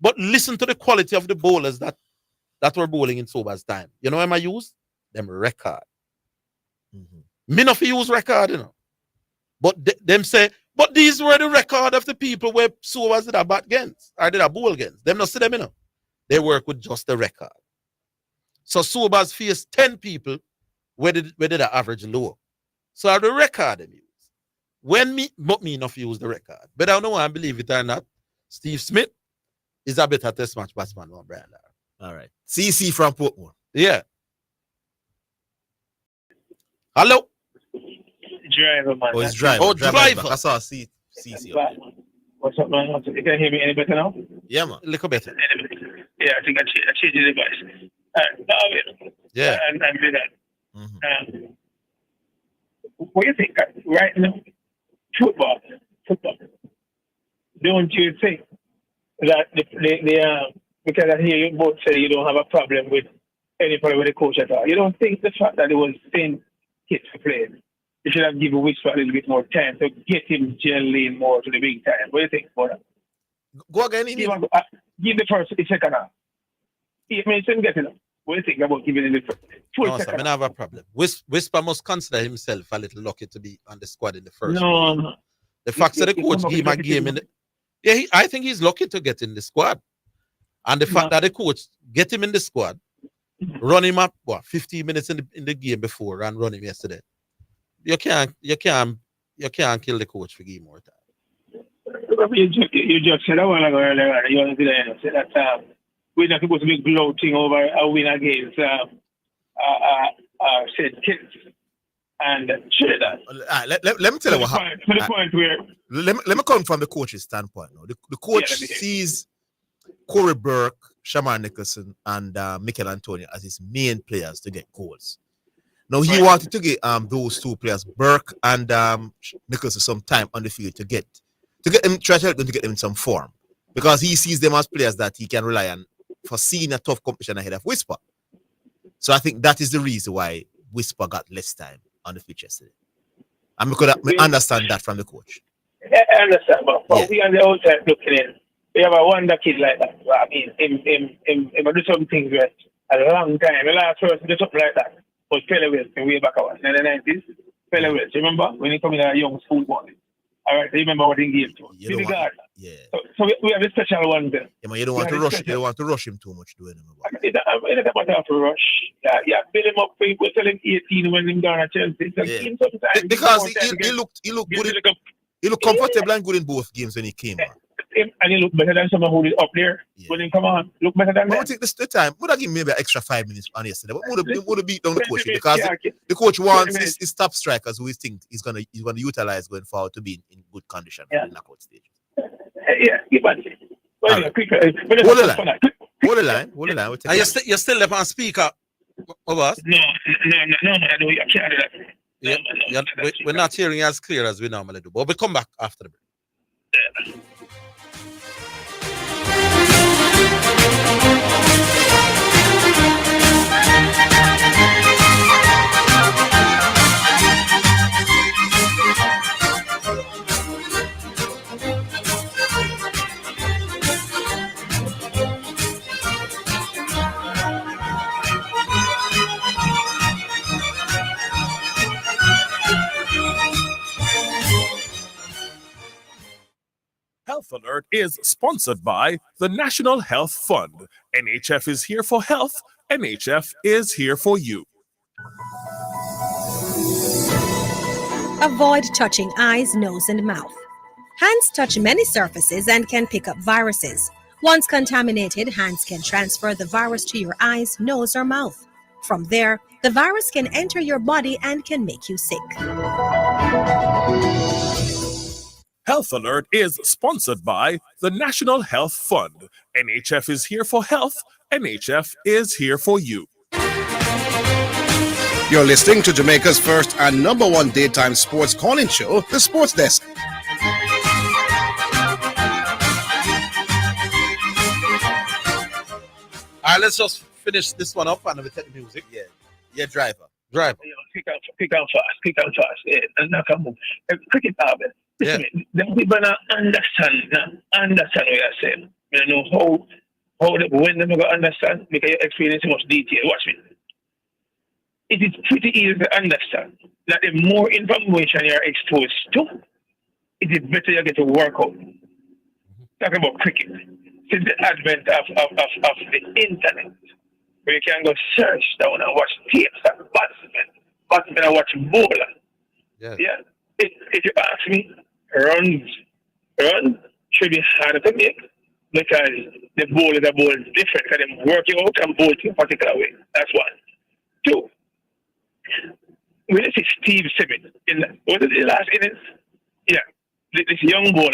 but listen to the quality of the bowlers that were bowling in Sobers' time. You know what I use? Them record. Me not use record, you know. But them say, but these were the record of the people where Sobers did a bat against, or did a bowl against. Them not see them, you know. They work with just the record. So Sobers faced 10 people where did the average low. So the record them use. But me not use the record. But I don't know, I believe it or not. Steve Smith is a better test match batsman than Brian Lara. All right. CC from Portmore. Yeah. Hello? Driver, man. Oh, it's driver. Oh, driver. I saw CC. What's up, man? You can hear me any better now? Yeah, man. A little better. Yeah, I think I changed the device. Yeah. And do that. What do you think? Right now, football. Don't you think that because I hear you both say you don't have a problem with any problem with the coach at all. You don't think the fact that it was 10 kids to play, you should have given Whisper a little bit more time to get him gently more to the big time. What do you think about that? Go again. Give the first, the second half. He didn't get enough. What do you think about giving him the full second half? I have a problem. Whisper must consider himself a little lucky to be on the squad in the first. No. The fact that the coach gave him a game in the, I think he's lucky to get in the squad. And the fact that the coach get him in the squad, run him up 15 minutes in the game before and run him yesterday. You can't kill the coach for giving more time. You just said a while ago earlier, you said that we're not supposed to be gloating over a win against said kids. And share that. Let me tell you what happened. To the point where let me come from the coach's standpoint now. The coach sees Corey Burke, Shamar Nicholson, and Mikel Antonio as his main players to get goals. Now he wanted to get those two players, Burke and Nicholson, some time on the field to get them, try to help them to get them in some form, because he sees them as players that he can rely on for seeing a tough competition ahead of Whisper. So I think that is the reason why Whisper got less time on the pitch yesterday. And we understand that from the coach. I understand, but we on the outside looking in. We have a wonder kid like that. I mean, him do some things right a long time. The last person did something like that was Pele Wills way back in the 90s. Pele Wills, remember when he come in a young school boy? All right, remember what he gave to us. So we have a special one there. Yeah, man, you don't want to rush. You don't want to rush him too much, do it. It doesn't matter to rush. Yeah, build him up. We tell him 18 when him down at Chelsea. Because he looked good. He looked comfortable and good in both games when he came on. And he looked better than someone who is up there. When he come on, look better than that. I think the time would have given maybe an extra 5 minutes on yesterday, but would have beat down the coach because the coach wants his top strikers who he thinks he's gonna utilize going forward to be in good condition in the knockout stage. Keep on. Hold the line. Are you still up on speaker, Obas? No, I know you can't do that. We're not hearing you as clear as we normally do, but we'll come back after the break. Health Alert is sponsored by the National Health Fund. NHF is here for health. NHF is here for you. Avoid touching eyes, nose, and mouth. Hands touch many surfaces and can pick up viruses. Once contaminated, hands can transfer the virus to your eyes, nose, or mouth. From there, the virus can enter your body and can make you sick. Health Alert is sponsored by the National Health Fund. NHF is here for health. NHF is here for you. You're listening to Jamaica's first and number one daytime sports calling show, The Sports Desk. All right, let's just finish this one up and then we take the music. Yeah, driver. Pick out fast. Yeah, and not come move. Cricket, listen, the people not understand what you're saying. I know when they're going to understand, because you experience so much detail. Watch me. It is pretty easy to understand that the more information you're exposed to, it is better you get to work out. Talking about cricket, since the advent of the internet, where you can go search down and watch tapes and batsmen and watch bowler. Yeah. If you ask me, runs should be harder to make because the ball is different because they're working out and bowl in a particular way. That's one. Two, when you see Steve Simmons was it the last innings? Yeah. This young bowler,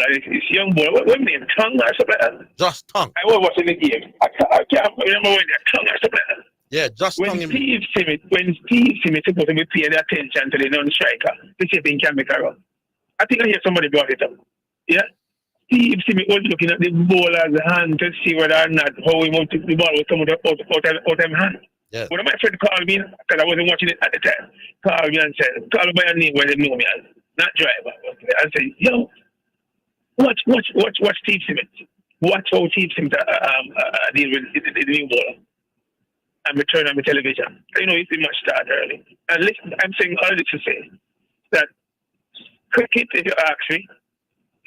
what name? Tongue or something like that? Just Tongue. I was watching the game. I can't remember when they're Tongue or something like that. Yeah, just when Steve Simmons supposed to be paying attention to the non-striker, to see if he can make a run. I think I hear somebody brought it up. Yeah? Steve Simmons was looking at the bowler's hand to see whether or not how the ball was coming out of his hand. Yeah. One of my friends called me, because I wasn't watching it at the time, called me and said, call me by your name where they know me as, not driver. And said, yo, watch Steve Simmons. Watch how Steve Simmons deal with the new bowler. And return on the television. You know, it's the match start early. And listen, I'm saying all this to say that cricket, if you ask me,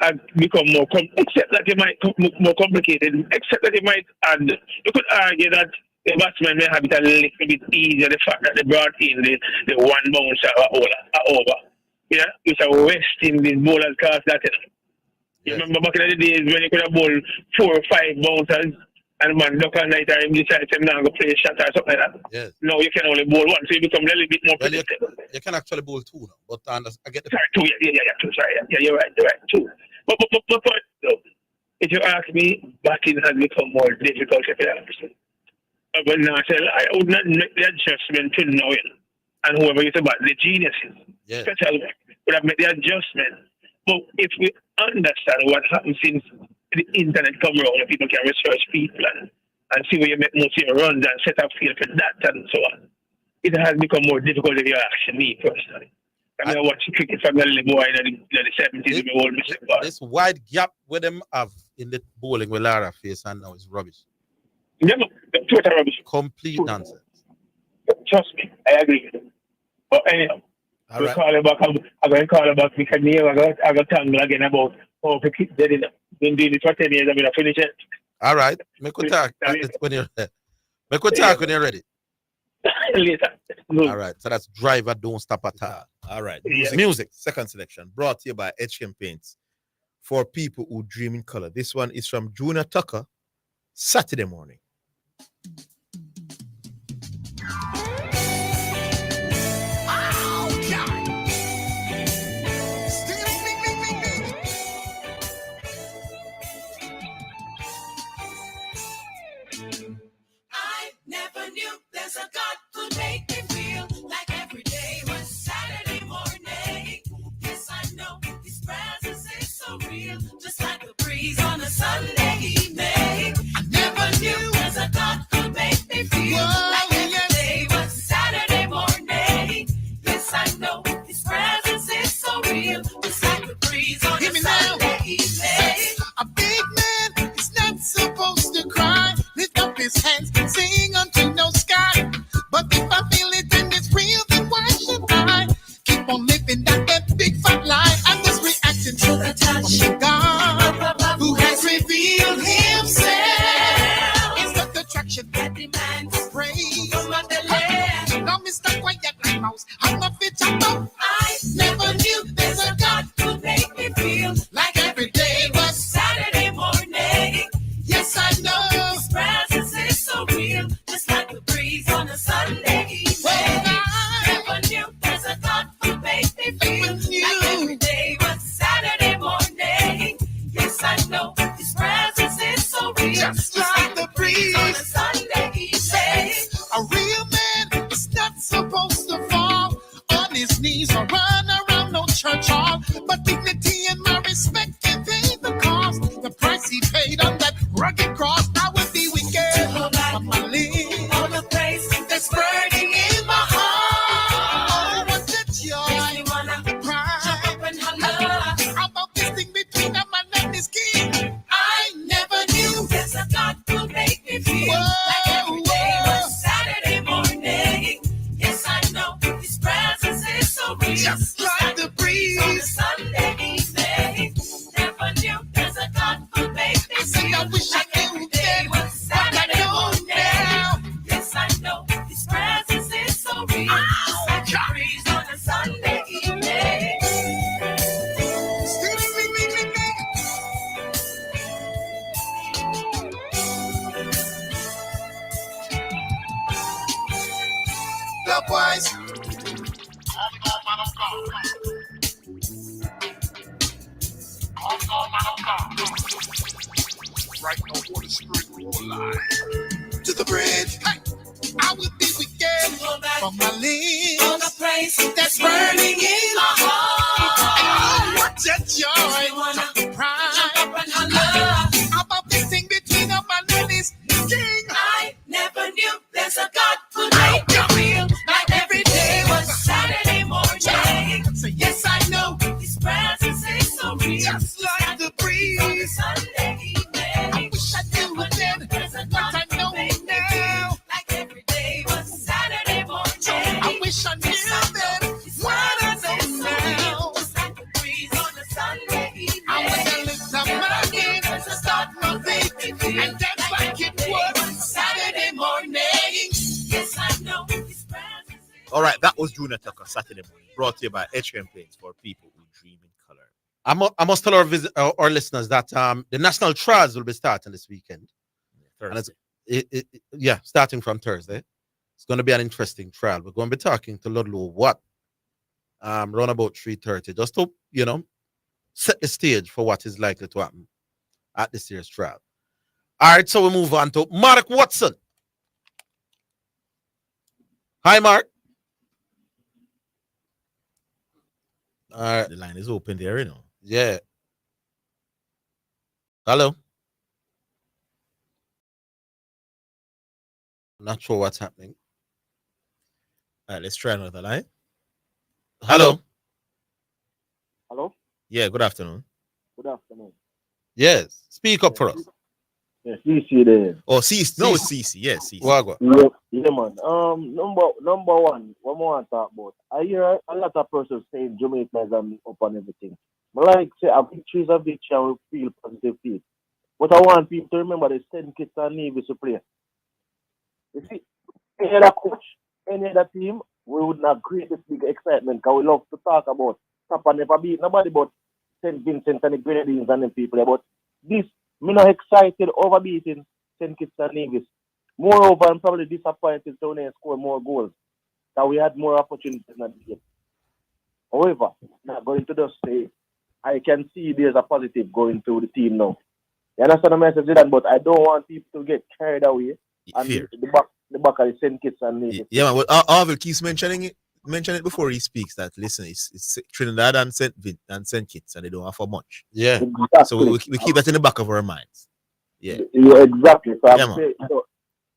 has become more except that it might more complicated, except that it might add. You could argue that the batsman may have it a little bit easier, the fact that they brought in the one bouncer over. Yeah, which are wasting these bowlers cast that. You remember back in the days when you could have bowled 4 or 5 bouncers and man duck all night and decide to now go play a shot or something like that. Yes. No, you can only bowl one, so you become a little bit more predictable. You can actually bowl 2 now, but I get the... Sorry, 2, yeah, 2, sorry, yeah, you're right, 2. But if you ask me, batting has become more difficult if you ask me. But now I would not make the adjustment to know it. And whoever is about the geniuses, especially, would have made the adjustment. But if we understand what happened since the internet come around and people can research people and see where you make most of your runs and set up field for that and so on, it has become more difficult if you ask me personally. I mean, I watch cricket from the little boy in the 70s. This wide gap where them have in the bowling with Lara face and now is rubbish. Yeah, total rubbish. Complete nonsense. Trust me, I agree with you. But anyhow, I'm going to call you back because I got tangled again about how cricket did it. Been doing it for 10 years, I'm going to finish it. All right. Make a talk when you're ready. Make a talk when you're ready. Later. All right. So that's Driver Don't Stop at all. All right. Music. Second selection brought to you by HM Paints for people who dream in color. This one is from Junior Tucker, Saturday Morning. Never knew there's a God could make me feel like every day was Saturday morning. Yes, I know His presence is so real, just like the breeze on a Sunday evening. I never knew there's a God could make me feel like every day was Saturday morning. Yes, I know His presence is so real, just like the breeze on a Sunday evening. A big man is not supposed to cry. Lift up his hands, sing unto no sky. But if I feel it and it's real, then why should I keep on living that big fat lie? I'm just reacting to the touch of God, who has revealed Himself. It's not the attraction that demands praise. No, Mr. Quiet like mouse, I'm not fit to know. I never knew there's a God could make me feel like every day was Saturday morning. Yes, I Rugged cross, I would be wicked. On my live on a place that's burning in my heart. Oh, what the joy, pride, about this thing between a man and his king. I never knew there's a God could make me feel like every day was Saturday morning. Yes, I know His presence is so real, just like the breeze on a Sunday evening. Never knew there's a God could make me feel I wish like every day was Saturday morning. Yes, I know His presence is so real, just like the breeze on a Sunday evening. Likewise. Right now, Holy Spirit, roll line. To the bridge. Hey. I will be wicked from my lips on a place that's burning in my heart. Oh, what a joy, pride, about this thing between a man and his king. I never knew there's a God who make me feel like every day was Saturday morning. So yes, I know His presence is so real, just like the breeze on a Sunday evening. I wish I knew it then, but I know now. Like every day was Saturday morning. I wish I knew then what I know now. Just like the breeze on a Sunday evening. I wish I lift up my hands to start my day, and that's like it was Saturday morning. Yes, I know His presence. All right, that was Junior Tucker Saturday morning, brought to you by HM Paints for people who dream in color. I must tell our listeners that the national trials will be starting this weekend. Thursday. And starting from Thursday. It's going to be an interesting trial. We're going to be talking to Ludlow Watt around about 3:30, just to, set the stage for what is likely to happen at this year's trial. All right, so we move on to Mark Watson. Hi, Mark. All right. The line is open there, Yeah. Hello. Not sure what's happening. All right, let's try another line. Hello. Hello. Yeah, good afternoon. Good afternoon. Yes. Speak up for us. Yes, CC there. Oh, CC. No, it's CC. Yes, CC. Wagwan. Yeah, man. Number one, what I want to talk about. I hear a lot of persons saying Jamaica is up on everything. But like say, a victory is a victory and we feel positive feel. But I want people to remember the St. Kitts and Nevis to play. You see, any other coach, any other team, we would not create this big excitement because we love to talk about Papa never beat nobody but St. Vincent and the Grenadines and them people. But this, me not excited over beating St. Kitts and Nevis. Moreover, I'm probably disappointed to only score more goals. That we had more opportunities in the game. However, not going to just say, I can see there's a positive going through the team now. You understand the message, Zidane? But I don't want people to get carried away. And the back of the St. Kitts and Nevis. Yeah, man. Well, Orville keeps mentioning it before he speaks that listen, it's Trinidad and St. Kitts and they don't offer much. Yeah. Exactly. So we keep that in the back of our minds. Yeah. Exactly. So Yeah, I'm saying,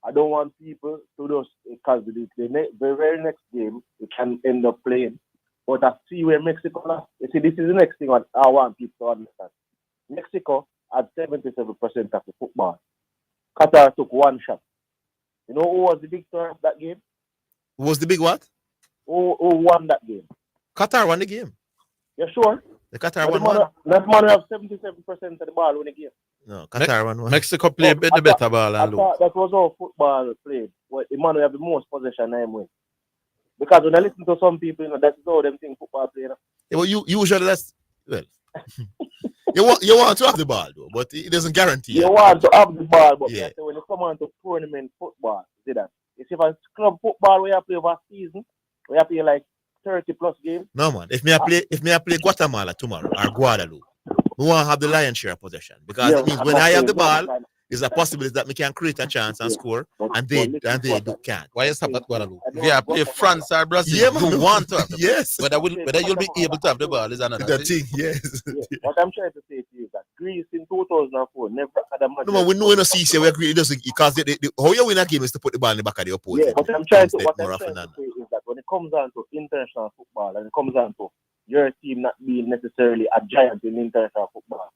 I don't want people to just because the very next game we can end up playing. But I see where Mexico. You see, this is the next thing I want people to understand. Mexico had 77% of the football. Qatar took one shot. You know who was the victor of that game? Who was the big what? Who won that game? Qatar won the game. You sure? The Qatar won. That man have 77% of the ball in the game. No, Qatar won. Mexico played the better ball and lose. That was how football played. Well, the man who have the most possession and win. Because when I listen to some people, that's how them think football play. Yeah, well, usually that's you want to have the ball though, but it doesn't guarantee. You want to have the ball, but yeah. when you come on to tournament football, see that. You see, if a club football we have play over a season, we have play like 30 plus games. No man, if me play Guatemala tomorrow or Guadeloupe, we want to have the lion's share of possession because it means when I have the ball, is a possibility that we can create a chance and score, and they can't. Why you stop at Guadeloupe? If you play France or Brazil, Yeah, man. you want to have the ball. Yes. Whether you'll be able to have the ball is another The thing. thing, yes. What I'm trying to say to you is that Greece in 2004 never had a match. No, man, we know in a CC we agree it doesn't because how you win a game is to put the ball in the back of the opponent. Yeah, what I'm trying to say is that when it comes down to international football and it comes down to your team not being necessarily a giant in international football,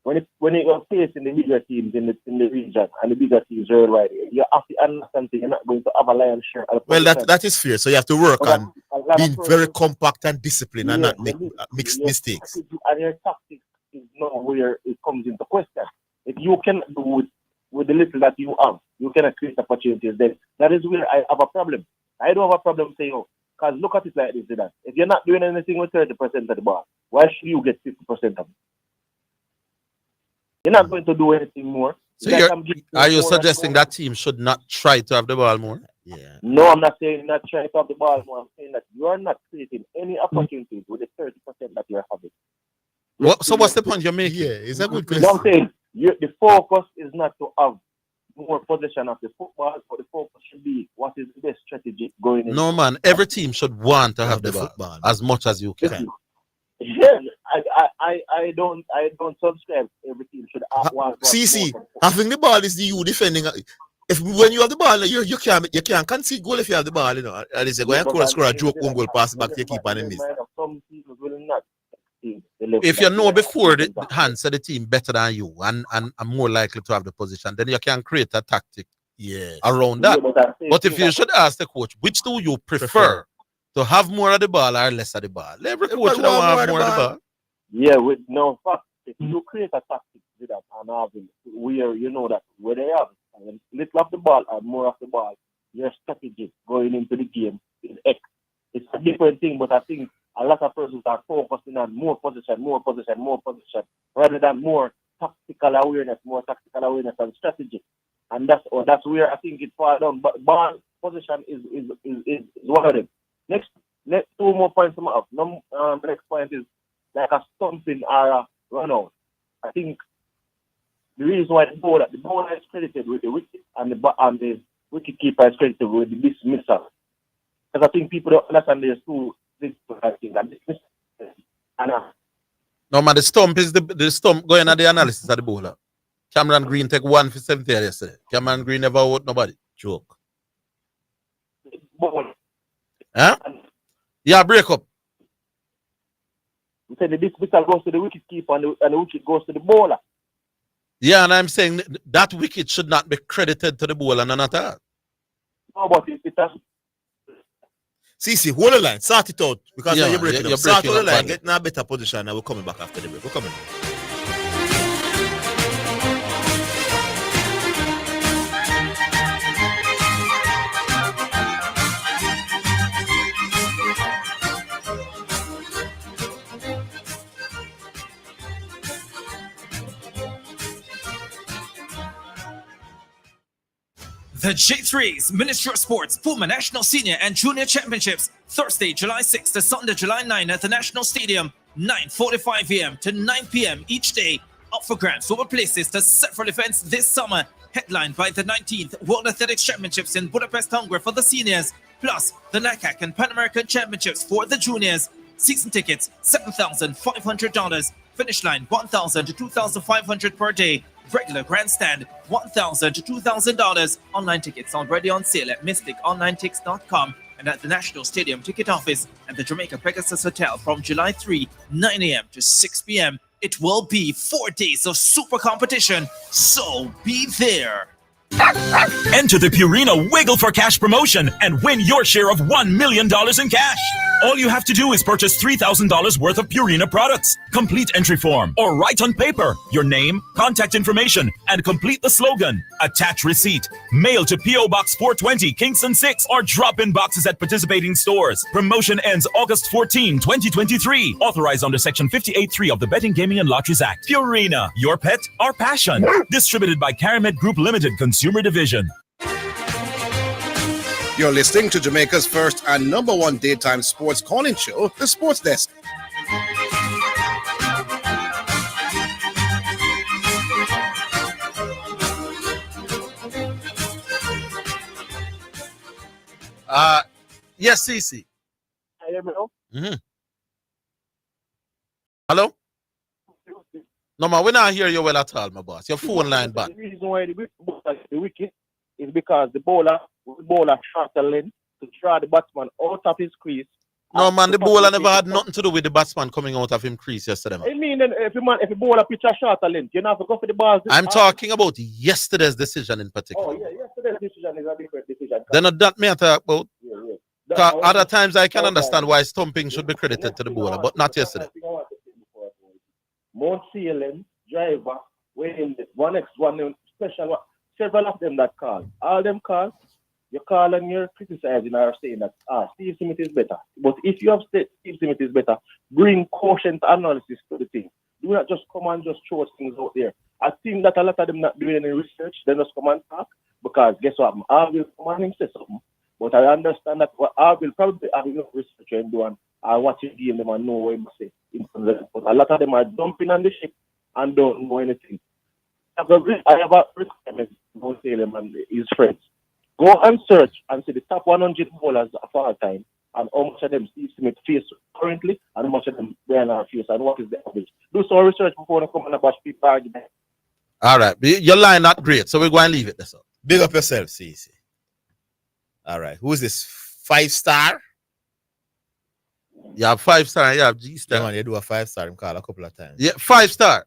when you're facing the bigger teams in the region and the bigger teams worldwide, you have to understand that you're not going to have a lion's share. Well, that is fair. So you have to work on being very compact and disciplined and not make mistakes. And your tactics is not where it comes into question. If you cannot do with the little that you have, you cannot create opportunities. Then that is where I have a problem. I don't have a problem saying, because look at it like this, Zidane. If you're not doing anything with 30% of the ball, why should you get 50% of it? You're not going to do anything more. So are you suggesting that team should not try to have the ball more? Yeah. No, I'm not saying not try to have the ball more. I'm saying that you are not creating any opportunities with the 30% that you're having. So what's the point you're making? Yeah, it's a good question. I'm saying the focus is not to have more possession of the football, but the focus should be what is the best strategy going in. No, man. Every team should want to have the ball as much as you can. Yeah, I don't subscribe. Every team should want. See, having the ball is you defending. If when you have the ball, you can't concede goal if you have the ball, you know. And they say go and score a joke one goal, pass it back to your keeper and miss. Some teams will not. If you know before the hands of the team better than you and are more likely to have the position, then you can create a tactic around that. But if you should ask the coach, which do you prefer? To have more of the ball or less of the ball? Every coach should have more of the ball. Yeah, with no fact. If you create a tactic with that and having where you know that where they have little of the ball or more of the ball, your strategy going into the game is X. It's a different thing, but I think a lot of persons are focusing on more position, rather than more tactical awareness and strategy. And that's where I think it falls down. But ball position is one of them. Next two more points I'm up. The next point is like a stumping or a run out. I think the reason why the bowler is credited with the wicket and the wicket keeper is credited with the dismissal. Because I think people don't understand there's two things I think that dismissal. No man, the stump is the stump going at the analysis of the bowler. Cameron Green take 1 for 70 yesterday. Cameron Green never out nobody. Joke. Huh? Yeah, break up. You said the dismissal goes to the wicket keeper and the wicket goes to the bowler. Yeah, and I'm saying that wicket should not be credited to the bowler, none at all. No, but it has. See, hold the line, sort it out. Because you're breaking up. Sort the line, get in a better position, and we're coming back after the break. We're coming. The J3's Ministry of Sports Puma National Senior and Junior Championships, Thursday, July 6th to Sunday, July 9 at the National Stadium, 9:45 a.m. to 9 p.m. each day. Up for grabs over places to several events this summer, headlined by the 19th World Athletics Championships in Budapest, Hungary for the seniors, plus the NACAC and Pan American Championships for the juniors. Season tickets, $7,500. Finish line, $1,000 to $2,500 per day. Regular grandstand, $1,000 to $2,000. Online tickets already on sale at mysticonlinetix.com and at the National Stadium ticket office at the Jamaica Pegasus Hotel from July 3, 9 a.m. to 6 p.m. It will be 4 days of super competition, so be there. Enter the Purina Wiggle for Cash promotion and win your share of $1 million in cash. All you have to do is purchase $3,000 worth of Purina products. Complete entry form or write on paper your name, contact information, and complete the slogan. Attach receipt. Mail to P.O. Box 420, Kingston 6, or drop in boxes at participating stores. Promotion ends August 14, 2023. Authorized under Section 58.3 of the Betting, Gaming, and Lotteries Act. Purina, your pet, our passion. Distributed by Caramed Group Limited, Consumer Division. You're listening to Jamaica's first and number one daytime sports calling show, The Sports Desk. Yes, CC. I hear me now? Mm-hmm. Hello? No, man, we not hear you well at all, my boss. Your phone line bad. The reason why the wicket is because the bowler shot the length to draw the batsman out of his crease. No, man, the bowler never had nothing to do with the batsman coming out of him crease yesterday, man. I mean, if the bowler pitch a shot length, you have to go for the balls. I'm talking about yesterday's decision in particular. Oh, yeah, yesterday's decision is a different decision. Then that me I talk about. Yeah. Other times I can understand why stumping should be credited to the bowler, but not yesterday. Mount Salem, driver, waiting one special, several of them that call. All them calls, you call and you're criticizing or saying that Steve Smith is better. But if you have said Steve Smith is better, bring quotient analysis to the thing. Do not just come and just throw things out there. I think that a lot of them not doing any research, they just come and talk, because guess what? I will come and him say something. But I understand that I will probably have enough research and do and I watch the game them and know what I say. But a lot of them are jumping on the ship and don't know anything. I have a requirement to Salem and his friends. Go and search and see the top 100 bowlers of all time and how much of them Steve Smith face currently and how much of them Brian Lara face and what is the average. Do some research before you come and bash people argument. All right. Your line not great, so we're going to leave it there. So. Big up yourself, CC. All right. Who is this? 5-star? You have 5-star, you have G-star. Yeah, man, you do a 5-star. I'm called a couple of times. Yeah, 5-star.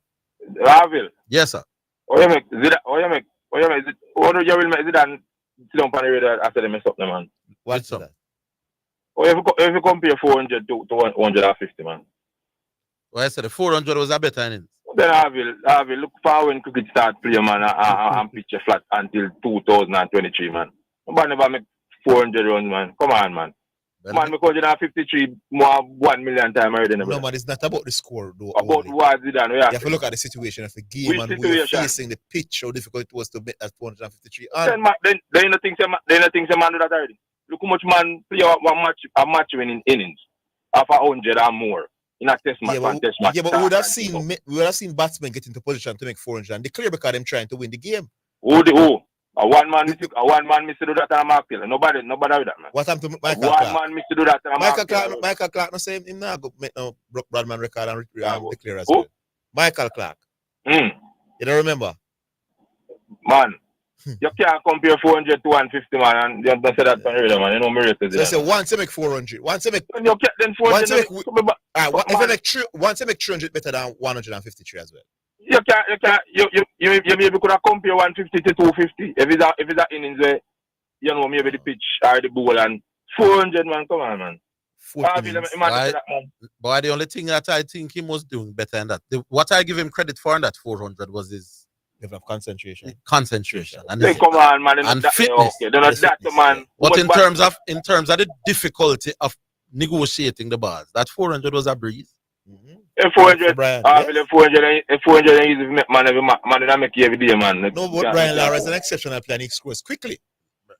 Orville. Yes, sir. What you make Zidane sit down on the radar after they mess up, man? What's that? If you compare 400 to 150, man. Well, I said the 400 was a better innings. Then Orville, look for when cricket start play, man, and pitch a flat until 2023, man. Nobody never make 400 runs, man. Come on, man. Man, because you have 53 more 1 million times already. No, man, it's not about the score, though. About what Zidane. You have to look at the situation of the game and who you're facing, the pitch, how difficult it was to make that 453. Then you don't think man do that already. Look how much man play a match winning innings of 100 or more in a test match. Yeah, but we would have seen batsmen get into position to make 400 and declare because them trying to win the game. Who? A one man missed to do that and Mark Taylor. Nobody do that, man. What happened to Michael Clark? One man missed to do that and Mark Taylor. Michael Clark no say him now go make no Bradman record and declare as well. Michael Clark. You don't remember? Man, you can't compare 400 to 150, man, and you don't say that on radio, man. You know me rate is so say once you make 400. Once you make 400, once you make 300 better than 153 as well. You maybe could have compare 150 to 250 if it's that innings where you know maybe the pitch or the ball and 400, man. Come on, man. But the only thing that I think he was doing better than that, what I give him credit for in that 400 was his level of concentration. And come on, man. And fitness. Okay. Man. But in terms of the difficulty of negotiating the balls, that 400 was a breeze. If 400, if 400 is man every man, don't make every day, man. No, but Brian Lara is an exceptional player. He scores quickly.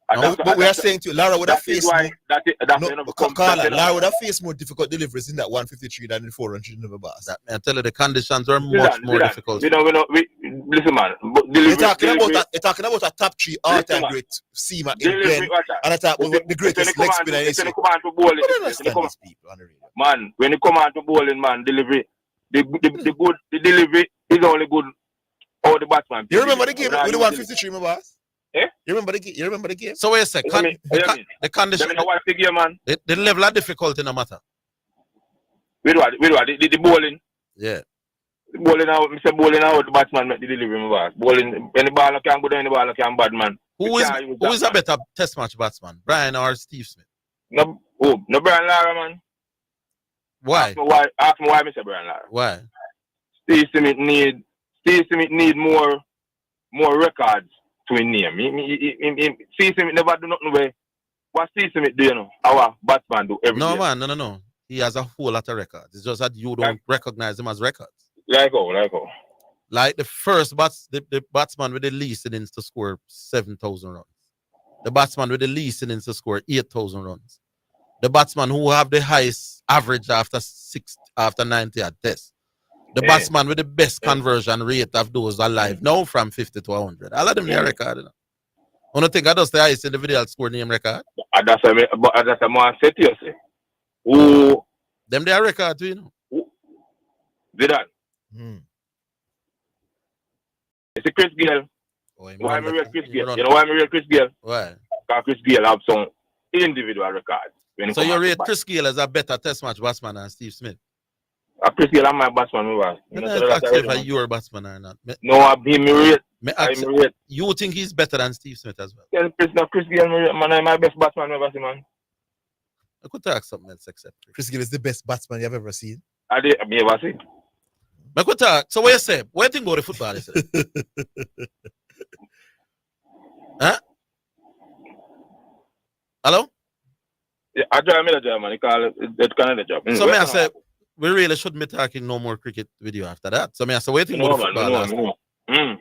But we are saying to you, Lara would have faced Lara would have faced more difficult deliveries in that 153 than in 400 in the bars. I tell you, the conditions were much more difficult. Listen, man. You're talking about a top 3 all-time great seamer in Ben, and I talk about the greatest leg spinner in history. Man, when you come out to bowling, man, delivery, the delivery is only good for the batsman. You remember the game with the 153, my boss? Eh? You remember the game? So wait a second. The condition, the level of difficulty no matter. With what? The bowling. Yeah. The bowling out, Mr. Bowling out, the batsman make the delivery, my boss. Bowling, any ball can go down, any ball can bad, man. Who is a better test match batsman, Brian or Steve Smith? No Brian Lara, man. Why? Ask me why, Mr. Brian Lara. Why? Steve Smith need more records to his name. Steve Smith never do nothing where what Steve Smith do, you know. Our batsman do everything. No, man, no. He has a whole lot of records. It's just that you don't recognize him as records. Like the first the batsman with the least innings to score 7,000 runs. The batsman with the least innings to score 8,000 runs. The batsman who have the highest average after 90 at test. The batsman with the best conversion rate of those alive now from 50 to 100. All of them their record. You know? I don't think I just the highest individual score name record. That's a man set you say. Who them their record too, you know. Zidane. It's a Chris Gale. Why me rate Chris Gale? You know why me rate Chris Gale? Why? Because Chris Gale have some individual records. So you rate Chris Gale as a better test match batsman than Steve Smith? Chris Gale, I'm my batsman. You know, I ask you if you're batsman or not. No, I be me rate. You think he's better than Steve Smith as well? Yeah, Chris Gale, man, I'm my best batsman ever seen, man. I could talk something else except Chris Gale is the best batsman you've ever seen. I ever seen. I could talk. So what you say? What do you think about the football? You say? Huh? Hello? Yeah, I drive me the job, man. You call it kind of the job. So I say we really shouldn't be talking no more cricket with you after that. So I say, what do you think about the football last night?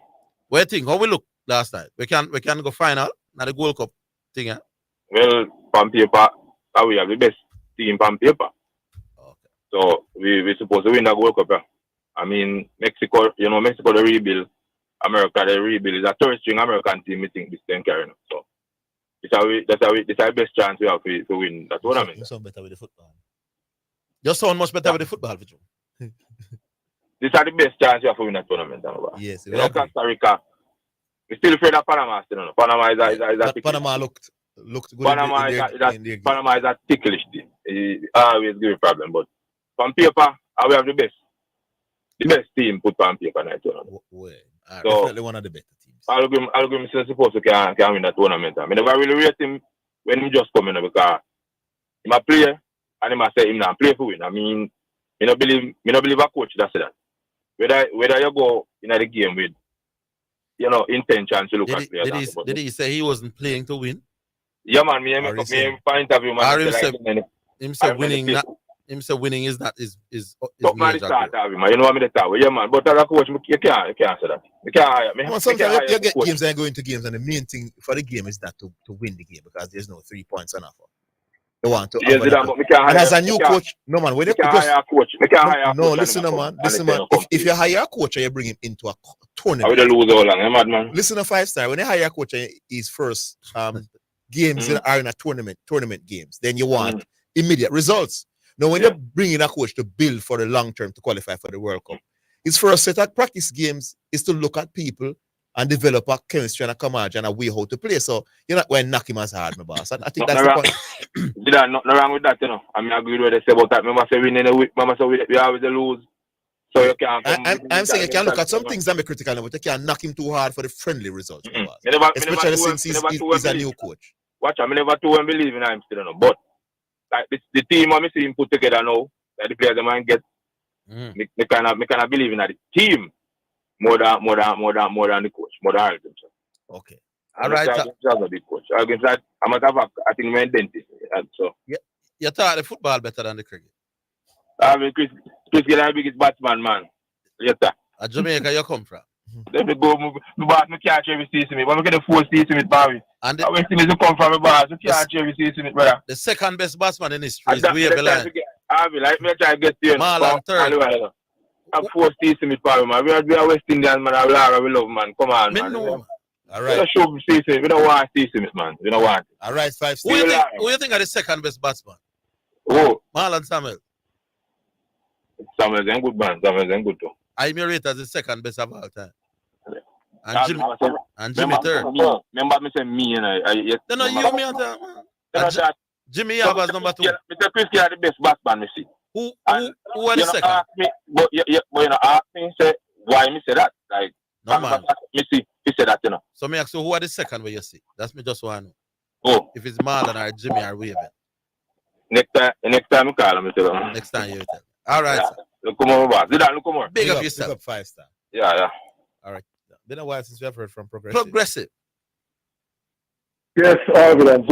What do you think? How we look last night? We can go final now the Gold Cup thing, yeah? Well, on paper, we have the best team on paper. Okay. So we're supposed to win the Gold Cup. Yeah? I mean, Mexico, Mexico the rebuild, America the rebuild is a third string American team. We think this can carry. So that's our best chance we have to win that tournament. You sound better with the football. You sound much better with the football, Victor. This is the best chance you have to win that tournament. Yes. Costa Rica. We still afraid of Panama. Still, Panama is a Panama looked good. Panama is a ticklish team. It always give a problem. But on paper, we have the best team put on paper in that tournament. So definitely one of the better teams. I'll give him supposed to can win that tournament. I never really rate him when he just come in because he's a player and he must say him not play for win. I mean, I don't believe a coach that say that. Whether you go in the game with intention to look at players. Did he say he wasn't playing to win? Yeah, man. Me for interview, man. Him say winning not. Him say winning is not is man, start man. You know what I mean? Yeah, man. But as a coach, you can't say that. You can't hire me. Well, sometimes you get games and go into games, and the main thing for the game is not to win the game because there's no 3 points on offer. You want to. Yes, and as a new coach, no man. When you hire a coach, no, listen, man. Listen, man. If you hire a coach and you bring him into a tournament, I would lose all long, mad man. Listen, a 5-star. When you hire a coach and his first games are in a tournament games, then you want immediate results. Now, when you're bringing a coach to build for the long term to qualify for the World Cup, his first set of practice games is to look at people and develop a chemistry and a camaraderie and a way how to play. So you're not going to knock him as hard, my boss. I think that's the point. Not wrong with that, I mean, I agree with what they say about that. Remember, say winning a week, remember, so we always lose. So you can't. I'm saying you can look at some things that be critical, but you can't knock him too hard for the friendly results. Especially since he's a new coach. Watch, I never told him believe in him still, but like the team I see him put together now, that the players might get, me kind of believe in that the team more than the coach, more than himself. Okay. All right. I'm a big coach. I'm I think my dentist. So yeah, you thought the football better than the cricket. I mean, Chris Gale is the biggest batsman, man. Yes, sir. At Jamaica, you come from? Let me go. My boss, me catch every season. But we get the 4 season with Barry. And the West Indies come from my boss. We catch every season, brother. The second best batsman in history is Orville. I mean, like me try to get you. Marlon third. I'm 4 season with Barry, man. We are West Indians, man. We love, man. Come on, man. All right. We don't show season. We don't want season, man. We don't want. All right, 5 Who you think are the second best batsman? Oh, Marlon Samuel. Samuel's a good man. Samuel's a good too. I rate as the second best of all time. And Jimmy third. Remember me say me and I. No, you me and that. Jimmy was number 2. Mr. Chris Gale the best batsman me see. Who are the second? Ask me, but you ask me say why me say that? Like no man. Me see he said that, So me ask you who are the second where you see? That's me just want to know. Oh. If it's Marlon or Jimmy or Waving. Next time I call him, next time you tell. All right. Yeah. Look more, boss. Zidane, look more. Big up yourself. Big up 5-star. Yeah. All right. Been a while since we have heard from Progressive. Progressive. Yes, Orville.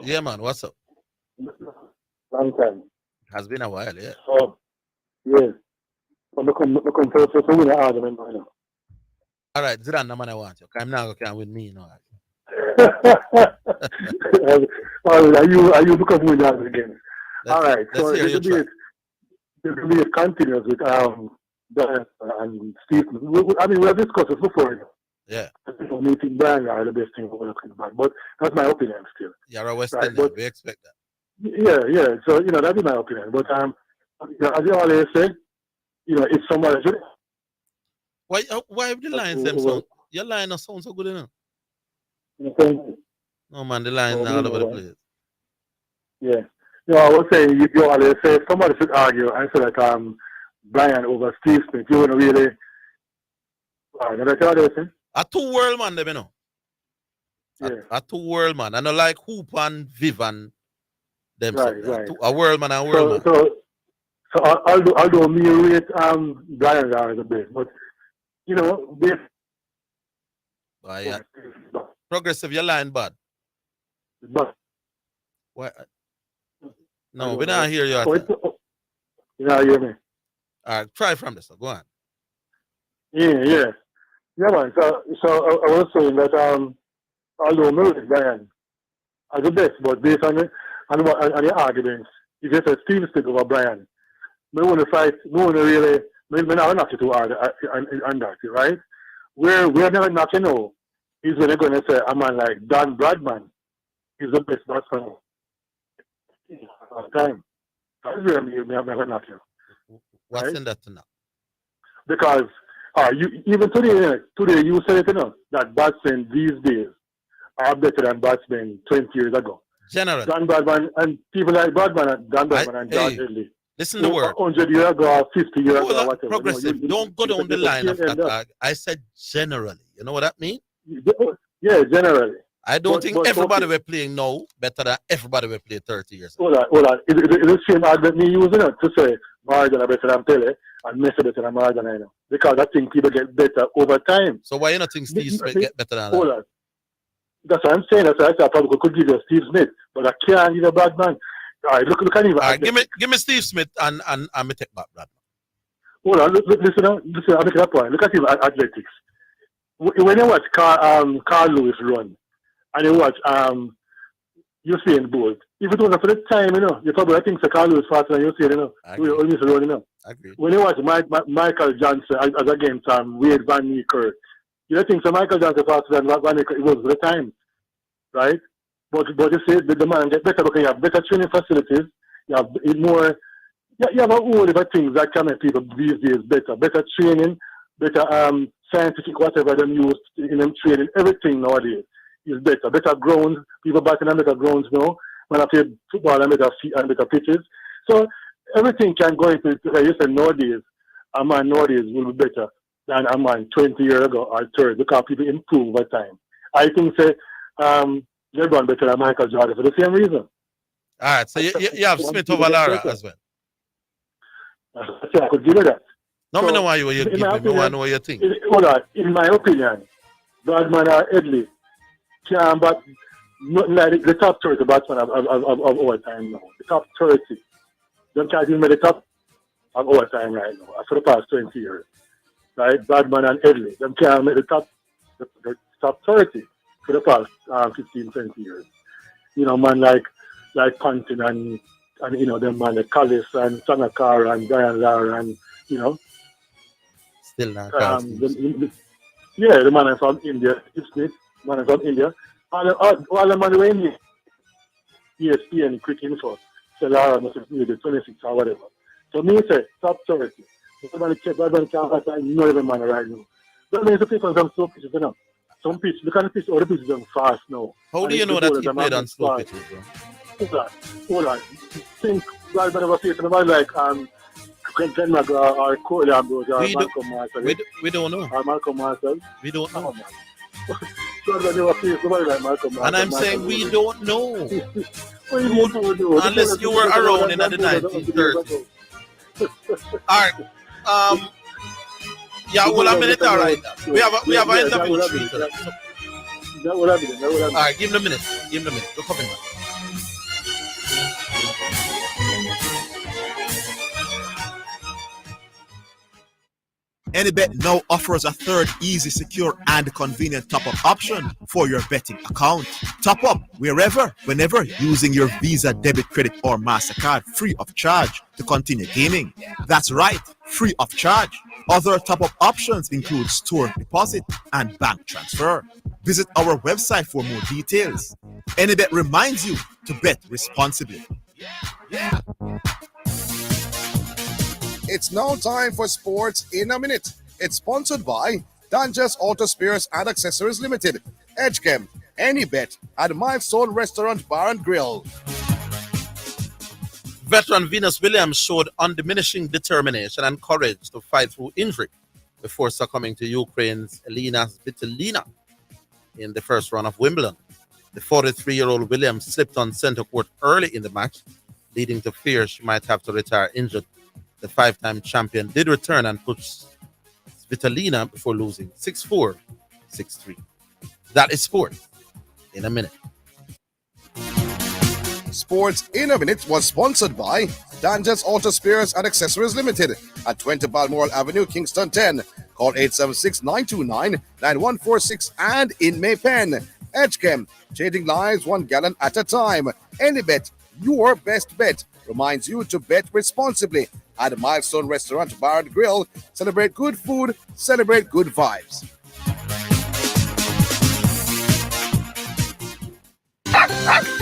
Yeah, man. What's up? Long time. Has been a while, yeah. Oh, yes. But look to win the argument right now. All right, Zidane, the man I want you. I'm not going to win me, you know. Are you looking for that again? All right. So the debate continues with Diane and Steve. I mean, we have discussed it before. Yeah. I don't think Brian are the best thing we're looking back. But that's my opinion still. You're a West Right, Indian. but- We expect that. Yeah. So, that's my opinion. But as you always say, if somebody should Why the lines them sound? Your line not sound so good enough. No man, the line all over the place. Yeah. I was saying you always say if somebody should argue and say that Brian over Steve Smith, you wanna really that's what they say? A two world man, them, you know. A two world man. I know like Hoop and Vivan. Them Right. a world man and a world man. So although me rate Brian are the best, but this Yeah. Progressive, your line bad. But Why? No, we don't hear you. You not hear me? All right, try from this. Go on. Yeah, man. So I was saying that although me rate Brian as the best, but based on the arguments, if you say Steve Smith over Brian, me want to fight. Me want to really. Me not knock you too hard on that, right? We're never knocking out is when they're going to say a man like Dan Bradman is the best batsman of time. That's where me never knock you. What's right? in that now? Because even today you said it, that batsmen these days are better than batsmen 20 years ago. General. Dan Bradman and people like Bradman and Dan Bradman and George Headley. Listen to the word. 100 years ago or 50 years ago or whatever. Progressive. Don't go down the line of that. I said generally. You know what that means? Yeah, generally. I don't think everybody we're playing now better than everybody we played 30 years ago. Hold on. It's the same argument me using it to say Maradona better than Pele and Messi better than Maradona, because I think people get better over time. So why you not think Steve Smith get better than Hold on. That's what I'm saying. That's why I probably could give you Steve Smith, but I can't give a Bradman. All right, look at him. All right, give me Steve Smith and me take back Bradman. Hold on, listen, I'll make that point. Look at him at athletics. When you watch Carl Lewis run, and you watch Usain Bolt, if it wasn't for the time, you probably think Carl Lewis faster than Usain, run. I agree. When you watch Michael Johnson as against Wade Van Niekerk, you think Michael Johnson faster than Van Niekerk, it was for the time, right? But you say the man get better because you have better training facilities, you have more, you have a whole lot of things that can make people these days better training, better scientific whatever them use in them training, everything nowadays is better grounds, people batting on better grounds now, when I play football and better pitches. So everything can go into, like you said, nowadays, a man nowadays will be better than a man 20 years ago or 30 because people improve over time. I think LeBron better than Michael Jordan for the same reason. All right, so you have Smith over Lara as well. I could give you that. No, I know why you give me. I know what you think. Hold on. In my opinion, Bradman or Headley can't bat nothing like the top 30 batsmen of our time now. The top 30. They can't even make the top of our time right now for the past 20 years. Right? Bradman and Headley. They can't make the top 30 for the past 15, 20 years. Man like Ponting and them man like Callis and Sanakar and Brian Lara and Still not. The man is from India. Smith, man is from India. All the man were in ESPN quick info. So Lara must have the 26 or whatever. So me say top 30. Somebody check Bradman can't know every man right now. That means the people some slow pitches, Some pitches, look at the pitch, all the pitches are fast now. How do you know that he played on slow pitches, bro? Hold on. Think Bradman ever faced somebody like Ken McGraw or Corey Ambrose or Malcolm Marshall? We don't know. Or Malcolm Marshall? We don't know. Bradman never faced somebody like Malcolm Marshall. And I'm saying we don't know. Unless you were around in the 1930s. All right. Yeah, well, a minute, all right. We have an interview treat. All right, give him a minute. We're coming back. AnyBet now offers a third easy, secure, and convenient top-up option for your betting account. Top up wherever, whenever, using your Visa, debit, credit, or MasterCard free of charge to continue gaming. That's right, free of charge. Other top-up options include store deposit and bank transfer. Visit our website for more details. Anybet reminds you to bet responsibly. It's now time for Sports in a Minute. It's sponsored by Dangerous Auto Spares and Accessories Limited, Edgechem, Anybet, and Milestone Restaurant Bar and Grill. Veteran Venus Williams showed undiminishing determination and courage to fight through injury before succumbing to Ukraine's Elena Svitolina in the first round of Wimbledon. The 43-year-old Williams slipped on center court early in the match, leading to fears she might have to retire injured. The five-time champion did return and pushed Svitolina before losing 6-4, 6-3. That is sport in a minute. Sports in a Minute was sponsored by Dangerous Auto Spares and Accessories Limited at 20 Balmoral Avenue, Kingston 10. Call 876-929-9146 and in Maypen. Edgechem, changing lives 1 gallon at a time. Anybet, your best bet, reminds you to bet responsibly. At Milestone Restaurant Bar and Grill, celebrate good food, celebrate good vibes.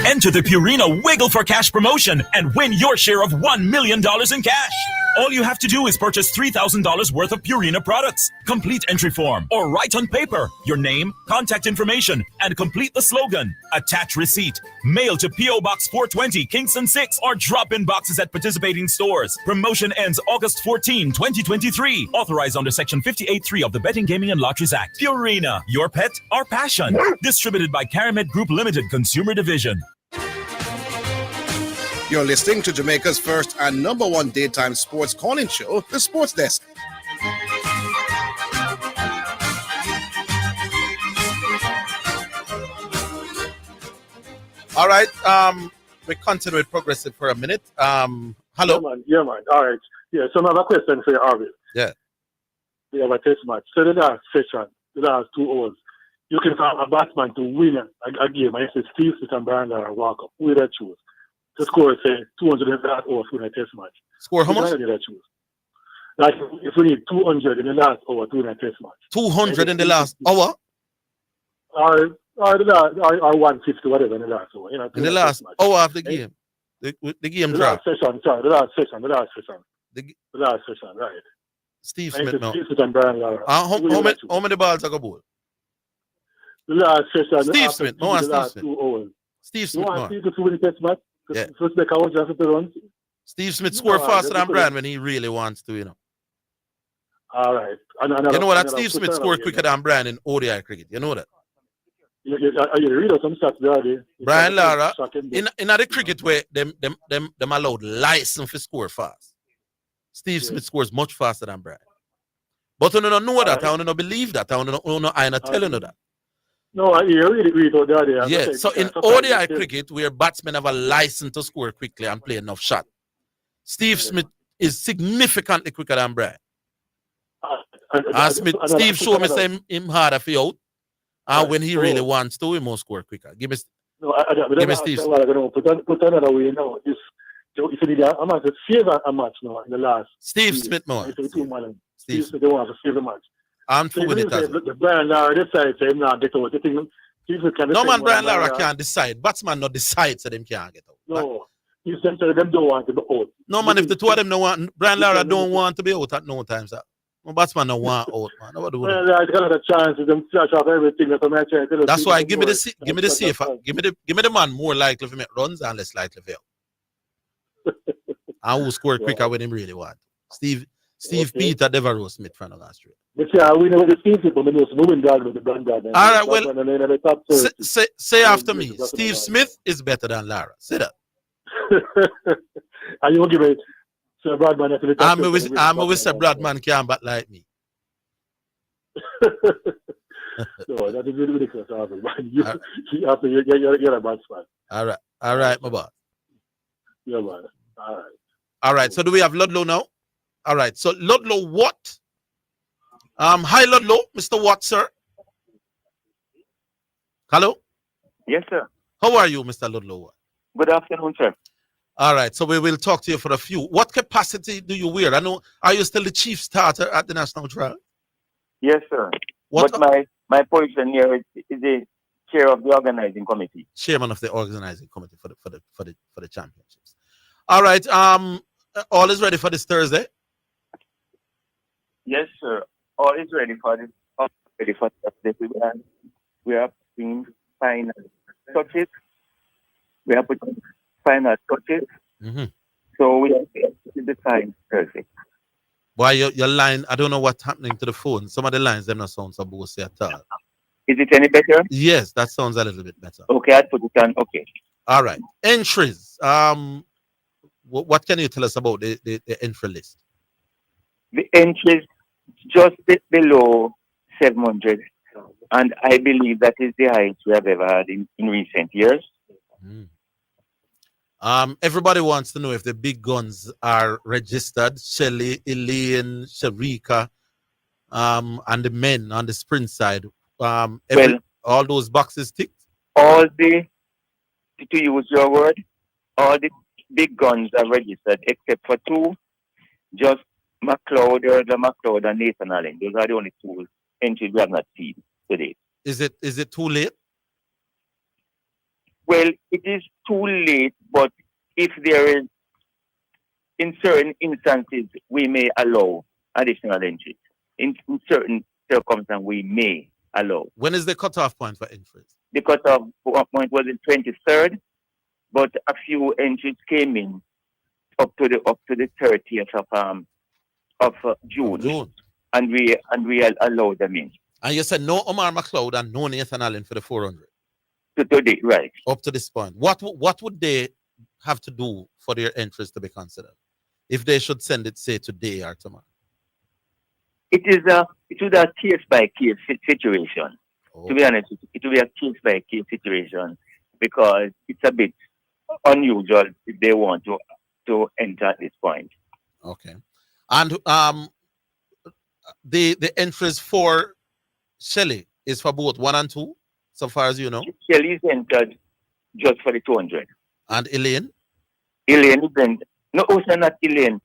Enter the Purina Wiggle for Cash promotion and win your share of $1 million in cash. All you have to do is purchase $3,000 worth of Purina products. Complete entry form or write on paper your name, contact information, and complete the slogan. Attach receipt. Mail to P.O. Box 420, Kingston 6, or drop in boxes at participating stores. Promotion ends August 14, 2023. Authorized under Section 58.3 of the Betting, Gaming, and Lotteries Act. Purina, your pet, our passion. Distributed by Caramed Group Limited Consumer Division. You're listening to Jamaica's first and number one daytime sports calling show, The Sports Desk. All right, we continue with Progressive for a minute. Hello. Yeah, man. All right. Yeah, so I have a question for you, Orville. Yeah. We have a test match. So the last session, the last 2 hours, you can find a batsman to win a game. I say Steve Smith and Brian Lara walk up. Who would I choose? The score say 200 in the last hour to win a test match. Score how much? Choose. Like if we need 200 in the last hour to win a test match. 200 in the last hour? Or 150, whatever in the last hour. You know, in the last hour of the game. The game draft. The last session, right. Steve Smith now. Steve Smith and Brian Lara. How many balls are going? The last session. Steve Smith. No one Steve Smith. 2 hours. Steve Smith. No one Steve to win the test match. Yeah. First make a just to run. Steve Smith scored faster than Brian when he really wants to, you know. All right. You know what? Steve Smith scored quicker than Brian in ODI cricket. You know that? You read out some stats there. Brian Lara, in the cricket where them allowed license to score fast. Steve Smith scores much faster than Brian. But I don't know that. I don't believe that. I'm not telling you that. No, you really read out there. Yeah, so in ODI cricket, where batsmen have a license to score quickly and play enough shot, Steve Smith is significantly quicker than Brian. Steve showed me him harder for you out. And when he really wants to, he must score quicker. Give me Steve Smith. Put another way now. If you need a match to save a match now in the last. Steve Smith, no. Steve Smith, they want to save the match. I'm through with it. The Brian Lara decides to him not get out. No man, Brian Lara can't decide. Batsman not decide so them can't get out. No. You said them don't want to be out. No man, if the two of them don't want, Brian Lara don't want to be out at no time, sir. No batsman don't want out, man. What do Brian Lara got a chance to them flash off everything that I'm That's why give me the safe. Give me the man more likely to make runs and less likely to fail. And who score quicker when him really want. Steve Peter Devereaux Smith from last year. But yeah, we know the Steve people, but it's moving down with the Brand Garden. All right, well, say after me. Steve Smith is better than Lara. Say that. And you won't give it Sir Bradman. I'm with Sir Bradman can't bat like me. No, that is really ridiculous. You're a bad fan. All right, my boy. Yeah, man. All right, so do we have Ludlow now? All right, so Ludlow Watt. Hi Ludlow, Mr. Watt, sir. Hello? Yes, sir. How are you, Mr. Ludlow Watt? Good afternoon, sir. All right, so we will talk to you for a few. What capacity do you wear? I know, are you still the chief starter at the national trial? Yes, sir. What But my position here is the chair of the organizing committee. chairman of the organizing committee for the championships? All right, all is ready for this Thursday. Yes, sir. All is ready for this. All ready for this. We are putting final touches. We are putting final touches. Mm-hmm. So we are to decide Thursday. Why your line? I don't know what's happening to the phone. Some of the lines them not sound so bossy at all. Is it any better? Yes, that sounds a little bit better. Okay, I'll put it on. Okay. All right, entries. What can you tell us about the entry list? The entries just below 700, and I believe that is the highest we have ever had in recent years. Everybody wants to know if the big guns are registered. Shelly, Elaine, Sharika, and the men on the sprint side. All those boxes ticked. All to use your word, all the big guns are registered except for two, just McLeod and Nathan Allen. Those are the only two entries we have not seen today. Is it too late? Well, it is too late, but if there is, in certain instances, we may allow additional entries. In certain circumstances, we may allow. When is the cutoff point for entries? The cutoff point was the 23rd, but a few entries came in up to the 30th of June. And we allowed them in. And you said no Omar McLeod and no Nathan Allen for the 400. Today, right. Up to this point. What would they have to do for their entries to be considered? If they should send it, say, today or tomorrow? It is a case by case situation. To be honest, it will be a case by case situation because it's a bit unusual if they want to enter at this point. Okay. And the entries for Shelley is for both 1 and 2, so far as you know? Shelley is entered just for the 200. And Elaine? Elaine is entered. No, also not Elaine.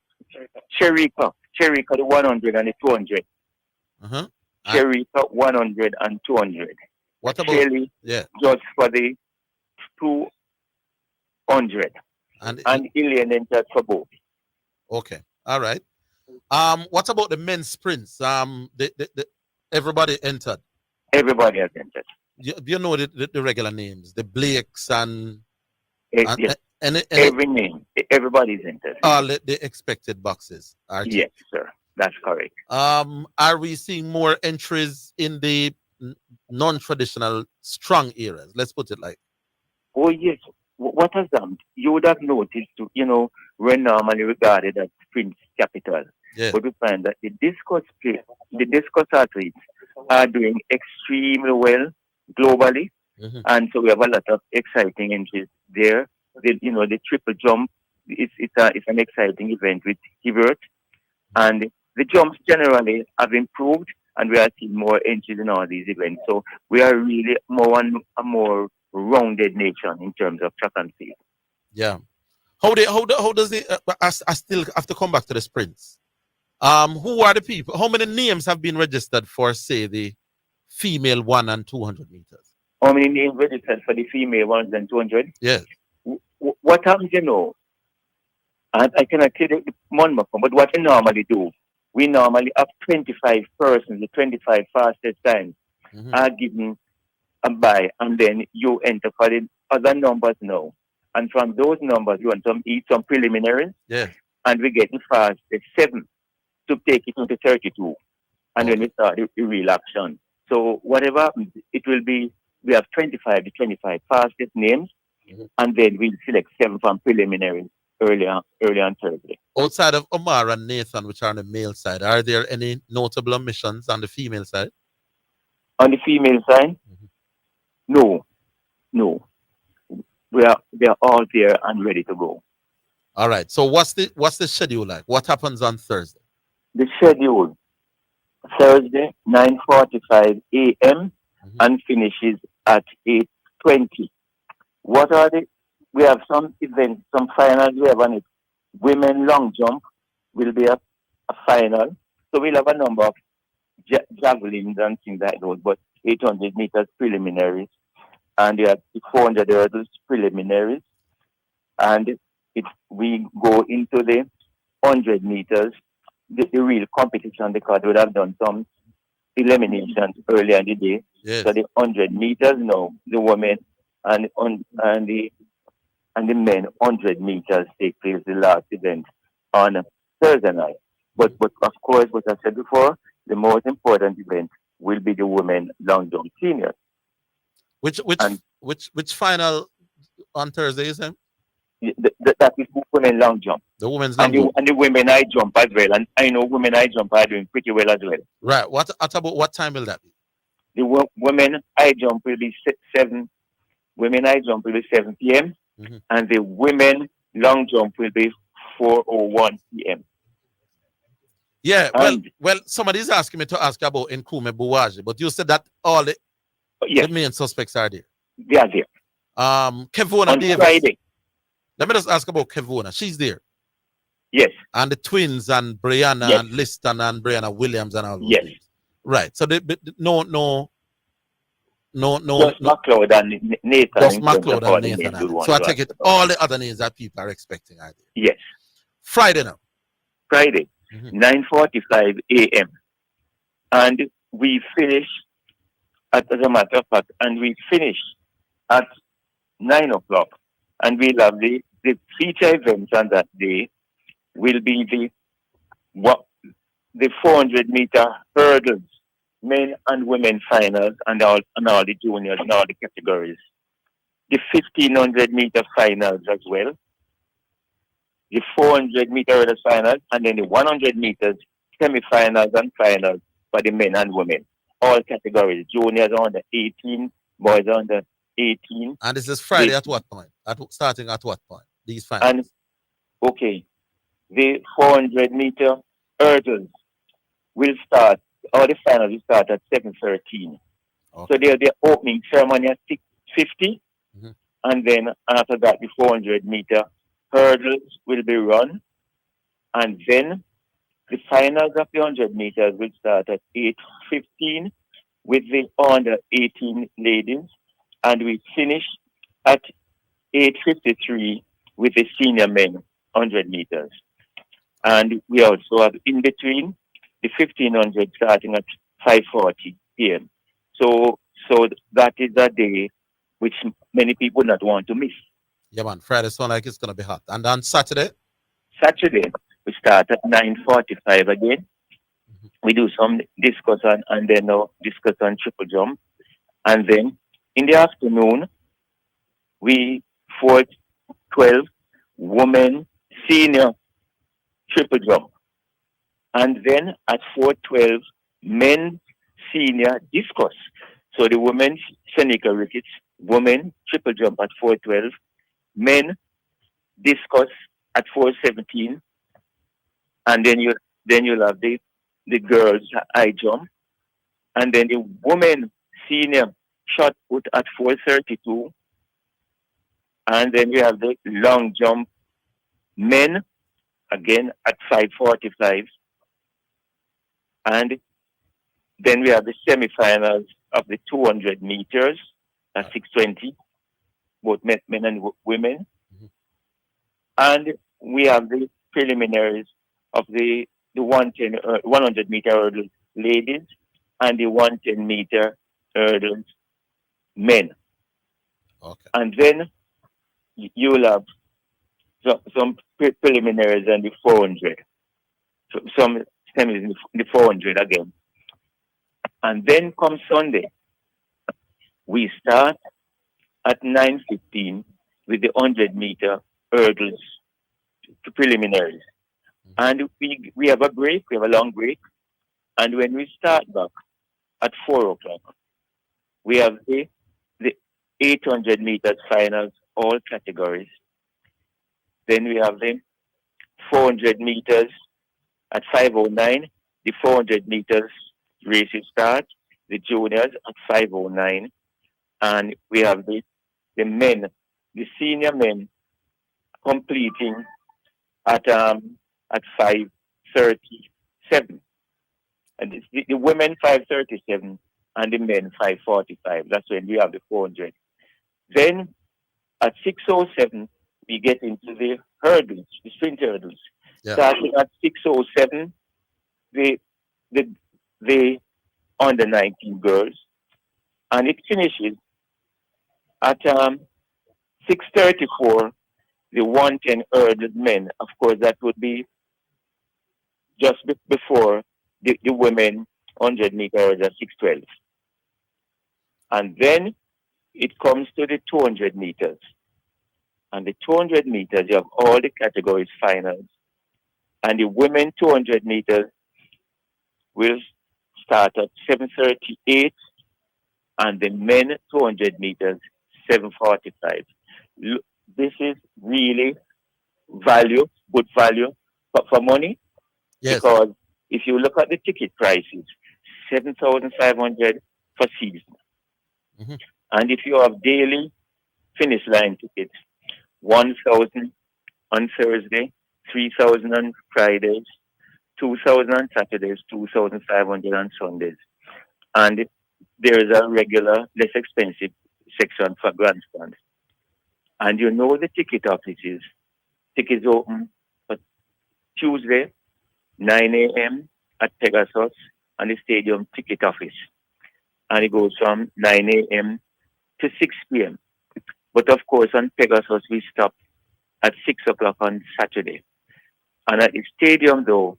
Sharika, the 100 and the 200. Uh-huh. Sharika, 100 and 200. What about Shelley? Yeah. Just for the 200. And Elaine entered for both. Okay. All right. What about the men's sprints? Everybody entered. Everybody has entered. You know the regular names, the Blakes and Yes. Every name, everybody's entered. All the expected boxes are yes, sir. That's correct. Are we seeing more entries in the non-traditional strong areas? Let's put it like. Oh yes. What has done? You would have noticed, we're normally regarded as sprint capital. Yeah. But we find that the discus athletes are doing extremely well globally, and so we have a lot of exciting entries there. The triple jump, it's an exciting event with Hibbert, and the jumps generally have improved, and we are seeing more entries in all these events. So we are really a more rounded nation in terms of track and field. Yeah. How does it? I still have to come back to the sprints. Who are the people? How many names have been registered for, say, the female 1 and 200 meters? How many names registered for the female 1 and 200? Yes. What happens, I cannot tell you the month, but what we normally do, we normally have 25 persons, the 25 fastest times are given a buy, and then you enter for the other numbers now. And from those numbers, you want to eat some preliminaries. Yeah. And we get the fastest 7 to take it into 32. And then we start the real action. So whatever happens, it will be, we have the 25 fastest names, and then we'll select 7 from preliminaries early on Thursday. Outside of Omar and Nathan, which are on the male side, are there any notable omissions on the female side? On the female side? No. They're all there and ready to go. All right. So what's the schedule like? What happens on Thursday? The schedule, Thursday, 9:45 a.m. and finishes at 8:20. What are the we have some events, some finals. We have on it. Women long jump will be a final. So we'll have a number of javelins and things like those. But 800 meters preliminaries, and we have 400 hurdles preliminaries, and if we go into the 100 meters, the real competition, because we would have done some eliminations earlier in the day. Yes. So the 100 meters now, the women and the men 100 meters take place the last event on Thursday night. But of course, what I said before, the most important event will be the women long jump seniors. Which final on Thursday is it? That is women long jump. The women's long jump. And the women high jump as well. And I know women high jump are doing pretty well as well. Right. What about what time will that be? The women high jump will be 7. Women high jump will be 7 p.m. And the women long jump will be 4:01 p.m. Yeah. Well, somebody's asking me to ask about Nkume Buwaji, but you said that all the main suspects are there. They are there. Kevona On Davis. Friday. Let me just ask about Kevona. She's there. Yes. And the twins and Brianna Yes. and Liston and Brianna Williams and all those Yes. things. Right. So no. Just McLeod and Nathan. Just in terms McLeod of all and the Nathan. names we want So I to take ask it about. all the other names that people are expecting are there. Yes. Friday now. Friday, 9:45 a.m. And we finish as a matter of fact, and we finish at 9 o'clock. And we'll have the feature events on that day will be the 400 meter hurdles, men and women finals, and all the juniors and all the categories. The 1500 meter finals as well. The 400 meter hurdles finals, and then the 100 meters semi-finals and finals for the men and women. All categories. Juniors are under 18, boys are under 18. And this is Friday at what point? Starting at what point? These finals. And okay, the 400 meter hurdles will start, or the finals will start at 7:13. So the opening ceremony at 6:50, and then after that the 400 meter hurdles will be run, and then the finals of the 100 meters will start at 8:15 with the under 18 ladies, and we finish at 8:53 with the senior men 100 meters. And we also have in between the 1500 starting at 5:40 p.m. So that is a day which many people not want to miss. Yeah, man. Friday sounds like it's gonna be hot. And on Saturday? Saturday we start at 9:45 again. We do some discuss and then discuss on triple jump, and then in the afternoon we 4:12 women senior triple jump, and then at 4:12 men senior discus. So the women's Seneca Ricketts, women triple jump at 4:12, men discus at 4:17, and then you'll have the girls high jump, and then the women senior shot put at 4:32, and then we have the long jump men again at 5:45, and then we have the semifinals of the 200 meters at 6:20, both men and women, and we have the preliminaries of the 100 meter hurdles ladies and the 110 meter hurdles men. Okay. And then you'll have some preliminaries and the 400. So some semis in the 400 again. And then come Sunday, we start at 9:15 with the 100 meter hurdles preliminaries. And we have a break, we have a long break. And when we start back at 4 o'clock, we have the 800 meters finals, all categories. Then we have the 400 meters at 5:09. The 400 meters races start, the juniors at 5:09. And we have the men the senior men completing at 5:37, and it's the women 5:37 and the men 5:45. That's when we have the 400. Then at 6:07 we get into the hurdles, the sprint hurdles. Yeah. Starting at 6:07, the under 19 girls, and it finishes at 6:34. The 110 hurdle men. Of course, that would be just before the women 100-meter hurdle at 6:12. And then it comes to the 200 meters. And the 200 meters, you have all the categories finals. And the women 200 meters will start at 7:38, and the men 200 meters 7:45. This is really good value for money. Yes. Because if you look at the ticket prices, 7,500 for season. Mhm. And if you have daily finish line tickets, 1,000 on Thursday, 3,000 on Fridays, 2,000 on Saturdays, 2,500 on Sundays. And there is a regular, less expensive section for grandstands. And you know the ticket offices. Tickets open for Tuesday, 9 a.m. at Pegasus and the stadium ticket office. And it goes from 9 a.m. to 6 p.m. But of course, on Pegasus, we stop at 6 o'clock on Saturday. And at the stadium, though,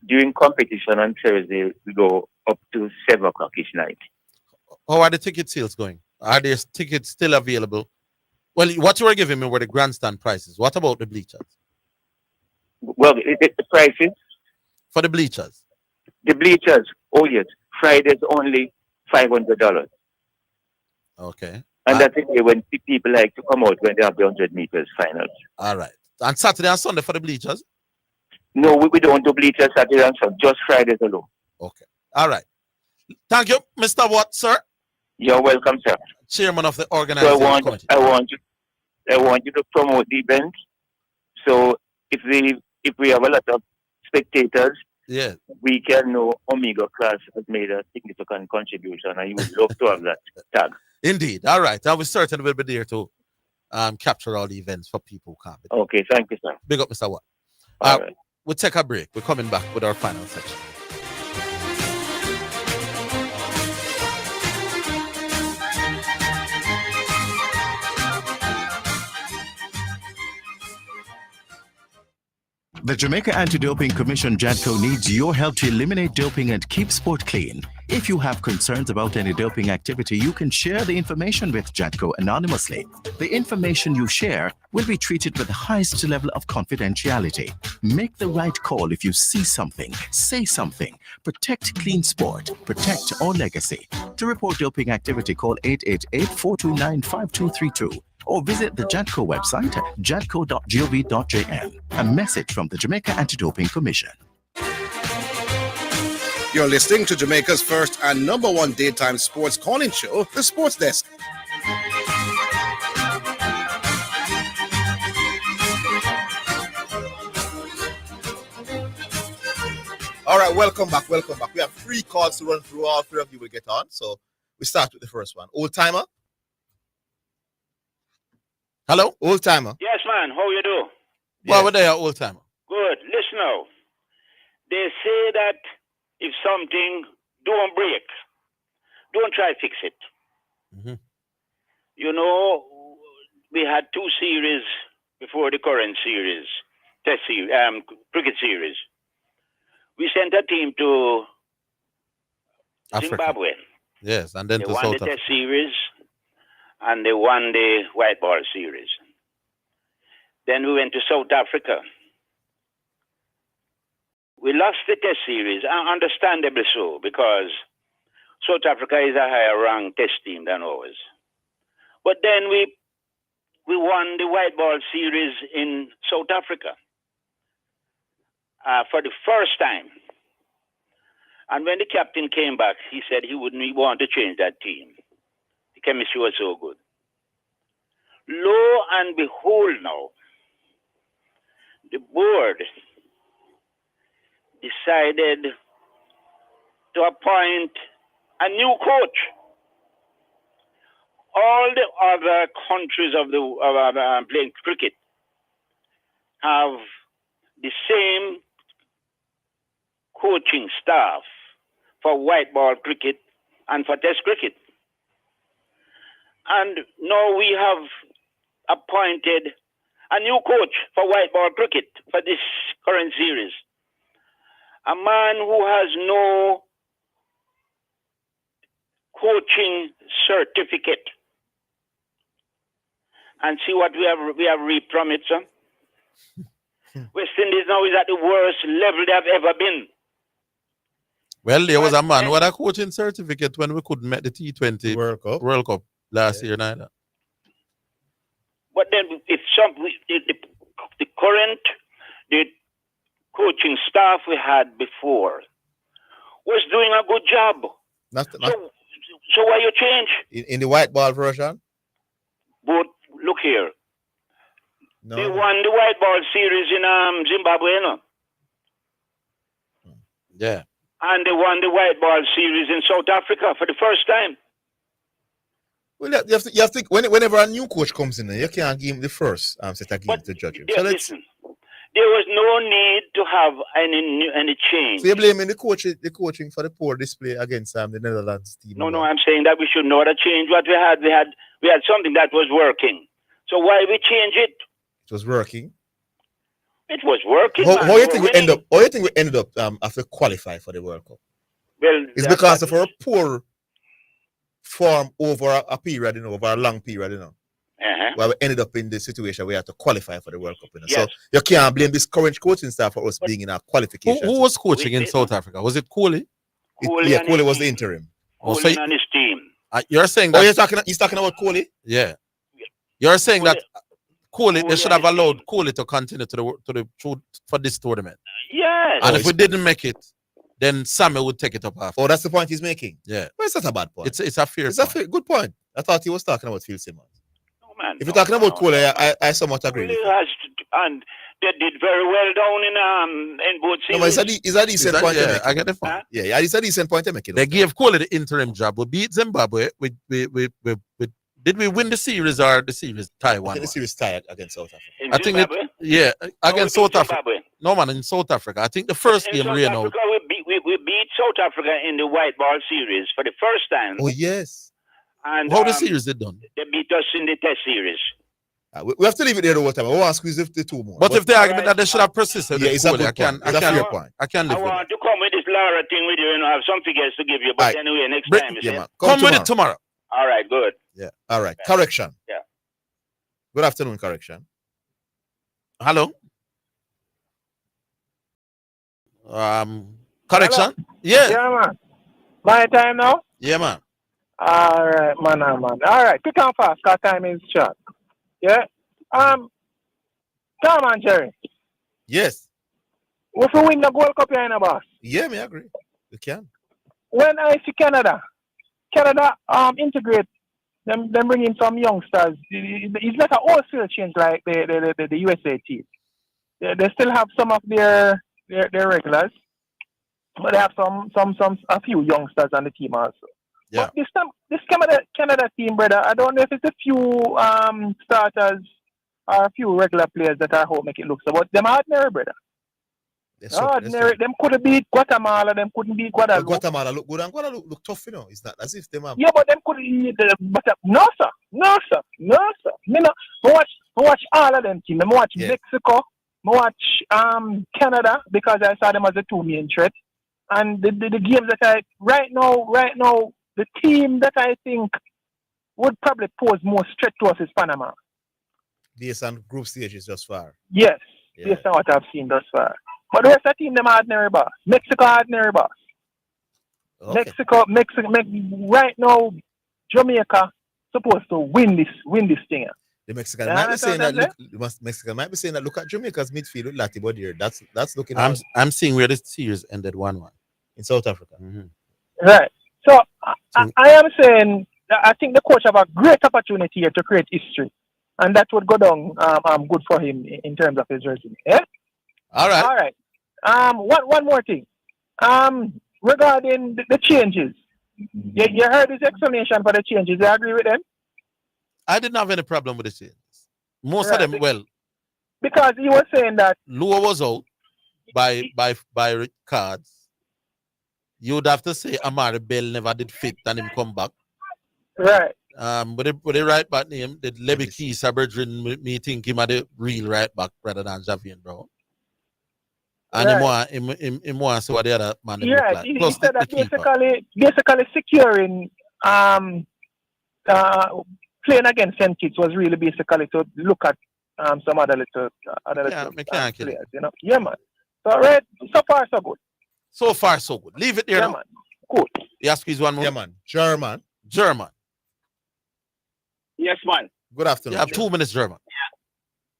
during competition on Thursday, we go up to 7 o'clock each night. How are the ticket sales going? Are there tickets still available? Well, what you were giving me were the grandstand prices. What about the bleachers? Well, the prices? For the bleachers? The bleachers, oh yes. Friday's only $500. Okay. And that's the day when people like to come out when they have the 100 meters finals. All right. And Saturday and Sunday for the bleachers? No, we don't do bleachers Saturday and Sunday, just Fridays alone. Okay. All right. Thank you, Mr. Watt, sir. You're welcome, sir. Chairman of the So organizing committee. I want you to promote the event. So if we have a lot of spectators, yeah, we can know Omega class has made a significant contribution, and you would love to have that tag. Indeed. All right. And we certainly will be there to capture all the events for people who can't be there. Okay, thank you, sir. Big up, Mr. Watt. All right. We'll take a break. We're coming back with our final section. The Jamaica Anti-Doping Commission JADCO needs your help to eliminate doping and keep sport clean. If you have concerns about any doping activity, you can share the information with JADCO anonymously. The information you share will be treated with the highest level of confidentiality. Make the right call if you see something, say something. Protect clean sport. Protect our legacy. To report doping activity, call 888-429-5232. Or visit the JADCO website at jadco.gov.jn. A message from the Jamaica Anti-Doping Commission. You're listening to Jamaica's first and number one daytime sports calling show, The Sports Desk. All right, welcome back. We have 3 calls to run through. All 3 of you will get on. So we start with the first one. Old timer. Hello? Old timer. Yes, man. How you do? Well, we're there, old timer. Good. Listen now. They say that if something don't break, don't try to fix it. Mm-hmm. You know, we had 2 series before the current series, test series, cricket series. We sent a team to Africa. Zimbabwe. Yes, and then They to won South the Africa. test series and they won the white ball series. Then we went to South Africa. We lost the test series, understandably so, because South Africa is a higher ranked test team than ours. But then we won the white ball series in South Africa for the first time. And when the captain came back, he said he wouldn't want to change that team. The chemistry was so good. Lo and behold now, the board decided to appoint a new coach. All the other countries of playing cricket have the same coaching staff for white ball cricket and for test cricket. And now we have appointed a new coach for white ball cricket for this current series. A man who has no coaching certificate. And see what we have reaped from it, sir. West Indies now is at the worst level they have ever been. Well, there was a man who had a coaching certificate when we couldn't make the T20 World Cup last year neither. But then if the current coaching staff we had before was doing a good job. So why you change? In the white ball version? But look here. No. They won the white ball series in Zimbabwe, you know? Yeah. And they won the white ball series in South Africa for the first time. Well, you have to whenever a new coach comes in, you can't give him the first set of games to judge him. So listen, there was no need to have any change. So you're blaming the coaching for the poor display against the Netherlands team? No, I'm saying that we should know how to change what we had. We had something that was working. So why we change it? It was working. It was working. How you think we end up? How you think we ended up after qualify for the World Cup? Well, it's because of our poor form over a period, over a long period, where we ended up in the situation where we had to qualify for the World Cup. Yes. So you can't blame this current coaching staff for us being in our qualification. Who was coaching in South Africa? Was it Cooley? Cooley was the interim. Cooley and his team. You're saying that he's talking about Cooley? Yeah. You're saying that Cooley, they should have allowed Cooley to continue for this tournament. Yes. And if we didn't make it, then Samuel would take it up after. Oh, that's the point he's making. Yeah. Well, it's not a bad point. It's a fair point. A good point. I thought he was talking about Phil Simmons. No, man. If you're talking about Cooley, I somewhat agree. And they did very well down in both series. No, it's a decent point. Yeah, I get the point. Huh? Yeah, it's a decent point to make. They gave Cooley the interim job. We beat Zimbabwe. Did we win the series or the series tie one? The series tie against South Africa. In Zimbabwe? Against South Africa. No, man, in South Africa. I think the first game ran out. We beat South Africa in the white ball series for the first time. Oh, yes. And how the series did done? They beat us in the test series. We have to leave it there the whole time. I want to squeeze the two more. But if the argument that they should have persisted, it's a good point. It's a fair point. I can live with it. I want to come with this Lara thing with you and have some figures to give you. But anyway, next time, you see? Come with it tomorrow. All right, good. Yeah. All right. Correction. Yeah. Good afternoon, correction. Hello. Correction. Hello? Yeah. Yeah, man. My time now? Yeah, man. All right, man. All right. Quick and fast, because time is short. Yeah. Come on, Jerry. Yes. If we win the Gold Cup, you're in a boss. Yeah, I agree. You can. When I see Canada integrate them bring in some youngsters. It's like a wholesale change like the USA team. They still have some of their regulars, but they have a few youngsters on the team also. Yeah. But this Canada team, brother, I don't know if it's a few starters or a few regular players that I hope make it look so, but them ordinary, brother. Ordinary. Them couldn't beat Guatemala. Them couldn't beat Guadeloupe. Guatemala look good and Guadeloupe look tough, It's not as if them have... Yeah, but them couldn't. But no, sir. Me watch all of them teams. I watch Mexico. I watch Canada because I saw them as the two main threat. And the games that right now, the team that I think would probably pose more threat to us is Panama. Based on group stages thus far. Yes, based on what I've seen thus far. But the rest of the team, them ordinary boss. Mexico ordinary boss. Okay. Mexico, right now, Jamaica supposed to win this thing. The Mexican might be saying that. Mexican might be saying that. Look at Jamaica's midfield with Latibo here. That's looking. I'm seeing where the series ended 1-1 in South Africa. Mm-hmm. Right. So I am saying that I think the coach have a great opportunity here to create history. and that would go down good for him in terms of his resume. Yeah. All right. All right. One more thing. Regarding the changes, you heard his explanation for the changes. You agree with them? I didn't have any problem with the changes. Most of them, well, because he was saying that Lua was out by cards. You would have to say Amari Bell never did fit and him come back. Right. With the right back name, the Levy Keisa brethren me think him at the real right back rather than Javian Brown. And him want to see what the other man look like. He Plus said the that keeper. basically securing playing against St. Kitts was really basically to look at some other little players, you know. Yeah, man. So right, so far so good. So far so good. Leave it there. Yeah, now. man. Cool. You squeeze one more. Yeah, man. German. Yes, man. Good afternoon. You have 2 minutes, German.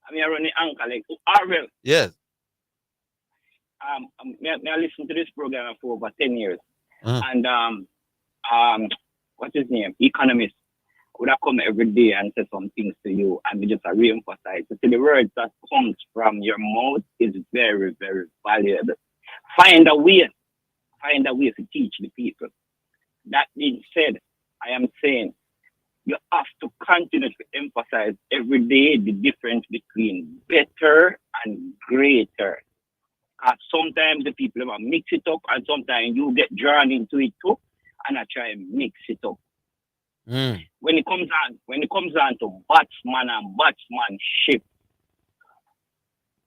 I'm here on the anchor, like Orville. Yes. I listened to this program for over 10 years. Uh-huh. And what's his name? Economist would have come every day and say some things to you, and we just re-emphasize. So the words that comes from your mouth is very, very valuable. Find a way to teach the people. That being said, I am saying you have to continue to emphasize every day the difference between better and greater. Sometimes the people mix it up, and sometimes you get drawn into it too, and I try and mix it up. When it comes on to batsman and batsmanship,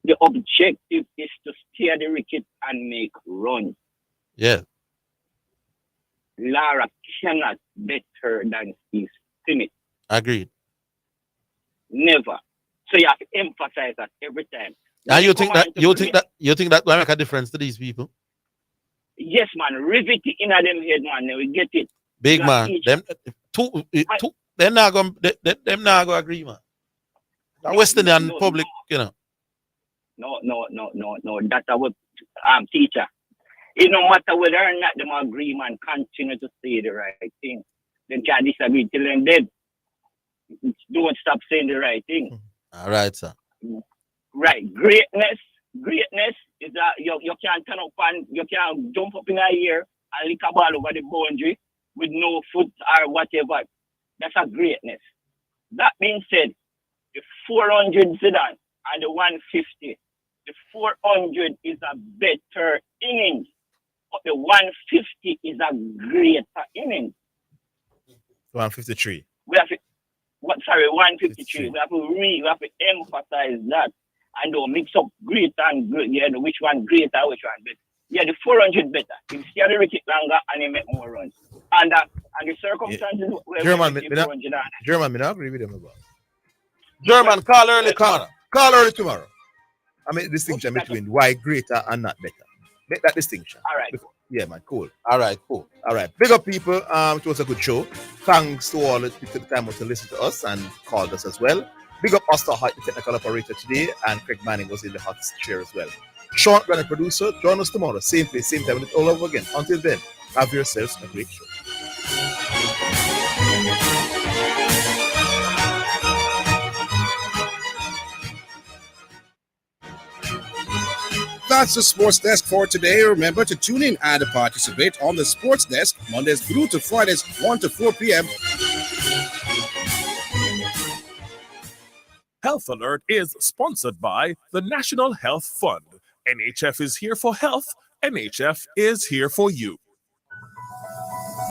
the objective is to steer the wicket and make runs. Yeah. Lara cannot better than Steve Smith. Agreed. Never. So you have to emphasize that every time. And you think that will make a difference to these people? Yes, man. Rivet it in them head, man. They will get it. Big man. Them not gonna agree, man. The West Indian public, you know. No. That's our teacher. It no matter whether or not them agree, man, continue to say the right thing. They can't disagree till they're dead. Don't stop saying the right thing. All right, sir. Right. Greatness is that you can't turn up and you can't jump up in the air and lick a ball over the boundary with no foot or whatever. That's a greatness. That being said, the 400 Zidane and the 150, the 400 is a better innings, but the 150 is a greater innings. 153. We have to, 153. We have to emphasize that and don't mix up great and good. Yeah, which one greater, which one better. Yeah, the 400 better. You steer the wicket longer and you make more runs. And the circumstances where German, I agree with him about. German, call early, Call early tomorrow. I make distinction between why greater and not better. Make that distinction. All right. Yeah, man, cool. All right, cool. All right. Big up people. It was a good show. Thanks to all that took the time to listen to us and called us as well. Big up Oscar Hart, the technical operator today, and Craig Manning was in the hot chair as well. Sean, the producer, join us tomorrow. Same place, same time, all over again. Until then, have yourselves a great show. That's the Sports Desk for today. Remember to tune in and participate on the Sports Desk Mondays through to Fridays, 1 to 4 p.m. Health Alert is sponsored by the National Health Fund. NHF is here for health. NHF is here for you.